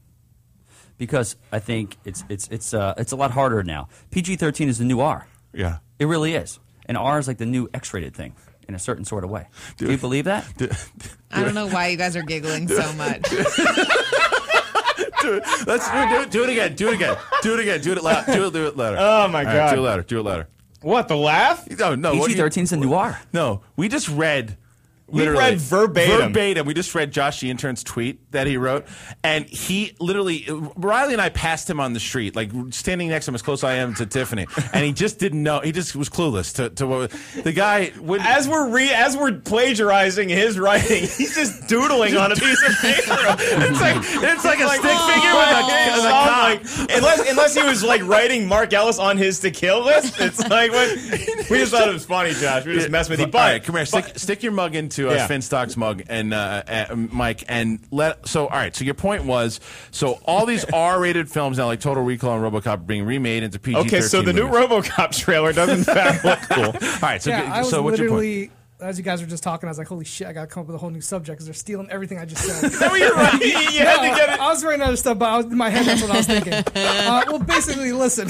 Speaker 13: Because I think it's a lot harder now. PG-13 is the new R.
Speaker 5: Yeah.
Speaker 13: It really is. And R is like the new X-rated thing. In a certain sort of way. Do you believe that?
Speaker 7: I don't know why you guys are giggling so much.
Speaker 5: Let's do it again. Do it again. Do it loud. Do it louder.
Speaker 6: Oh my God.
Speaker 5: Right, do it louder.
Speaker 6: What, the laugh?
Speaker 5: No.
Speaker 13: PG-13 is the new R.
Speaker 5: No, we just read.
Speaker 6: We read verbatim.
Speaker 5: We just read Josh the intern's tweet that he wrote, and he literally, Riley and I passed him on the street, like standing next to him as close as I am to Tiffany, and he just didn't know. He just was clueless to what the guy.
Speaker 6: As we're plagiarizing his writing, he's just doodling on a piece of paper.
Speaker 5: It's like a stick figure with a cock.
Speaker 6: Unless he was like writing Mark Ellis on his to kill list. It's like we just thought it was funny, Josh. We just messed with you.
Speaker 5: All right, come here. Stick your mug into to Finstock's mug and Mike, and all right. So your point was, so all these R-rated films now, like Total Recall and RoboCop, are being remade into PG-13.
Speaker 6: Okay, so the new RoboCop trailer doesn't in fact look cool. All
Speaker 5: right, so
Speaker 14: I was
Speaker 5: so what's your point?
Speaker 14: literally, as you guys were just talking, I was like, holy shit, I got to come up with a whole new subject because they're stealing everything I just said.
Speaker 6: No, you're right. You had to get it.
Speaker 14: I was writing other stuff, but in my head, that's what I was thinking. Well, basically, listen,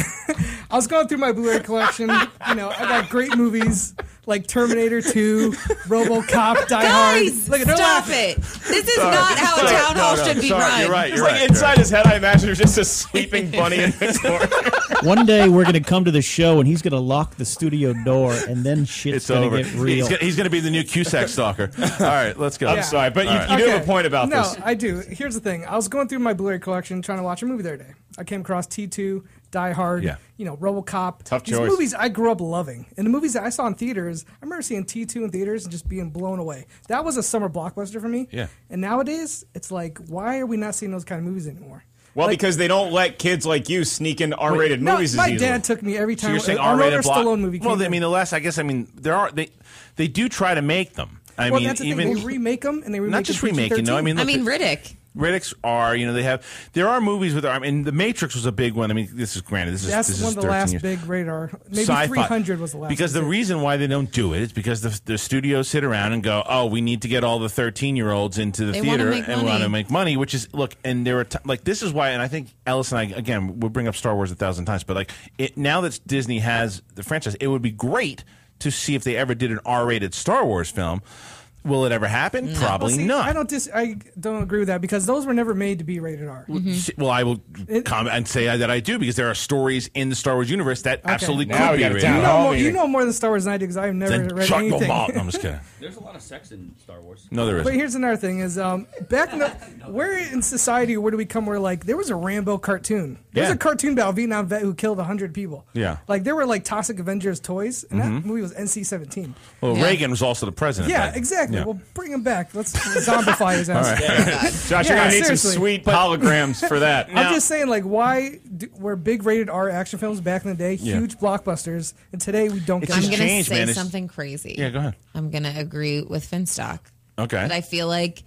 Speaker 14: I was going through my Blu-ray collection. I got great movies like Terminator 2, RoboCop, Die Hard. Look,
Speaker 7: Stop it. This is not how a town hall should be run.
Speaker 5: You're right.
Speaker 6: It's like inside his head, I imagine there's just a sleeping bunny in the corner.
Speaker 9: One day we're going to come to the show and he's going to lock the studio door and then shit's going to get real.
Speaker 5: He's going to be the new Cusack stalker. All right, let's go.
Speaker 6: I'm sorry, but you do have a point about this.
Speaker 14: No, I do. Here's the thing. I was going through my Blu-ray collection trying to watch a movie the other day. I came across T2, Die Hard, RoboCop.
Speaker 6: Tough
Speaker 14: These
Speaker 6: choice.
Speaker 14: movies I grew up loving. And the movies that I saw in theaters, I remember seeing T2 in theaters and just being blown away. That was a summer blockbuster for me.
Speaker 5: Yeah.
Speaker 14: And nowadays, it's like, why are we not seeing those kind of movies anymore?
Speaker 6: Well, because they don't let kids like you sneak into R-rated movies as
Speaker 14: my
Speaker 6: easily.
Speaker 14: dad took me every
Speaker 5: So
Speaker 14: time
Speaker 5: you're saying
Speaker 14: a
Speaker 5: R-rated
Speaker 14: Stallone movie came
Speaker 5: Well, I
Speaker 14: in.
Speaker 5: mean, they do try to make them. I
Speaker 14: Well,
Speaker 5: mean,
Speaker 14: that's the
Speaker 5: even
Speaker 14: thing. They remake them, and they remake
Speaker 5: not just
Speaker 14: them
Speaker 5: remaking. No, I mean, look,
Speaker 7: Riddick.
Speaker 5: Riddicks are, there are movies with, The Matrix was a big one. I mean, this is granted. This is
Speaker 14: one of the
Speaker 5: 13
Speaker 14: last
Speaker 5: years.
Speaker 14: big radar. Maybe
Speaker 5: Sci-fi.
Speaker 14: 300 was the last.
Speaker 5: Because the reason why they don't do it is because the studios sit around and go, oh, we need to get all the 13-year-olds into the
Speaker 7: They
Speaker 5: theater
Speaker 7: wanna make
Speaker 5: and we want to
Speaker 7: money.
Speaker 5: make money, which is, look, and there are, this is why, and I think Ellis and I, again, we'll bring up Star Wars 1,000 times, but now that Disney has the franchise, it would be great to see if they ever did an R-rated Star Wars film. Will it ever happen? Probably not.
Speaker 14: I don't agree with that because those were never made to be rated R.
Speaker 5: Well, I will comment and say that I do because there are stories in the Star Wars universe that absolutely
Speaker 6: Now
Speaker 5: could
Speaker 6: we
Speaker 5: be
Speaker 6: got it
Speaker 5: rated
Speaker 6: down.
Speaker 5: R.
Speaker 14: You know more than Star Wars than I do because I've never
Speaker 5: Then
Speaker 14: read
Speaker 5: Chuck
Speaker 14: anything.
Speaker 5: No, I'm just kidding.
Speaker 13: There's a lot of sex in Star Wars.
Speaker 5: No, there
Speaker 14: But
Speaker 5: isn't.
Speaker 14: here's another thing: is back in where in society where do we come? Where like there was a Rambo cartoon. There was
Speaker 5: Yeah.
Speaker 14: a cartoon about a Vietnam vet who killed 100 people.
Speaker 5: Yeah.
Speaker 14: Like there were like Toxic Avengers toys, and that movie was NC-17.
Speaker 5: Well, Reagan was also the president.
Speaker 14: Yeah,
Speaker 5: back.
Speaker 14: exactly.
Speaker 5: Yeah.
Speaker 14: Well, bring him back. Let's zombify his ass.
Speaker 6: Josh, you're
Speaker 14: Yeah,
Speaker 6: going to need some
Speaker 14: seriously.
Speaker 6: sweet holograms for that.
Speaker 14: I'm just saying, like, why were big rated R action films back in the day
Speaker 5: Yeah.
Speaker 14: huge blockbusters, and today we don't get
Speaker 7: I'm
Speaker 5: just
Speaker 7: going to
Speaker 5: changed,
Speaker 7: say
Speaker 5: man. It's-
Speaker 7: something crazy.
Speaker 5: Yeah, go ahead.
Speaker 7: I'm going to agree with Finstock.
Speaker 5: Okay.
Speaker 7: But I feel like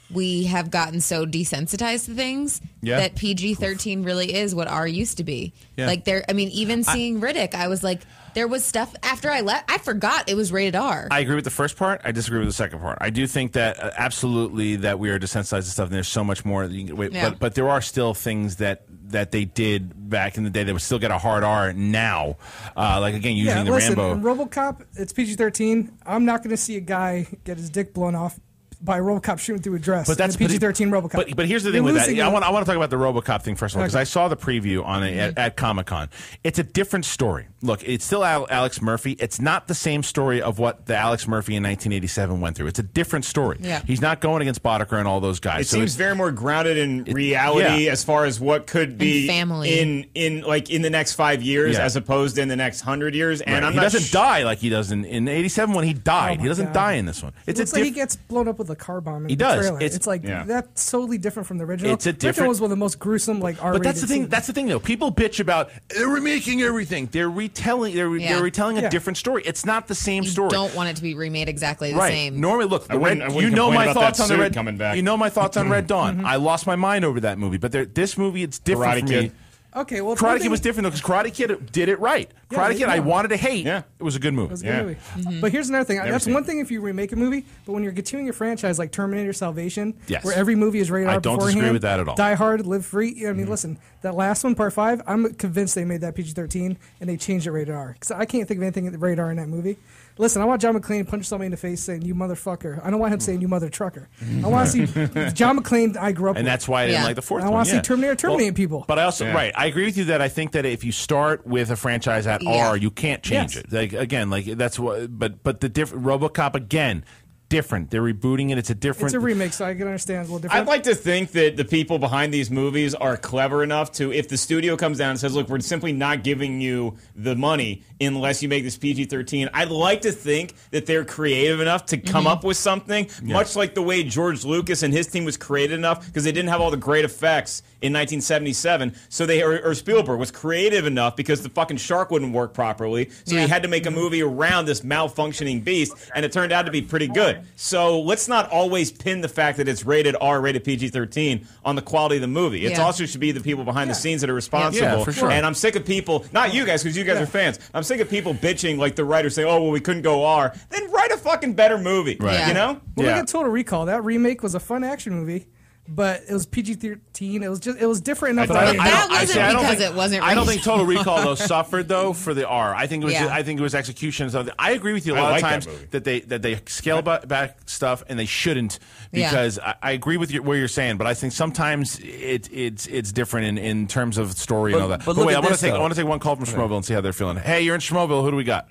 Speaker 7: we have gotten so desensitized to things
Speaker 5: Yeah.
Speaker 7: that PG-13 really is what R used to be.
Speaker 5: Yeah.
Speaker 7: Like even seeing Riddick, I was like, there was stuff after I left. I forgot it was rated R.
Speaker 5: I agree with the first part. I disagree with the second part. I do think that absolutely that we are desensitized to stuff, and there's so much more.
Speaker 7: Yeah.
Speaker 5: But there are still things that they did back in the day that would still get a hard R now. Like again, using the
Speaker 14: listen,
Speaker 5: Rambo.
Speaker 14: in RoboCop, it's PG-13. I'm not going to see a guy get his dick blown off by a RoboCop shooting through a dress.
Speaker 5: But that's
Speaker 14: in a PG-13 RoboCop.
Speaker 5: But here's the thing with that. I want to talk about the RoboCop thing first of all because I saw the preview on it at Comic-Con. It's a different story. Look, it's still Alex Murphy. It's not the same story of what the Alex Murphy in 1987 went through. It's a different story.
Speaker 7: Yeah.
Speaker 5: He's not going against Boddicker and all those guys.
Speaker 6: It seems very more grounded in reality as far as what could be
Speaker 7: family.
Speaker 6: in the next 5 years
Speaker 5: Yeah.
Speaker 6: as opposed to in the next 100 years. And
Speaker 5: Right.
Speaker 6: I'm
Speaker 5: He
Speaker 6: not
Speaker 5: doesn't die like he does in 87 when he died.
Speaker 14: Oh
Speaker 5: he doesn't
Speaker 14: my God.
Speaker 5: die in this one.
Speaker 14: It looks like he gets blown up with a car bomb in
Speaker 5: He
Speaker 14: the
Speaker 5: does.
Speaker 14: trailer.
Speaker 5: It's-
Speaker 14: It's like
Speaker 5: Yeah.
Speaker 14: that's totally different from the original.
Speaker 5: It's a
Speaker 14: The original
Speaker 5: different-
Speaker 14: was one of the most gruesome, like R-rated.
Speaker 5: But that's the thing.
Speaker 14: scenes.
Speaker 5: That's the thing, though. People bitch about they're remaking everything. They're retelling. They're retelling a
Speaker 14: Yeah.
Speaker 5: different story. It's not the same
Speaker 7: You
Speaker 5: story.
Speaker 7: don't want it to be remade exactly the
Speaker 5: Right.
Speaker 7: same.
Speaker 5: Normally, look,
Speaker 6: I wouldn't
Speaker 5: you know
Speaker 6: complain
Speaker 5: my
Speaker 6: about
Speaker 5: thoughts
Speaker 6: that
Speaker 5: on the
Speaker 6: suit
Speaker 5: Red.
Speaker 6: coming back.
Speaker 5: You know my thoughts on Red Dawn. I lost my mind over that movie, but this movie, it's different
Speaker 6: Karate
Speaker 5: for
Speaker 6: Kid.
Speaker 5: me.
Speaker 14: Okay, well,
Speaker 5: Karate Kid was different though because Karate Kid did it right.
Speaker 14: Yeah,
Speaker 5: Karate
Speaker 14: they-
Speaker 5: Kid, I
Speaker 14: yeah.
Speaker 5: wanted to hate.
Speaker 6: Yeah.
Speaker 5: It was a good movie.
Speaker 14: It was a good movie. But here's another thing.
Speaker 6: Never
Speaker 14: That's
Speaker 6: seen
Speaker 14: one
Speaker 6: it.
Speaker 14: thing if you remake a movie, but when you're continuing a franchise like Terminator Salvation,
Speaker 5: Yes.
Speaker 14: where every movie is rated
Speaker 5: I
Speaker 14: R
Speaker 5: don't
Speaker 14: beforehand,
Speaker 5: disagree with that at all.
Speaker 14: Die Hard, Live Free. I mean, listen, that last one, Part 5, I'm convinced they made that PG-13 and they changed it rated R. Because I can't think of anything rated R in that movie. Listen, I want John McClane punch somebody in the face saying, "You motherfucker." I don't want him saying, "You mother trucker." I want to see John McClane I grew up
Speaker 5: And
Speaker 14: with.
Speaker 5: that's why I didn't
Speaker 7: Yeah.
Speaker 5: like the fourth
Speaker 14: I
Speaker 5: one.
Speaker 14: want to
Speaker 5: yeah.
Speaker 14: see Terminator terminating people.
Speaker 5: But I also
Speaker 6: Yeah.
Speaker 5: right. I agree with you that I think that if you start with a franchise at
Speaker 7: Yeah.
Speaker 5: R, you can't change
Speaker 14: Yes.
Speaker 5: it. Like again, like that's what. But the different RoboCop again, different. They're rebooting it. It's a different.
Speaker 14: It's a remake, so I can understand it's a little different.
Speaker 6: I'd like to think that the people behind these movies are clever enough to, if the studio comes down and says, look, we're simply not giving you the money unless you make this PG-13, I'd like to think that they're creative enough to come up with something, much like the way George Lucas and his team was creative enough because they didn't have all the great effects in 1977. So or Spielberg was creative enough because the fucking shark wouldn't work properly. So he had to make a movie around this malfunctioning beast, and it turned out to be pretty good. So let's not always pin the fact that it's rated R, rated PG-13 on the quality of the movie. It also should be the people behind the scenes that are responsible.
Speaker 5: Yeah, for sure.
Speaker 6: And I'm sick of people, not you guys, because you guys are fans. I'm sick of people bitching like the writers say, "Oh, well, we couldn't go R." Then write a fucking better movie.
Speaker 5: Right.
Speaker 6: You know?
Speaker 14: Well, look at Total Recall. That remake was a fun action movie, but it was PG-13. It was different enough.
Speaker 5: I don't think Total Recall though suffered though for the R. I think it was execution. I agree with you a lot of times that they scale back stuff and they shouldn't because I agree with what you're saying. But I think sometimes it's different in terms of story and all that. But wait, I want to take one call from Schmoville and see how they're feeling. Hey, you're in Schmoville. Who do we got?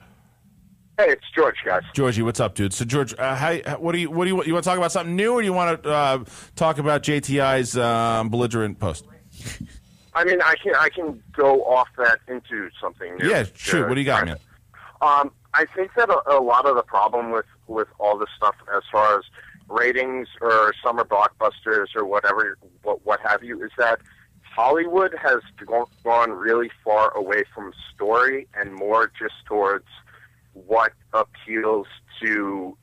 Speaker 11: Hey, it's George, guys.
Speaker 5: Georgie, what's up, dude? So, George, what do you want to talk about something new, or do you want to talk about JTI's belligerent post?
Speaker 11: I mean, I can go off that into something new.
Speaker 5: Yeah, shoot. What do you got, man?
Speaker 11: I think that a lot of the problem with all this stuff, as far as ratings or summer blockbusters or whatever, what have you, is that Hollywood has gone really far away from story and more just towards what appeals to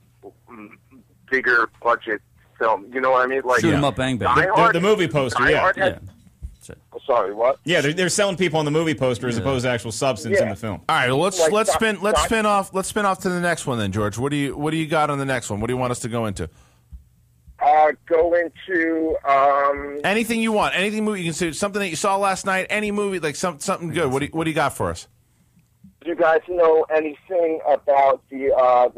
Speaker 11: bigger budget film. You know what I mean? Like,
Speaker 13: shoot 'em up, bang bang.
Speaker 6: The movie poster,
Speaker 11: Sorry, what?
Speaker 6: Yeah, they're selling people on the movie poster as opposed to actual substance in the film.
Speaker 5: All right, well, let's spin off to the next one then, George. What do you got on the next one? What do you want us to go into?
Speaker 11: Go into
Speaker 5: anything you want, anything movie you can see, something that you saw last night, any movie like something good. What do you got for us?
Speaker 11: Do you guys know anything about the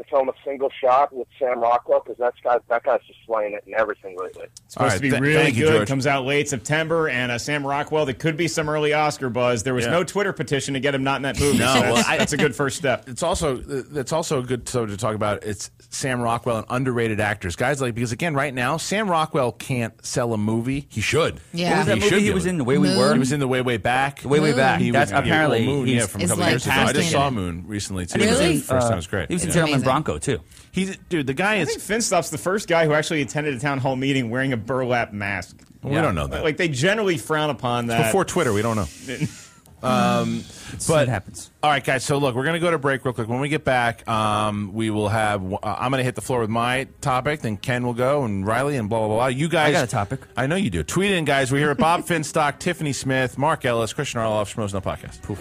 Speaker 11: film A Single Shot with Sam Rockwell? Because that guy's just slaying it and everything lately.
Speaker 6: It's supposed to be really good. Comes out late September, and Sam Rockwell. There could be some early Oscar buzz. There was no Twitter petition to get him not in that movie.
Speaker 5: No,
Speaker 6: so
Speaker 5: well,
Speaker 6: that's a good first step.
Speaker 5: It's also a good subject to talk about. It's Sam Rockwell and underrated actors, guys. Because again, right now, Sam Rockwell can't sell a movie. He should.
Speaker 7: Yeah,
Speaker 13: what was that movie he was in? The Way We Were.
Speaker 5: He was in The Way Back.
Speaker 13: The Way Back.
Speaker 5: That's
Speaker 13: apparently
Speaker 5: Moon. From a couple years ago. I just saw Moon recently too.
Speaker 7: Really?
Speaker 5: First time was great.
Speaker 13: He was in Gentleman Bronco too.
Speaker 5: The guy is.
Speaker 6: I think Finstoff's the first guy who actually attended a town hall meeting wearing a burlap mask.
Speaker 5: We don't know that.
Speaker 6: Like they generally frown upon that.
Speaker 5: Before Twitter, we don't know. But
Speaker 13: it happens.
Speaker 5: All right, guys. So look, we're going to go to break real quick. When we get back, we will have. I'm going to hit the floor with my topic. Then Ken will go, and Riley, and blah blah blah. You guys,
Speaker 13: I got a topic.
Speaker 5: I know you do. Tweet in, guys. We're here at Bob Finstock, Tiffany Smith, Mark Ellis, Christian Arloff, Schmoes No Podcast. Poof.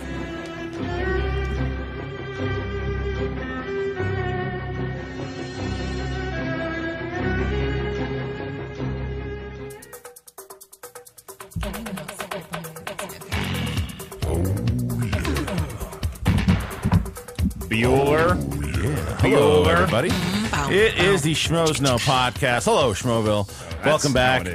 Speaker 6: Bueller.
Speaker 5: Hello, everybody. It is the Schmoes No Podcast. Hello, Schmoville. Welcome back.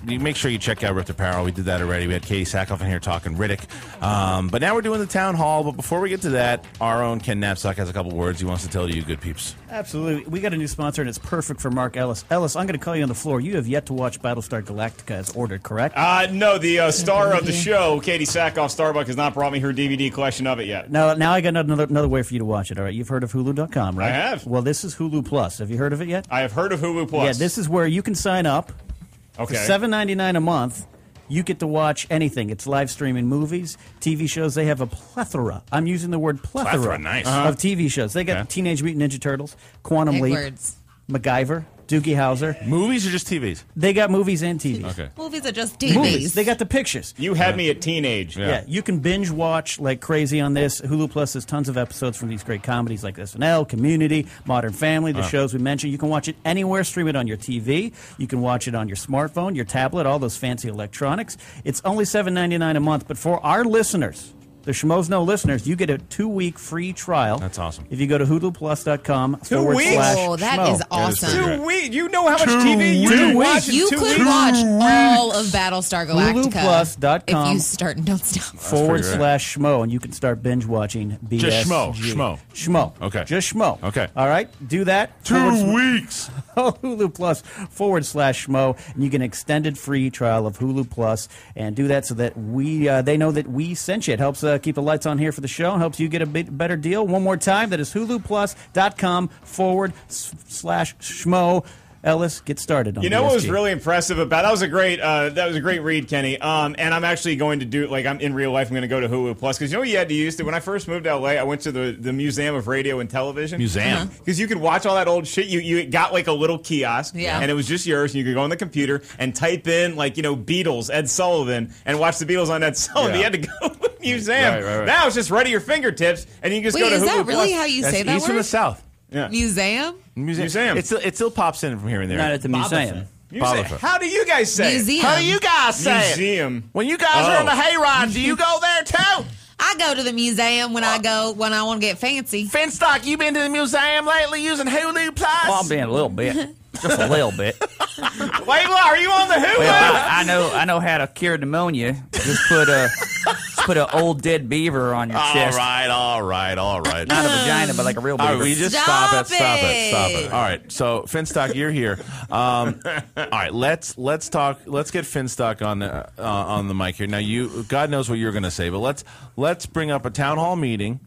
Speaker 5: You make sure you check out Ripped Apparel. We did that already. We had Katie Sackhoff in here talking Riddick. But now we're doing the town hall. But before we get to that, our own Ken Knapsack has a couple words he wants to tell you, good peeps.
Speaker 9: Absolutely. We got a new sponsor, and it's perfect for Mark Ellis. Ellis, I'm going to call you on the floor. You have yet to watch Battlestar Galactica as ordered, correct?
Speaker 6: No, the star of the show, Katie Sackhoff, Starbuck, has not brought me her DVD collection of it yet.
Speaker 9: Now I got another way for you to watch it, all right? You've heard of Hulu.com, right?
Speaker 6: I have.
Speaker 9: Well, this is Hulu Plus. Have you heard of it yet?
Speaker 6: I have heard of Hulu Plus.
Speaker 9: Yeah, this is where you can sign up.
Speaker 6: Okay.
Speaker 9: For $7.99 a month. You get to watch anything. It's live streaming movies, TV shows. They have a plethora. I'm using the word plethora
Speaker 5: nice.
Speaker 9: of TV shows. They got Teenage Mutant Ninja Turtles, Quantum Leap, MacGyver, Doogie Howser.
Speaker 5: Movies or just TVs?
Speaker 9: They got movies and TVs.
Speaker 5: Okay.
Speaker 7: Movies are just TVs.
Speaker 9: Movies. They got the pictures.
Speaker 6: You had me at teenage.
Speaker 9: Yeah. You can binge watch like crazy on this. Hulu Plus has tons of episodes from these great comedies like SNL, Community, Modern Family, the shows we mentioned. You can watch it anywhere, stream it on your TV. You can watch it on your smartphone, your tablet, all those fancy electronics. It's only $7.99 a month, but for our listeners, the Schmoes Know listeners, you get a 2-week free trial.
Speaker 5: That's awesome.
Speaker 9: If you go to huluplus.com
Speaker 6: 2 weeks?
Speaker 7: Oh, that is awesome.
Speaker 6: 2 weeks? You know how much TV you can watch in 2
Speaker 7: You
Speaker 6: weeks?
Speaker 7: could watch all of Battlestar Galactica
Speaker 9: huluplus.com
Speaker 7: if you start and don't stop.
Speaker 9: /Schmo, and you can start binge watching BSG.
Speaker 5: Just Schmo.
Speaker 9: Schmo.
Speaker 5: Okay.
Speaker 9: Just Schmo.
Speaker 5: Okay.
Speaker 9: All right. Do that.
Speaker 5: 2 weeks.
Speaker 9: Hulu Plus /Schmo, and you get an extended free trial of Hulu Plus, and do that so that they know that we sent you. It helps keep the lights on here for the show and helps you get a bit better deal. One more time, that is huluplus.com /Schmo. Ellis, get started on
Speaker 6: You know what was
Speaker 9: BSG.
Speaker 6: really impressive about that was a great read, Kenny. And I'm actually going to do I'm in real life. I'm going to go to Hulu Plus because you know what you had to use when I first moved to LA. I went to the Museum of Radio and Television.
Speaker 5: Museum.
Speaker 6: Because you could watch all that old shit. You got like a little kiosk,
Speaker 7: Yeah.
Speaker 6: and it was just yours. And you could go on the computer and type in Beatles, Ed Sullivan, and watch the Beatles on Ed Sullivan.
Speaker 5: Yeah.
Speaker 6: You had to go to the museum.
Speaker 5: Right.
Speaker 6: Now it's just right at your fingertips, and you can just
Speaker 7: Wait,
Speaker 6: go to
Speaker 7: is
Speaker 6: Hulu
Speaker 7: that really
Speaker 6: Plus.
Speaker 7: how you say that
Speaker 5: He's
Speaker 7: word?
Speaker 5: from the South.
Speaker 6: Yeah.
Speaker 7: Museum?
Speaker 5: Museum. It still pops in from here and there.
Speaker 13: Not at the museum.
Speaker 5: Bobblefoot.
Speaker 6: How do you guys say it?
Speaker 7: Museum.
Speaker 5: How do you guys say it?
Speaker 6: Museum.
Speaker 5: When you guys are on the hayride, do you go there too?
Speaker 7: I go to the museum when I want to get fancy.
Speaker 5: Finstock, you been to the museum lately using Hulu Plus?
Speaker 13: Well, I'm being a little bit. Just a little bit.
Speaker 6: Layla, are you on the Hulu?
Speaker 13: Well, I know how to cure pneumonia. Just put an old dead beaver on your chest.
Speaker 5: All right.
Speaker 13: Not a vagina, but like a real beaver.
Speaker 5: All right, we just stop it. All right, so Finstock, you're here. All right, let's talk. Let's get Finstock on the mic here. Now, God knows what you're going to say, but let's bring up a town hall meeting.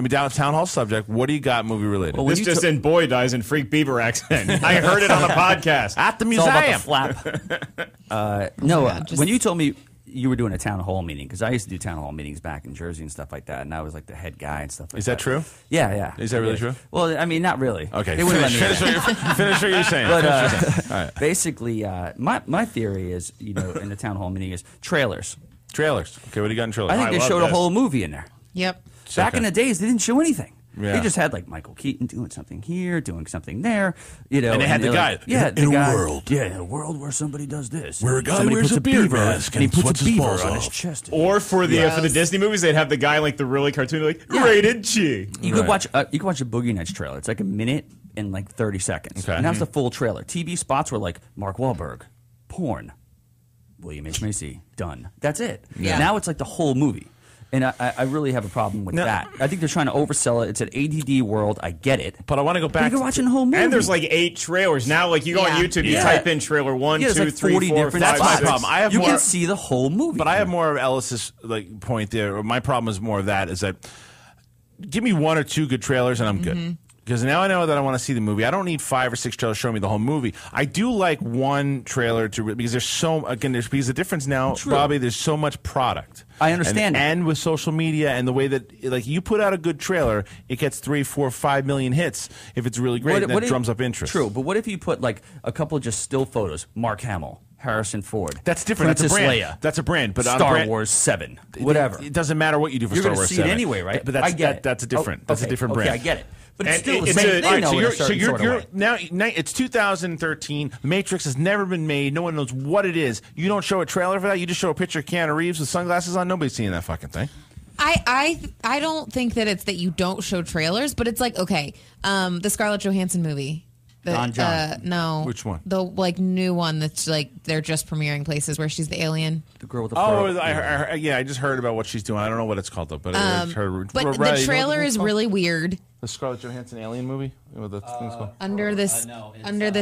Speaker 5: Town hall subject. What do you got movie related?
Speaker 6: Well, this just in Boy Dies in Freak Beaver accent. I heard it on a podcast.
Speaker 5: At the
Speaker 13: It's
Speaker 5: museum.
Speaker 13: all about the flap. When you told me you were doing a town hall meeting, because I used to do town hall meetings back in Jersey and stuff like that, and I was like the head guy and stuff like that.
Speaker 5: Is that true?
Speaker 13: Yeah.
Speaker 5: Is that really true?
Speaker 13: Well, I mean, not really.
Speaker 5: Okay,
Speaker 13: They wouldn't let me do
Speaker 5: finish what you're saying.
Speaker 13: But
Speaker 5: All right.
Speaker 13: basically, my theory is, in the town hall meeting is trailers.
Speaker 5: Trailers. Okay, what do you got in trailers?
Speaker 13: I think they showed a whole movie in there.
Speaker 7: Yep.
Speaker 13: Back in the days, they didn't show anything.
Speaker 5: Yeah.
Speaker 13: They just had like Michael Keaton doing something here, doing something there,
Speaker 5: And they had the guy. In a world.
Speaker 13: Yeah, in a world where somebody does this.
Speaker 5: Where a guy
Speaker 13: Somebody
Speaker 5: wears
Speaker 13: puts
Speaker 5: a beer
Speaker 13: beaver
Speaker 5: mask
Speaker 13: and he
Speaker 5: and
Speaker 13: puts
Speaker 5: sweats
Speaker 13: a
Speaker 5: his
Speaker 13: beaver
Speaker 5: balls
Speaker 13: on his
Speaker 5: off.
Speaker 13: chest.
Speaker 6: Or for the Disney movies, they'd have the guy like the really cartoon, rated G.
Speaker 13: You could watch a Boogie Nights trailer. It's like a minute and like 30 seconds.
Speaker 5: Okay.
Speaker 13: And that's the full trailer. TV spots were like Mark Wahlberg, porn, William H. Macy, done. That's it.
Speaker 7: Yeah.
Speaker 13: Now it's like the whole movie. And I really have a problem with that. I think they're trying to oversell it. It's an ADD world. I get it.
Speaker 5: But I want to go back.
Speaker 13: You're watching the whole movie.
Speaker 6: And there's like 8 trailers. Now, like you go on YouTube, you type in trailer 1, 2,
Speaker 13: there's like
Speaker 6: 3,
Speaker 13: 40
Speaker 6: 4,
Speaker 13: different
Speaker 6: 5,
Speaker 5: That's my
Speaker 6: 6.
Speaker 5: problem.
Speaker 13: You can see the whole movie.
Speaker 5: But I have more of Ellis's point there. Or my problem is more of that. Is that give me 1 or 2 good trailers and I'm good. Because now I know that I want to see the movie. I don't need 5 or 6 trailers showing me the whole movie. I do like one trailer because there's because the difference now, Bobby, there's so much product.
Speaker 13: I understand.
Speaker 5: And with social media and the way that you put out a good trailer, it gets 3, 4, 5 million hits if it's really great. And that drums up interest.
Speaker 13: True, but what if you put like a couple of just still photos? Mark Hamill, Harrison Ford.
Speaker 5: That's different.
Speaker 13: Princess
Speaker 5: That's a brand.
Speaker 13: Leia.
Speaker 5: That's a brand. But
Speaker 13: Star Wars 7. Whatever.
Speaker 5: It doesn't matter what you do for
Speaker 13: You're
Speaker 5: Star
Speaker 13: gonna
Speaker 5: Wars
Speaker 13: see
Speaker 5: 7.
Speaker 13: it anyway, right?
Speaker 5: But that's,
Speaker 13: I get it.
Speaker 5: That's a different.
Speaker 13: Oh,
Speaker 5: That's a
Speaker 13: okay,
Speaker 5: different
Speaker 13: okay,
Speaker 5: brand.
Speaker 13: I get it. But it's
Speaker 6: And
Speaker 13: still the
Speaker 6: it's
Speaker 13: same thing.
Speaker 5: All right,
Speaker 13: though, in a certain sort of way.
Speaker 5: now it's 2013. The Matrix has never been made. No one knows what it is. You don't show a trailer for that. You just show a picture of Keanu Reeves with sunglasses on. Nobody's seeing that fucking thing.
Speaker 7: I don't think that it's that you don't show trailers, but it's like, okay, the Scarlett Johansson movie.
Speaker 13: Don John.
Speaker 7: No.
Speaker 5: Which one?
Speaker 7: The new one that's like they're just premiering places where she's the alien.
Speaker 13: The girl with the
Speaker 5: Oh,
Speaker 13: pearl.
Speaker 5: I just heard about what she's doing. I don't know what it's called though, but I heard.
Speaker 7: But
Speaker 5: Right,
Speaker 7: the
Speaker 5: you know
Speaker 7: trailer
Speaker 5: what
Speaker 7: is
Speaker 5: it's called?
Speaker 7: really weird.
Speaker 5: The Scarlett Johansson alien movie. What the thing's called?
Speaker 7: Under the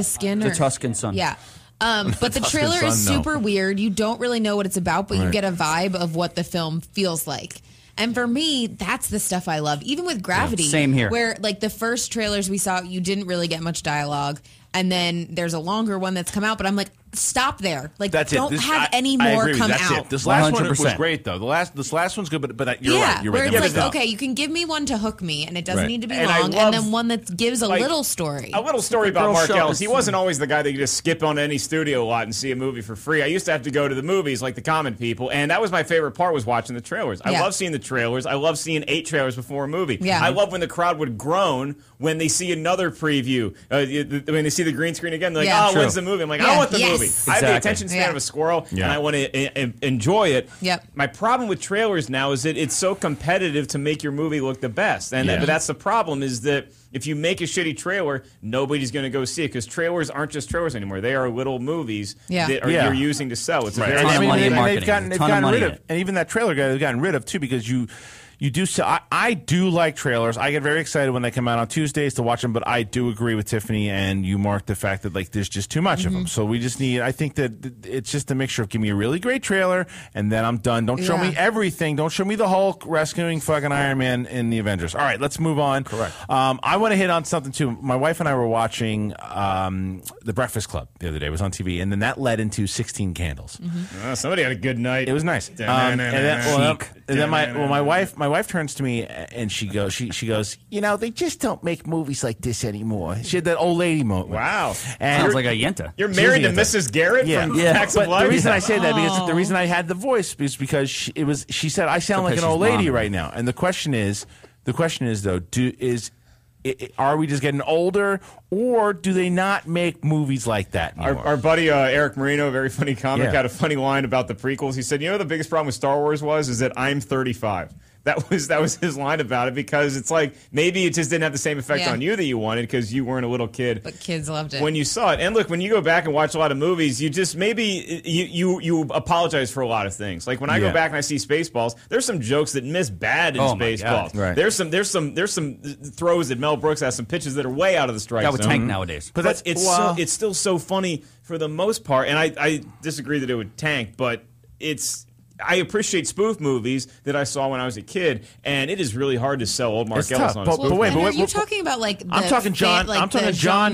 Speaker 7: skin.
Speaker 13: The Tuscan Sun.
Speaker 7: Yeah. But the
Speaker 5: Tuscan
Speaker 7: trailer is
Speaker 5: Sun, no.
Speaker 7: super weird. You don't really know what it's about, but you
Speaker 5: Right.
Speaker 7: get a vibe of what the film feels like. And for me, that's the stuff I love. Even with Gravity.
Speaker 13: Yeah, same here.
Speaker 7: Where like the first trailers we saw, you didn't really get much dialogue. And then there's a longer one that's come out, but I'm like, stop there. Like,
Speaker 5: That's
Speaker 7: don't
Speaker 5: it.
Speaker 7: have any
Speaker 5: I
Speaker 7: more
Speaker 5: agree with
Speaker 7: come
Speaker 5: you. That's
Speaker 7: out.
Speaker 5: It. This last one was
Speaker 13: 100%.
Speaker 5: great though. This last one's good, but you're
Speaker 7: yeah,
Speaker 5: right. You're
Speaker 7: where
Speaker 5: right.
Speaker 7: it's like, okay, you can give me one to hook me, and it doesn't
Speaker 5: Right.
Speaker 7: need to be
Speaker 6: And I
Speaker 7: long,
Speaker 6: love,
Speaker 7: and then one that gives a
Speaker 6: like,
Speaker 7: little story.
Speaker 6: A little story about
Speaker 13: girl
Speaker 6: Mark
Speaker 13: show
Speaker 6: Ellis.
Speaker 13: us
Speaker 6: He wasn't always the guy that you just skip on any studio lot and see a movie for free. I used to have to go to the movies like the common people, and that was my favorite part was watching the trailers. I
Speaker 7: Yeah.
Speaker 6: love seeing the trailers. I love seeing 8 trailers before a movie.
Speaker 7: Yeah.
Speaker 6: I love when the crowd would groan when they see another preview. When they see the green screen again, they're like,
Speaker 7: Yeah.
Speaker 6: oh, when's the movie? I'm like,
Speaker 7: Yeah.
Speaker 6: I want the
Speaker 7: Yes.
Speaker 6: movie. I have the
Speaker 13: Exactly.
Speaker 6: attention span
Speaker 7: Yeah.
Speaker 6: of a squirrel,
Speaker 5: Yeah.
Speaker 6: and I want to enjoy it.
Speaker 7: Yep.
Speaker 6: My problem with trailers now is that it's so competitive to make your movie look the best. And
Speaker 5: Yeah.
Speaker 6: but that's the problem is that if you make a shitty trailer, nobody's going to go see it because trailers aren't just trailers anymore. They are little movies
Speaker 7: Yeah.
Speaker 6: that are,
Speaker 5: Yeah.
Speaker 6: you're using to sell. It's a
Speaker 5: Right.
Speaker 6: very
Speaker 13: Ton of money in
Speaker 5: they've
Speaker 13: marketing.
Speaker 5: gotten
Speaker 13: Ton of
Speaker 5: rid
Speaker 13: money
Speaker 5: of,
Speaker 13: in it.
Speaker 5: and even that trailer guy they've gotten rid of too because You do. So I do like trailers. I get very excited when they come out on Tuesdays to watch them. But I do agree with Tiffany and you, Mark, the fact that like there's just too much of them. So we just need. I think that it's just a mixture of give me a really great trailer and then I'm done. Don't show me everything. Don't show me the Hulk rescuing fucking Iron Man in the Avengers. All right, let's move on.
Speaker 13: Correct.
Speaker 5: I want to hit on something too. My wife and I were watching The Breakfast Club the other day. It was on TV, and then that led into 16 Candles.
Speaker 6: Somebody had a good night.
Speaker 5: It was nice. And then my wife turns to me and she goes, you know, they just don't make movies like this anymore. She had that old lady moment.
Speaker 6: Wow.
Speaker 5: And
Speaker 13: sounds like a Yenta.
Speaker 6: You're married to Mrs. Garrett from Facts of Life?
Speaker 5: The reason I say that because the reason I had the voice is because she said I sound like an old lady right now. And the question is though, are we just getting older, or do they not make movies like that anymore?
Speaker 6: Our buddy Eric Marino, a very funny comic, had a funny line about the prequels. He said, you know the biggest problem with Star Wars is that I'm 35. That was his line about it, because it's like maybe it just didn't have the same effect on you that you wanted because you weren't a little kid.
Speaker 8: But kids loved it
Speaker 6: when you saw it. And look, when you go back and watch a lot of movies, you just maybe you apologize for a lot of things. Like when I go back and I see Spaceballs, there's some jokes that miss bad in Spaceballs.
Speaker 5: Right.
Speaker 6: There's some throws that Mel Brooks has, some pitches that are way out of the strike zone.
Speaker 13: That would tank nowadays.
Speaker 6: But it's still so funny for the most part. And I disagree that it would tank, but I appreciate spoof movies that I saw when I was a kid, and it is really hard to sell old Mark Ellis on a spoof.
Speaker 7: But are you talking about like
Speaker 5: I'm talking John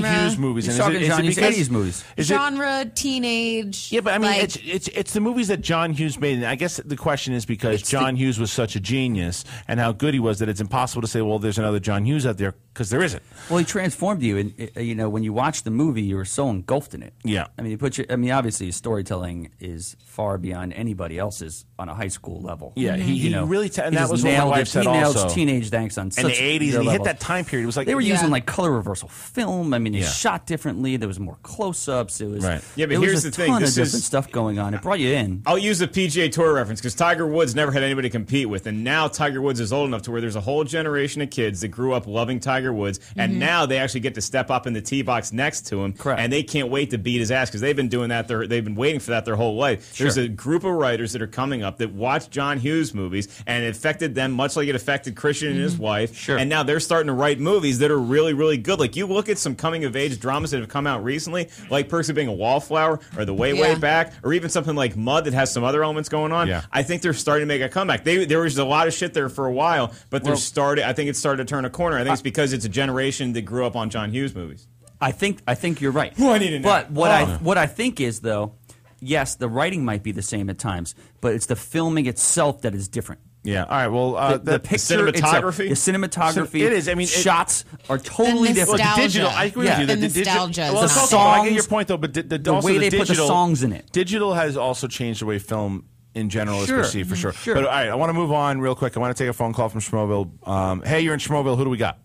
Speaker 5: Hughes movies.
Speaker 13: He's talking John Hughes 80s movies.
Speaker 7: Genre, teenage.
Speaker 5: Yeah, but I mean, it's the movies that John Hughes made, and I guess the question is because John Hughes was such a genius and how good he was that it's impossible to say, well, there's another John Hughes out there, because there isn't.
Speaker 13: Well, he transformed you, and you know when you watch the movie, you were so engulfed in it.
Speaker 5: Yeah,
Speaker 13: I mean, obviously, his storytelling is far beyond anybody else's on a high school level.
Speaker 5: Yeah, he really and that was
Speaker 13: what
Speaker 5: my wife said also.
Speaker 13: He nailed teenage angst on such
Speaker 5: in the 80s.
Speaker 13: And
Speaker 5: he hit that time period. It was like
Speaker 13: they were using like color reversal film. I mean, it's shot differently. There was more close-ups. It was
Speaker 6: Yeah, but here's the thing.
Speaker 13: Ton of different stuff going on. It brought you in.
Speaker 6: I'll use a PGA Tour reference because Tiger Woods never had anybody to compete with, and now Tiger Woods is old enough to where there's a whole generation of kids that grew up loving Tiger Woods, and now they actually get to step up in the tee box next to him.
Speaker 13: Correct.
Speaker 6: And they can't wait to beat his ass because they've been doing that. They've been waiting for that their whole life.
Speaker 13: Sure.
Speaker 6: There's a group of writers that are coming up that watch John Hughes movies, and it affected them much like it affected Christian and his wife.
Speaker 13: Sure.
Speaker 6: And now they're starting to write movies that are really, really good. Like you look at some coming-of-age dramas that have come out recently, like Perks of Being a Wallflower, or The Way Back, or even something like Mud that has some other elements going on.
Speaker 5: Yeah.
Speaker 6: I think they're starting to make a comeback. There was a lot of shit there for a while, but I think it's started to turn a corner. I think it's because it's a generation that grew up on John Hughes movies.
Speaker 13: I think you're right.
Speaker 6: Oh, I need to know.
Speaker 13: But what I think is though, yes, the writing might be the same at times, but it's the filming itself that is different.
Speaker 5: Yeah. All right. Well,
Speaker 13: the picture,
Speaker 6: cinematography,
Speaker 13: the cinematography,
Speaker 5: it is. I mean,
Speaker 13: shots are totally different.
Speaker 7: nostalgia.
Speaker 5: Digital. I agree with you.
Speaker 7: The nostalgia.
Speaker 5: Well,
Speaker 7: is not
Speaker 5: also, I
Speaker 7: there.
Speaker 5: get your point though, but the
Speaker 13: way they put the songs in it.
Speaker 5: Digital has also changed the way film in general is
Speaker 13: Sure.
Speaker 5: perceived, for sure.
Speaker 13: Sure.
Speaker 5: But all right, I want to move on real quick. I want to take a phone call from Schmoville. Hey, you're in Schmoville. Who do we got?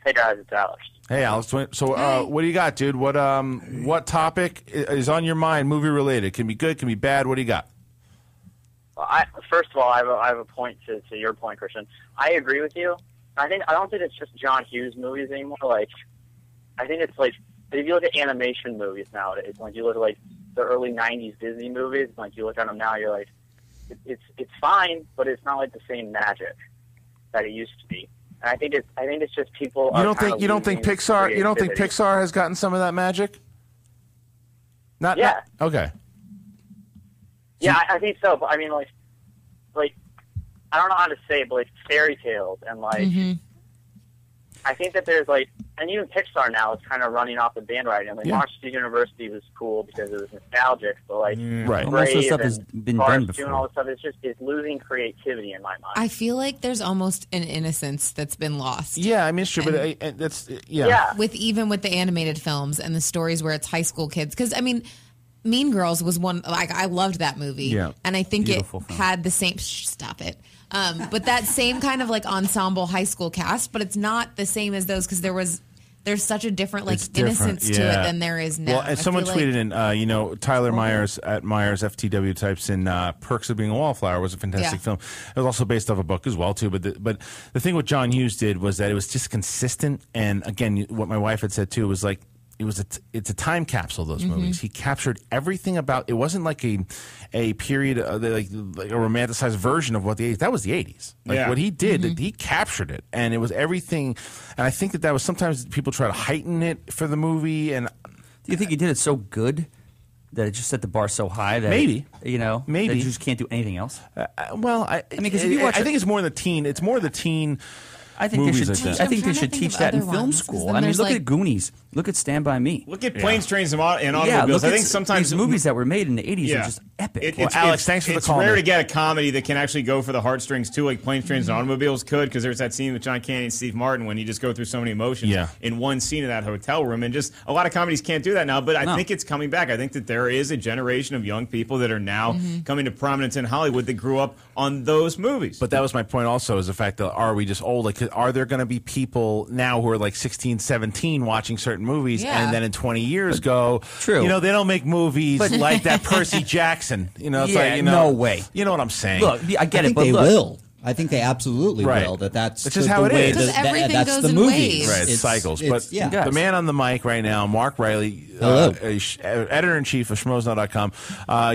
Speaker 15: Hey guys, it's Alex.
Speaker 5: Hey, Alex. So, what do you got, dude? What topic is on your mind, movie related? Can be good, can be bad. What do you got?
Speaker 15: Well, first of all, I have a point to your point, Christian. I agree with you. I don't think it's just John Hughes movies anymore. Like, I think it's like if you look at animation movies nowadays, like you look at like the early '90s Disney movies, like you look at them now, you're like, it's fine, but it's not like the same magic that it used to be. And I think it's just people.
Speaker 5: You don't think Pixar has gotten some of that magic? Okay.
Speaker 15: Yeah, I think so. But I mean, like I don't know how to say it, but like fairy tales and like I think that there's like, and even Pixar now is kind of running off the bandwagon. Like Monsters University was cool because it was nostalgic, but like
Speaker 5: right,
Speaker 13: well, most of the stuff has been done before.
Speaker 15: Doing all this stuff, it's losing creativity in my mind.
Speaker 7: I feel like there's almost an innocence that's been lost.
Speaker 5: Yeah, I mean it's true, but that's
Speaker 7: With the animated films and the stories where it's high school kids, because I mean. Mean Girls was one, like, I loved that movie. Yeah. And I think
Speaker 13: Beautiful
Speaker 7: it
Speaker 13: film.
Speaker 7: had the same, stop it. But that same kind of like ensemble high school cast, but it's not the same as those because there's such a different like innocence to it than there is now.
Speaker 5: Well, and someone tweeted in, Tyler Myers at Myers FTW types in Perks of Being a Wallflower was a fantastic film. It was also based off a book as well too. But the thing what John Hughes did was that it was just consistent. And again, what my wife had said too was like, it's a time capsule. Those movies. He captured everything about. It wasn't like a period like a romanticized version of what the 80s. That was the 80s. Like what he did, he captured it, and it was everything. And I think that was sometimes people try to heighten it for the movie. And
Speaker 13: do you think he did it so good that it just set the bar so high that
Speaker 5: maybe
Speaker 13: that you just can't do anything else?
Speaker 5: Well, I mean, because if you watch, I think it's more the teen. It's more the teen.
Speaker 13: I think they should teach that in film school. I mean, look at Goonies. Look at Stand By Me.
Speaker 6: Look at Planes, Trains, and Automobiles. I think sometimes
Speaker 13: these movies that were made in the 80s are just epic.
Speaker 5: Alex, thanks for the call.
Speaker 6: It's rare to get a comedy that can actually go for the heartstrings too, like Planes, Trains, and Automobiles could, because there's that scene with John Candy and Steve Martin when you just go through so many emotions in one scene in that hotel room, and just a lot of comedies can't do that now. But I think it's coming back. I think that there is a generation of young people that are now coming to prominence in Hollywood that grew up on those movies.
Speaker 5: But that was my point also, is the fact that are we just old? Like, are there going to be people now who are like 16, 17 watching certain movies and then in 20 years go,
Speaker 13: true.
Speaker 5: You know, they don't make movies like that Percy Jackson. You know, it's like, you know,
Speaker 13: no way.
Speaker 5: You know what I'm saying?
Speaker 13: Look, I get it,
Speaker 16: think
Speaker 13: but
Speaker 16: they
Speaker 13: look.
Speaker 16: will. I think they absolutely will. That's
Speaker 5: just how it is.
Speaker 7: Because everything
Speaker 16: that's
Speaker 7: goes
Speaker 16: the
Speaker 7: in
Speaker 16: movies.
Speaker 7: waves.
Speaker 5: Right, it's cycles. But the man on the mic right now, Mark Riley, editor-in-chief of Schmoes.com.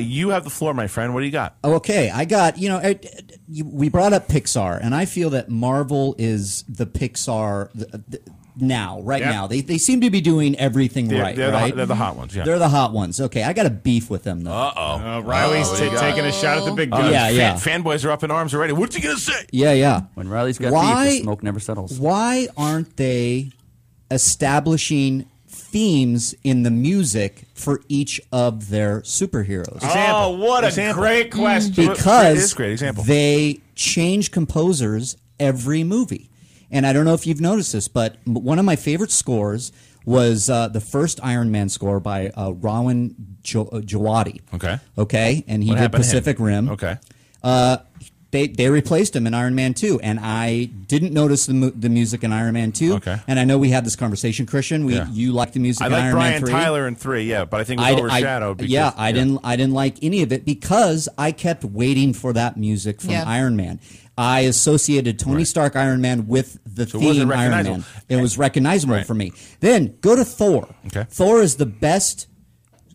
Speaker 5: You have the floor, my friend. What do you got?
Speaker 16: Okay, I got, we brought up Pixar, and I feel that Marvel is the Pixar now. They seem to be doing everything right.
Speaker 5: They're the hot ones,
Speaker 16: They're the hot ones. Okay, I got a beef with them, though.
Speaker 6: Riley's taking a shot at the big guns.
Speaker 5: Fanboys are up in arms already. What's he going to say?
Speaker 16: Yeah.
Speaker 13: When Riley's got beef, the smoke never settles.
Speaker 16: Why aren't they establishing themes in the music for each of their superheroes?
Speaker 6: What a great question.
Speaker 16: Because
Speaker 5: it is a great example.
Speaker 16: They change composers every movie. And I don't know if you've noticed this, but one of my favorite scores was the first Iron Man score by Rawan Djawadi. Okay, and he did Pacific Rim.
Speaker 5: Okay.
Speaker 16: They replaced him in Iron Man 2, and I didn't notice the music in Iron Man 2.
Speaker 5: Okay.
Speaker 16: And I know we had this conversation, Christian. You like the music in Iron Man 3.
Speaker 5: I like Brian Tyler in 3, but I think it was overshadowed. Because,
Speaker 16: I didn't like any of it because I kept waiting for that music from Iron Man. I associated Tony Stark Iron Man with the theme Iron Man. It was recognizable for me. Then go to Thor.
Speaker 5: Okay.
Speaker 16: Thor is the best,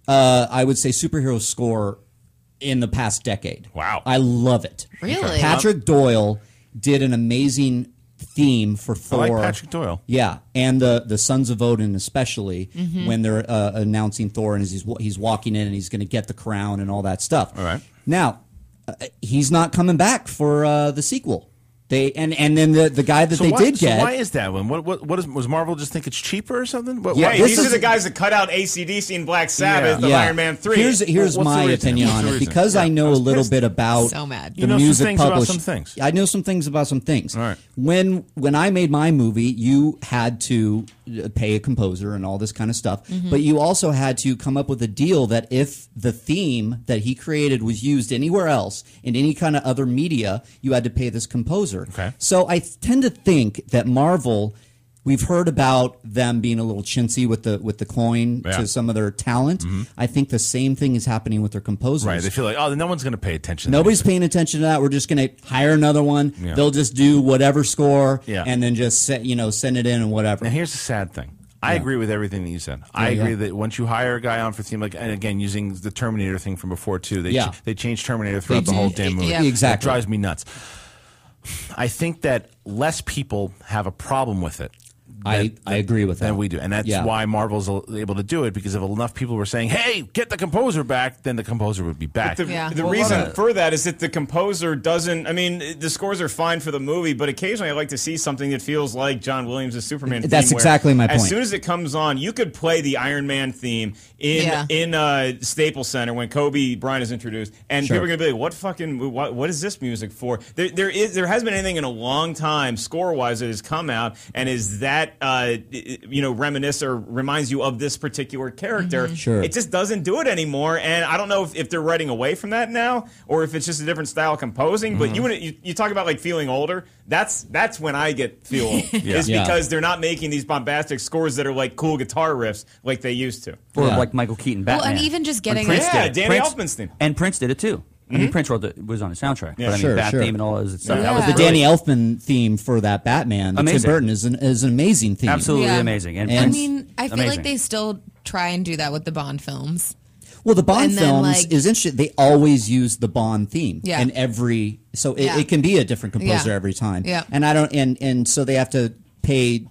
Speaker 16: I would say, superhero score in the past decade.
Speaker 5: Wow.
Speaker 16: I love it.
Speaker 7: Really?
Speaker 16: Patrick Doyle did an amazing theme for Thor.
Speaker 5: I like Patrick Doyle.
Speaker 16: Yeah, and the Sons of Odin especially when they're announcing Thor and he's walking in and he's going to get the crown and all that stuff.
Speaker 5: All right.
Speaker 16: Now, he's not coming back for the sequel. They and then the guy that they did get.
Speaker 5: So why is that one? Was Marvel just think it's cheaper or something?
Speaker 6: These are the guys that cut out AC/DC and Black Sabbath of Iron Man 3.
Speaker 16: Here's my opinion on it, because I know a little bit about the music publishing. I know some things about some things.
Speaker 5: All right.
Speaker 16: When I made my movie, you had to pay a composer and all this kind of stuff, but you also had to come up with a deal that if the theme that he created was used anywhere else in any kind of other media, you had to pay this composer.
Speaker 5: Okay.
Speaker 16: So I tend to think that Marvel, we've heard about them being a little chintzy with the coin to some of their talent. I think the same thing is happening with their composers.
Speaker 5: Right. They feel like, no one's going to pay attention.
Speaker 16: Nobody's paying attention to that. We're just going to hire another one.
Speaker 5: Yeah.
Speaker 16: They'll just do whatever score and then just send it in and whatever.
Speaker 5: And here's the sad thing. I agree with everything that you said. I agree that once you hire a guy on for theme, and again, using the Terminator thing from before too, they changed Terminator throughout the whole damn movie.
Speaker 16: Exactly.
Speaker 5: It drives me nuts. I think that less people have a problem with it.
Speaker 16: I agree with that.
Speaker 5: Than we do. And that's why Marvel's able to do it, because if enough people were saying, hey, get the composer back, then the composer would be back.
Speaker 6: The reason for that is that the composer doesn't, the scores are fine for the movie, but occasionally I like to see something that feels like John Williams' Superman theme.
Speaker 16: That's exactly my point.
Speaker 6: As soon as it comes on, you could play the Iron Man theme in Staples Center when Kobe Bryant is introduced, and people are going to be like, what is this music for? There hasn't been anything in a long time, score-wise, that has come out and is that reminisce or reminds you of this particular character.
Speaker 16: Sure.
Speaker 6: It just doesn't do it anymore, and I don't know if they're writing away from that now or if it's just a different style of composing. But you talk about like feeling older. That's when I feel old. Because they're not making these bombastic scores that are like cool guitar riffs like they used to.
Speaker 13: Or like Michael Keaton Batman.
Speaker 7: Well, and even just getting
Speaker 6: Danny Elfman's theme.
Speaker 13: And Prince did it too. I mean, Prince was on the soundtrack.
Speaker 6: Yeah.
Speaker 13: But I mean,
Speaker 16: Sure,
Speaker 13: that
Speaker 16: sure.
Speaker 13: theme and all those stuff.
Speaker 7: Yeah.
Speaker 13: That was
Speaker 16: The
Speaker 13: really
Speaker 16: Danny Elfman theme for that Batman, the Tim
Speaker 13: Amazing.
Speaker 16: Burton, is an amazing theme.
Speaker 13: absolutely
Speaker 7: Yeah.
Speaker 13: amazing. And
Speaker 16: I
Speaker 7: I
Speaker 13: Prince,
Speaker 7: mean, I feel
Speaker 13: amazing.
Speaker 7: like they still try and do that with the Bond films.
Speaker 16: Well, the Bond
Speaker 7: And then,
Speaker 16: films
Speaker 7: like-
Speaker 16: is interesting. They always use the Bond theme
Speaker 7: Yeah.
Speaker 16: in every, so it,
Speaker 7: Yeah.
Speaker 16: it can be a different composer
Speaker 7: Yeah.
Speaker 16: every time.
Speaker 7: Yeah.
Speaker 16: And I don't, and so they have to pay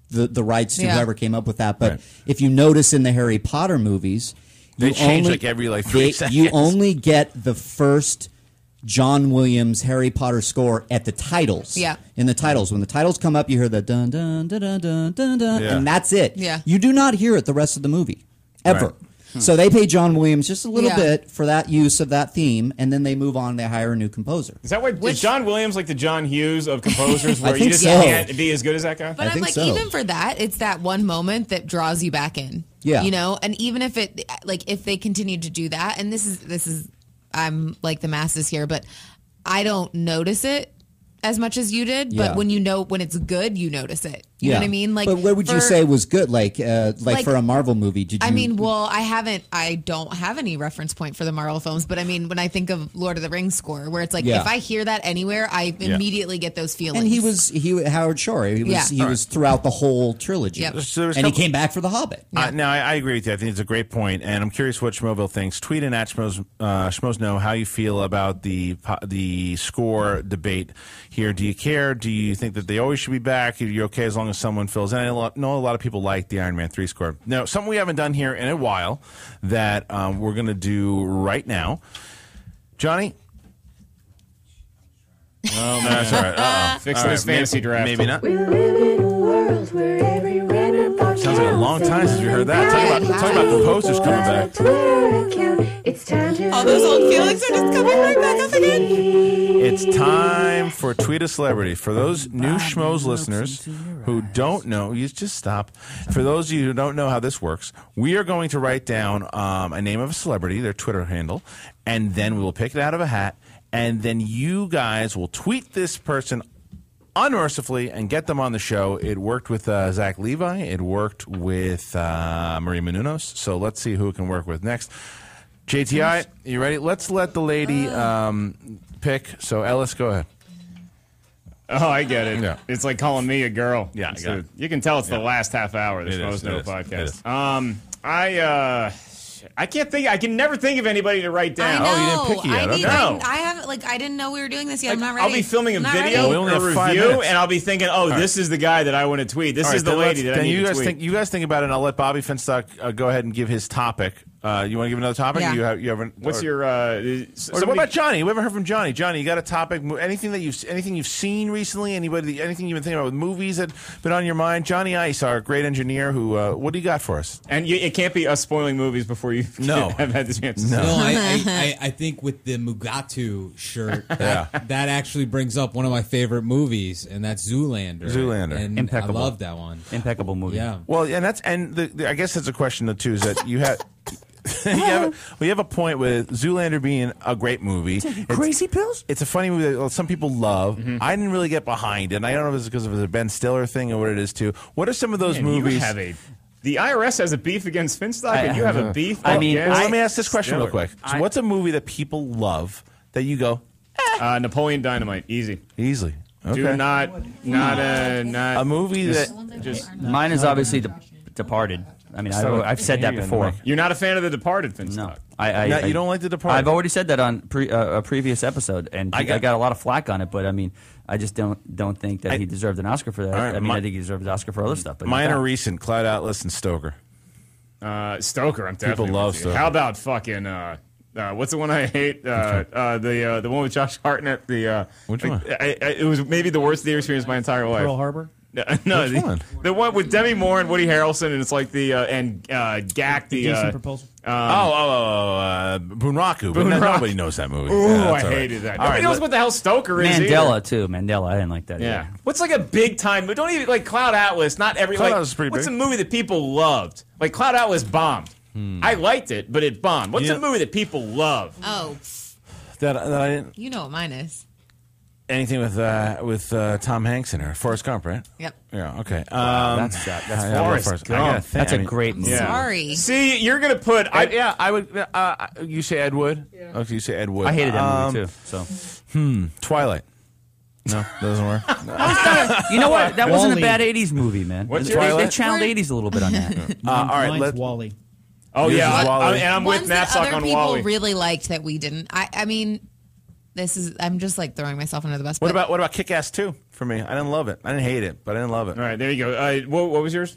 Speaker 16: the rights to
Speaker 7: Yeah.
Speaker 16: whoever came up with that. But
Speaker 5: Right.
Speaker 16: if you notice in the Harry Potter movies,
Speaker 5: They
Speaker 16: you
Speaker 5: change,
Speaker 16: only-
Speaker 5: like, every, like, 3 seconds.
Speaker 16: You only get the first John Williams Harry Potter score at the titles.
Speaker 7: Yeah.
Speaker 16: In the titles. When the titles come up, you hear the dun dun dun dun dun dun dun,
Speaker 5: Yeah.
Speaker 16: and that's it.
Speaker 7: Yeah.
Speaker 16: You do not hear it the rest of the movie. Ever.
Speaker 5: Right.
Speaker 16: So they pay John Williams just a little
Speaker 7: Yeah.
Speaker 16: bit for that use of that theme, and then they move on. They hire a new composer.
Speaker 6: Is that why is John Williams like the John Hughes of composers,
Speaker 16: I
Speaker 6: where you
Speaker 16: think
Speaker 6: just
Speaker 16: so.
Speaker 6: can't be as good as that guy?
Speaker 7: But I'm
Speaker 16: think
Speaker 7: like,
Speaker 16: so.
Speaker 7: even for that, it's that one moment that draws you back in.
Speaker 16: Yeah.
Speaker 7: You know, and even if it, like, if they continue to do that, and this is, I'm like the masses here, but I don't notice it as much as you did.
Speaker 16: Yeah.
Speaker 7: But when it's good, you notice it. You know what I mean? Like,
Speaker 16: but what would you
Speaker 7: for-
Speaker 16: say was good? Like
Speaker 7: Like-
Speaker 16: for a Marvel movie, did you?
Speaker 7: I mean, well, I don't have any reference point for the Marvel films, but I mean, when I think of Lord of the Rings score, where it's like,
Speaker 16: Yeah.
Speaker 7: if I hear that anywhere, I immediately get those feelings.
Speaker 16: and he Howard Shore. He was
Speaker 7: Yeah.
Speaker 16: was throughout the whole trilogy,
Speaker 7: Yep.
Speaker 5: So there's
Speaker 16: and he
Speaker 5: couple-
Speaker 16: came back for The Hobbit.
Speaker 5: No, I agree with you. I think it's a great point, and I'm curious what Schmoville thinks. Tweet in at Schmoes know how you feel about the score debate here. Do you care? Do you think that they always should be back? Are you okay as long as someone fills in? I know a lot of people like the Iron Man 3 score. Now, something we haven't done here in a while that we're going to do right now. Johnny? Oh, man, that's all right. Uh-oh.
Speaker 6: Fixing this fantasy draft.
Speaker 5: Maybe not.
Speaker 3: We live in a world where every
Speaker 5: Sounds like a long time since we heard that. Talk about composers coming back.
Speaker 3: It's time to
Speaker 7: all those old feelings are just coming right back up again.
Speaker 5: It's time for Tweet a Celebrity. For those new Schmoes listeners who don't know, you just stop. For those of you who don't know how this works, we are going to write down a name of a celebrity, their Twitter handle, and then we will pick it out of a hat, and then you guys will tweet this person unmercifully and get them on the show. It worked with Zach Levi. It worked with Marie Menounos. So let's see who it can work with next. JTI, you ready? Let's let the lady pick. So Ellis, go ahead.
Speaker 6: Oh, I get it.
Speaker 5: Yeah.
Speaker 6: It's like calling me a girl.
Speaker 5: Yeah, I
Speaker 6: So
Speaker 5: got it.
Speaker 6: you can tell it's the
Speaker 5: Yeah.
Speaker 6: last half hour of the
Speaker 5: It is,
Speaker 6: Schmoes Know
Speaker 5: it is, it
Speaker 6: podcast.
Speaker 5: is.
Speaker 6: I can't think. I can never think of anybody to write
Speaker 7: I
Speaker 6: down.
Speaker 7: know.
Speaker 5: Oh, you didn't pick it yet.
Speaker 7: I need,
Speaker 5: Okay.
Speaker 6: No.
Speaker 7: I haven't, like, I didn't know we were doing this yet. I'm not ready.
Speaker 6: I'll be filming a
Speaker 7: I'm not
Speaker 6: video,
Speaker 7: ready.
Speaker 5: We only
Speaker 6: a
Speaker 5: have 5
Speaker 6: review,
Speaker 5: minutes.
Speaker 6: and I'll be thinking, oh, this is the guy that I want to tweet. This
Speaker 5: All
Speaker 6: is
Speaker 5: right,
Speaker 6: the
Speaker 5: then
Speaker 6: lady that I
Speaker 5: then
Speaker 6: need
Speaker 5: you
Speaker 6: to
Speaker 5: guys
Speaker 6: tweet.
Speaker 5: think. You guys think about it, and I'll let Bobby Finstock go ahead and give his topic. You want to give another topic?
Speaker 7: Yeah.
Speaker 5: You haven't.
Speaker 6: What's
Speaker 5: or-
Speaker 6: your?
Speaker 5: Or what about Johnny? We haven't heard from Johnny. Johnny, you got a topic? Anything you've seen recently? Anything you've been thinking about with movies that been on your mind? Johnny Ice, our great engineer, who what do you got for us?
Speaker 6: And it can't be us spoiling movies before you have had the chance.
Speaker 5: No.
Speaker 17: No, I think with the Mugatu shirt, that actually brings up one of my favorite movies, and that's Zoolander.
Speaker 5: Zoolander.
Speaker 17: And
Speaker 13: Impeccable.
Speaker 17: I love that one.
Speaker 13: Impeccable movie.
Speaker 17: Yeah.
Speaker 5: Well, and I guess that's a question too. Is that you have. you have a point with Zoolander being a great movie.
Speaker 16: Crazy pills?
Speaker 5: It's a funny movie that some people love. I didn't really get behind it. And I don't know if it's because of the Ben Stiller thing or what it is too. What are some of those
Speaker 6: Man,
Speaker 5: movies?
Speaker 6: You have the IRS has a beef against Finstock, and you have a beef.
Speaker 5: I mean,
Speaker 6: against
Speaker 5: let me ask this question real
Speaker 6: Stiller.
Speaker 5: quick. So what's a movie that people love that you go
Speaker 6: Napoleon Dynamite, easily.
Speaker 5: Okay.
Speaker 6: Do not
Speaker 5: a movie
Speaker 6: just,
Speaker 5: that
Speaker 6: just.
Speaker 13: Mine is obviously Departed. I mean, I've said that before.
Speaker 6: You're not a fan of The Departed, Finstock.
Speaker 13: No,
Speaker 5: you don't like The Departed?
Speaker 13: I've already said that on a previous episode, and I got a lot of flack on it. But I mean, I just don't think that he deserved an Oscar for that.
Speaker 5: All right,
Speaker 13: I mean, I think he deserved an Oscar for other stuff. But
Speaker 5: mine are recent: Cloud Atlas and Stoker.
Speaker 6: Stoker, I'm definitely.
Speaker 5: People love
Speaker 6: with you.
Speaker 5: Stoker.
Speaker 6: How about fucking? What's the one I hate? The one with Josh Hartnett.
Speaker 5: Which one?
Speaker 6: It was maybe the worst theater experience of my entire life.
Speaker 9: Pearl Harbor?
Speaker 6: No,
Speaker 5: Which one?
Speaker 6: The one with Demi Moore and Woody Harrelson, and it's like and Gak the
Speaker 9: Decent Proposal?
Speaker 5: Bunraku. But nobody knows that movie.
Speaker 6: Ooh,
Speaker 5: Yeah,
Speaker 6: I
Speaker 5: that's all right.
Speaker 6: hated that.
Speaker 5: All
Speaker 6: Nobody
Speaker 5: right,
Speaker 6: knows what the hell Stoker is.
Speaker 13: Mandela
Speaker 6: either.
Speaker 13: too. Mandela, I didn't like that.
Speaker 6: Yeah.
Speaker 13: Either.
Speaker 6: What's like a big time? But don't even like Cloud Atlas. Not every.
Speaker 5: Cloud
Speaker 6: like,
Speaker 5: Atlas is pretty
Speaker 6: what's
Speaker 5: big.
Speaker 6: a movie that people loved? Like Cloud Atlas bombed. I liked it, but it bombed. What's
Speaker 5: Yeah.
Speaker 6: a movie that people love?
Speaker 7: Oh,
Speaker 5: That I didn't.
Speaker 7: you know what mine is.
Speaker 5: Anything with Tom Hanks in her, Forrest Gump, right?
Speaker 7: Yep.
Speaker 5: Yeah. Okay.
Speaker 13: That's
Speaker 5: I love
Speaker 6: Forrest
Speaker 5: I gotta
Speaker 6: Gump.
Speaker 5: think.
Speaker 13: That's
Speaker 5: I
Speaker 13: a
Speaker 5: mean,
Speaker 13: great movie.
Speaker 7: Sorry.
Speaker 6: See, you're gonna put.
Speaker 5: I would. You say Ed Wood? Yeah. Okay, you say Ed Wood.
Speaker 13: I hated that movie too. So
Speaker 5: Twilight. No, doesn't work.
Speaker 13: you know what? That wasn't a
Speaker 9: Wall-E.
Speaker 13: bad '80s movie, man.
Speaker 6: What's
Speaker 13: they,
Speaker 6: yours?
Speaker 13: they channeled '80s a little bit on that.
Speaker 5: All right,
Speaker 9: Mine's Wall-E.
Speaker 6: Oh
Speaker 5: Yours
Speaker 6: yeah,
Speaker 5: is Wall-E.
Speaker 6: I'm with
Speaker 7: Ones that
Speaker 6: Knapsack
Speaker 7: other
Speaker 6: on
Speaker 7: people
Speaker 6: Wall-E.
Speaker 7: really liked that we didn't. I mean, I'm just like throwing myself under the bus.
Speaker 5: What
Speaker 7: but
Speaker 5: about Kick-Ass 2 for me? I didn't love it. I didn't hate it, but I didn't love it.
Speaker 6: All right, there you go. What was yours?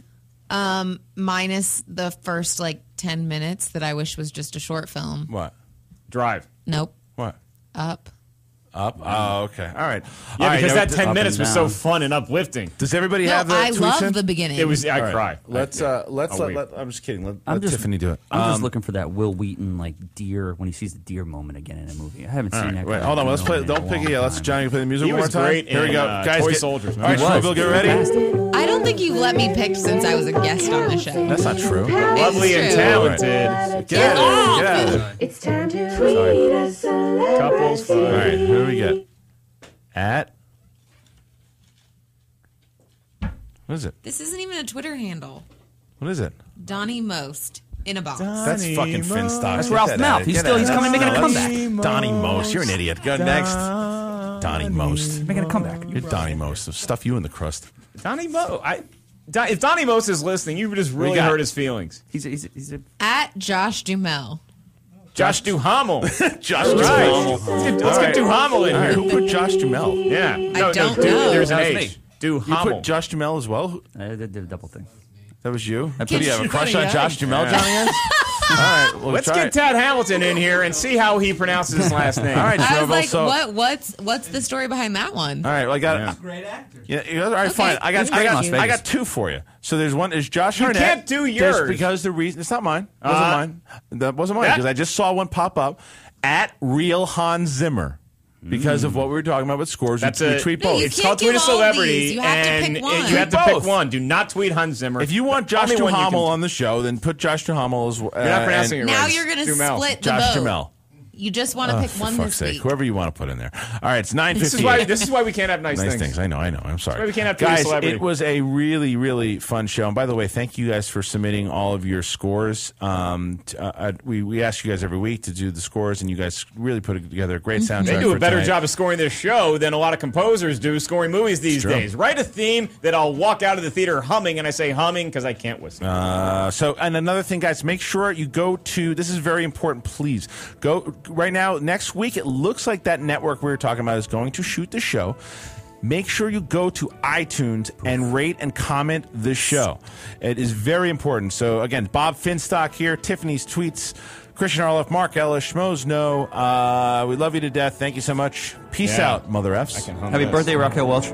Speaker 7: minus the first like 10 minutes that I wish was just a short film.
Speaker 5: What?
Speaker 6: Drive.
Speaker 7: Nope.
Speaker 5: What?
Speaker 7: Up.
Speaker 5: Up? Oh, okay. All right.
Speaker 6: Yeah,
Speaker 5: All right,
Speaker 6: because
Speaker 5: now-
Speaker 6: that 10
Speaker 13: up
Speaker 6: minutes
Speaker 13: and
Speaker 6: was so
Speaker 13: down.
Speaker 6: fun and uplifting.
Speaker 5: Does everybody
Speaker 7: No,
Speaker 5: have the
Speaker 7: I
Speaker 5: tweets
Speaker 7: love
Speaker 5: in?
Speaker 7: the beginning.
Speaker 6: It was. I
Speaker 5: All right.
Speaker 6: cry.
Speaker 5: Let's
Speaker 6: I'll wait.
Speaker 5: I'm just kidding. Let
Speaker 13: I'm just-
Speaker 5: Tiffany do it.
Speaker 13: I'm just looking for that Will Wheaton like deer when he sees the deer moment again in a movie. I haven't
Speaker 5: All
Speaker 13: seen
Speaker 5: right,
Speaker 13: that.
Speaker 5: wait,
Speaker 13: guy
Speaker 5: hold on.
Speaker 13: in a
Speaker 5: Let's play.
Speaker 13: moment in
Speaker 5: Don't
Speaker 13: a
Speaker 5: pick it
Speaker 13: long
Speaker 5: yet. Let's
Speaker 13: time.
Speaker 5: Johnny play the music
Speaker 6: He
Speaker 5: one more
Speaker 6: was
Speaker 5: time.
Speaker 6: great
Speaker 5: Here we
Speaker 6: in,
Speaker 5: go, guys.
Speaker 6: Toy
Speaker 5: get,
Speaker 6: Soldiers, man.
Speaker 5: All right,
Speaker 13: He was.
Speaker 5: Scoville, get ready.
Speaker 7: I don't think you've let me pick since I was a guest on the show.
Speaker 5: That's not true.
Speaker 6: Lovely and
Speaker 7: true.
Speaker 6: talented.
Speaker 5: Get out of here. Get out of here.
Speaker 3: It's time to tweet a celebrity.
Speaker 6: Couples fun.
Speaker 5: All right, who do we get? At. What is it?
Speaker 7: This isn't even a Twitter handle.
Speaker 5: What is it?
Speaker 7: Donnie Most in a box.
Speaker 5: That's fucking Finstock.
Speaker 13: That's
Speaker 5: Get
Speaker 13: Ralph
Speaker 5: that
Speaker 13: Mouth.
Speaker 5: out.
Speaker 13: He's
Speaker 5: Get
Speaker 13: still-
Speaker 5: out
Speaker 13: he's
Speaker 5: of
Speaker 13: coming
Speaker 5: here.
Speaker 13: making a
Speaker 5: That's
Speaker 13: comeback.
Speaker 5: Donnie Most. You're an idiot. Go next. Donnie Most.
Speaker 13: Making a comeback.
Speaker 5: You're Donnie Most. Stuff you in the crust.
Speaker 6: Donnie Mo. If Donnie Most is listening, you just really
Speaker 5: got?
Speaker 6: hurt his feelings.
Speaker 13: He's a
Speaker 7: At Josh Dumel.
Speaker 6: Josh Duhamel.
Speaker 5: Josh
Speaker 6: Right.
Speaker 5: Duhamel.
Speaker 6: Let's get Duhamel in
Speaker 5: All right,
Speaker 6: here.
Speaker 5: who put Josh Dumel?
Speaker 6: Yeah. No,
Speaker 7: don't
Speaker 6: dude,
Speaker 7: know.
Speaker 6: there's an
Speaker 13: That was
Speaker 6: H.
Speaker 13: me.
Speaker 5: You
Speaker 6: Duhamel.
Speaker 5: put Josh Dumel as well?
Speaker 13: I did a double thing.
Speaker 5: That was you?
Speaker 13: I
Speaker 5: Do you have a crush on
Speaker 7: Yeah.
Speaker 5: Josh Dumel,
Speaker 6: Yeah.
Speaker 5: Johnny? Is? All right, well,
Speaker 6: Let's
Speaker 5: try
Speaker 6: get
Speaker 5: it.
Speaker 6: Tad Hamilton in here and see how he pronounces his last name.
Speaker 5: All right,
Speaker 7: I was
Speaker 5: Snowball,
Speaker 7: like,
Speaker 5: so-
Speaker 7: what's the story behind that one?
Speaker 5: All right, well, I got
Speaker 6: Yeah.
Speaker 5: Great actor. Yeah, all right,
Speaker 7: Okay,
Speaker 5: fine. I got
Speaker 7: thank you.
Speaker 5: I got two for you. So there's one. There's Josh
Speaker 6: You
Speaker 5: Harnett.
Speaker 6: can't do
Speaker 5: There's-
Speaker 6: yours.
Speaker 5: because the reason it's not mine. It wasn't mine. That wasn't mine
Speaker 6: that-
Speaker 5: because I just saw one pop up at Real Hans Zimmer. Because of what we were talking about with scores,
Speaker 6: That's
Speaker 5: we
Speaker 6: a
Speaker 5: tweet
Speaker 7: No,
Speaker 5: both.
Speaker 7: you
Speaker 6: It's
Speaker 7: can't
Speaker 6: called Tweet a
Speaker 7: do all
Speaker 6: Celebrity,
Speaker 7: these. You have to
Speaker 6: and
Speaker 7: pick one.
Speaker 6: you have to
Speaker 5: Tweet
Speaker 6: pick
Speaker 5: both.
Speaker 6: one. Do not tweet Hans Zimmer.
Speaker 5: If you want Josh
Speaker 6: Only one you can-
Speaker 5: Duhamel on the show, then put Josh Duhamel as well.
Speaker 6: You're not pronouncing it
Speaker 7: Now
Speaker 6: right.
Speaker 7: you're going to
Speaker 6: Dumel.
Speaker 7: split the
Speaker 5: Josh
Speaker 7: vote.
Speaker 5: Duhamel.
Speaker 7: You just want to pick
Speaker 5: For
Speaker 7: one
Speaker 5: fuck's
Speaker 7: this
Speaker 5: sake,
Speaker 7: week.
Speaker 5: whoever you want to put in there. All right, it's 9:58.
Speaker 6: This is why we can't have nice
Speaker 5: Nice
Speaker 6: things.
Speaker 5: things. I know. I'm sorry.
Speaker 6: why we can't have Tweet a
Speaker 5: guys,
Speaker 6: Celebrity.
Speaker 5: it was a really, really fun show. And by the way, thank you guys for submitting all of your scores. We ask you guys every week to do the scores, and you guys really put together a great soundtrack.
Speaker 6: They do a
Speaker 5: for
Speaker 6: better
Speaker 5: tonight.
Speaker 6: job of scoring this show than a lot of composers do scoring movies these
Speaker 5: true.
Speaker 6: days. Write a theme that I'll walk out of the theater humming, and I say humming because I can't whistle.
Speaker 5: And another thing, guys, make sure you go to. This is very important. Please go right now. Next week, it looks like that network we were talking about is going to shoot the show. Make sure you go to iTunes and rate and comment the show. It is very important. So again, Bob Finstock here, Tiffany's tweets, Christian Arloff, Mark Ellis, Schmoes No. We love you to death. Thank you so much. Peace
Speaker 6: Yeah.
Speaker 5: out, Mother Fs.
Speaker 13: Happy birthday, Raquel Welch.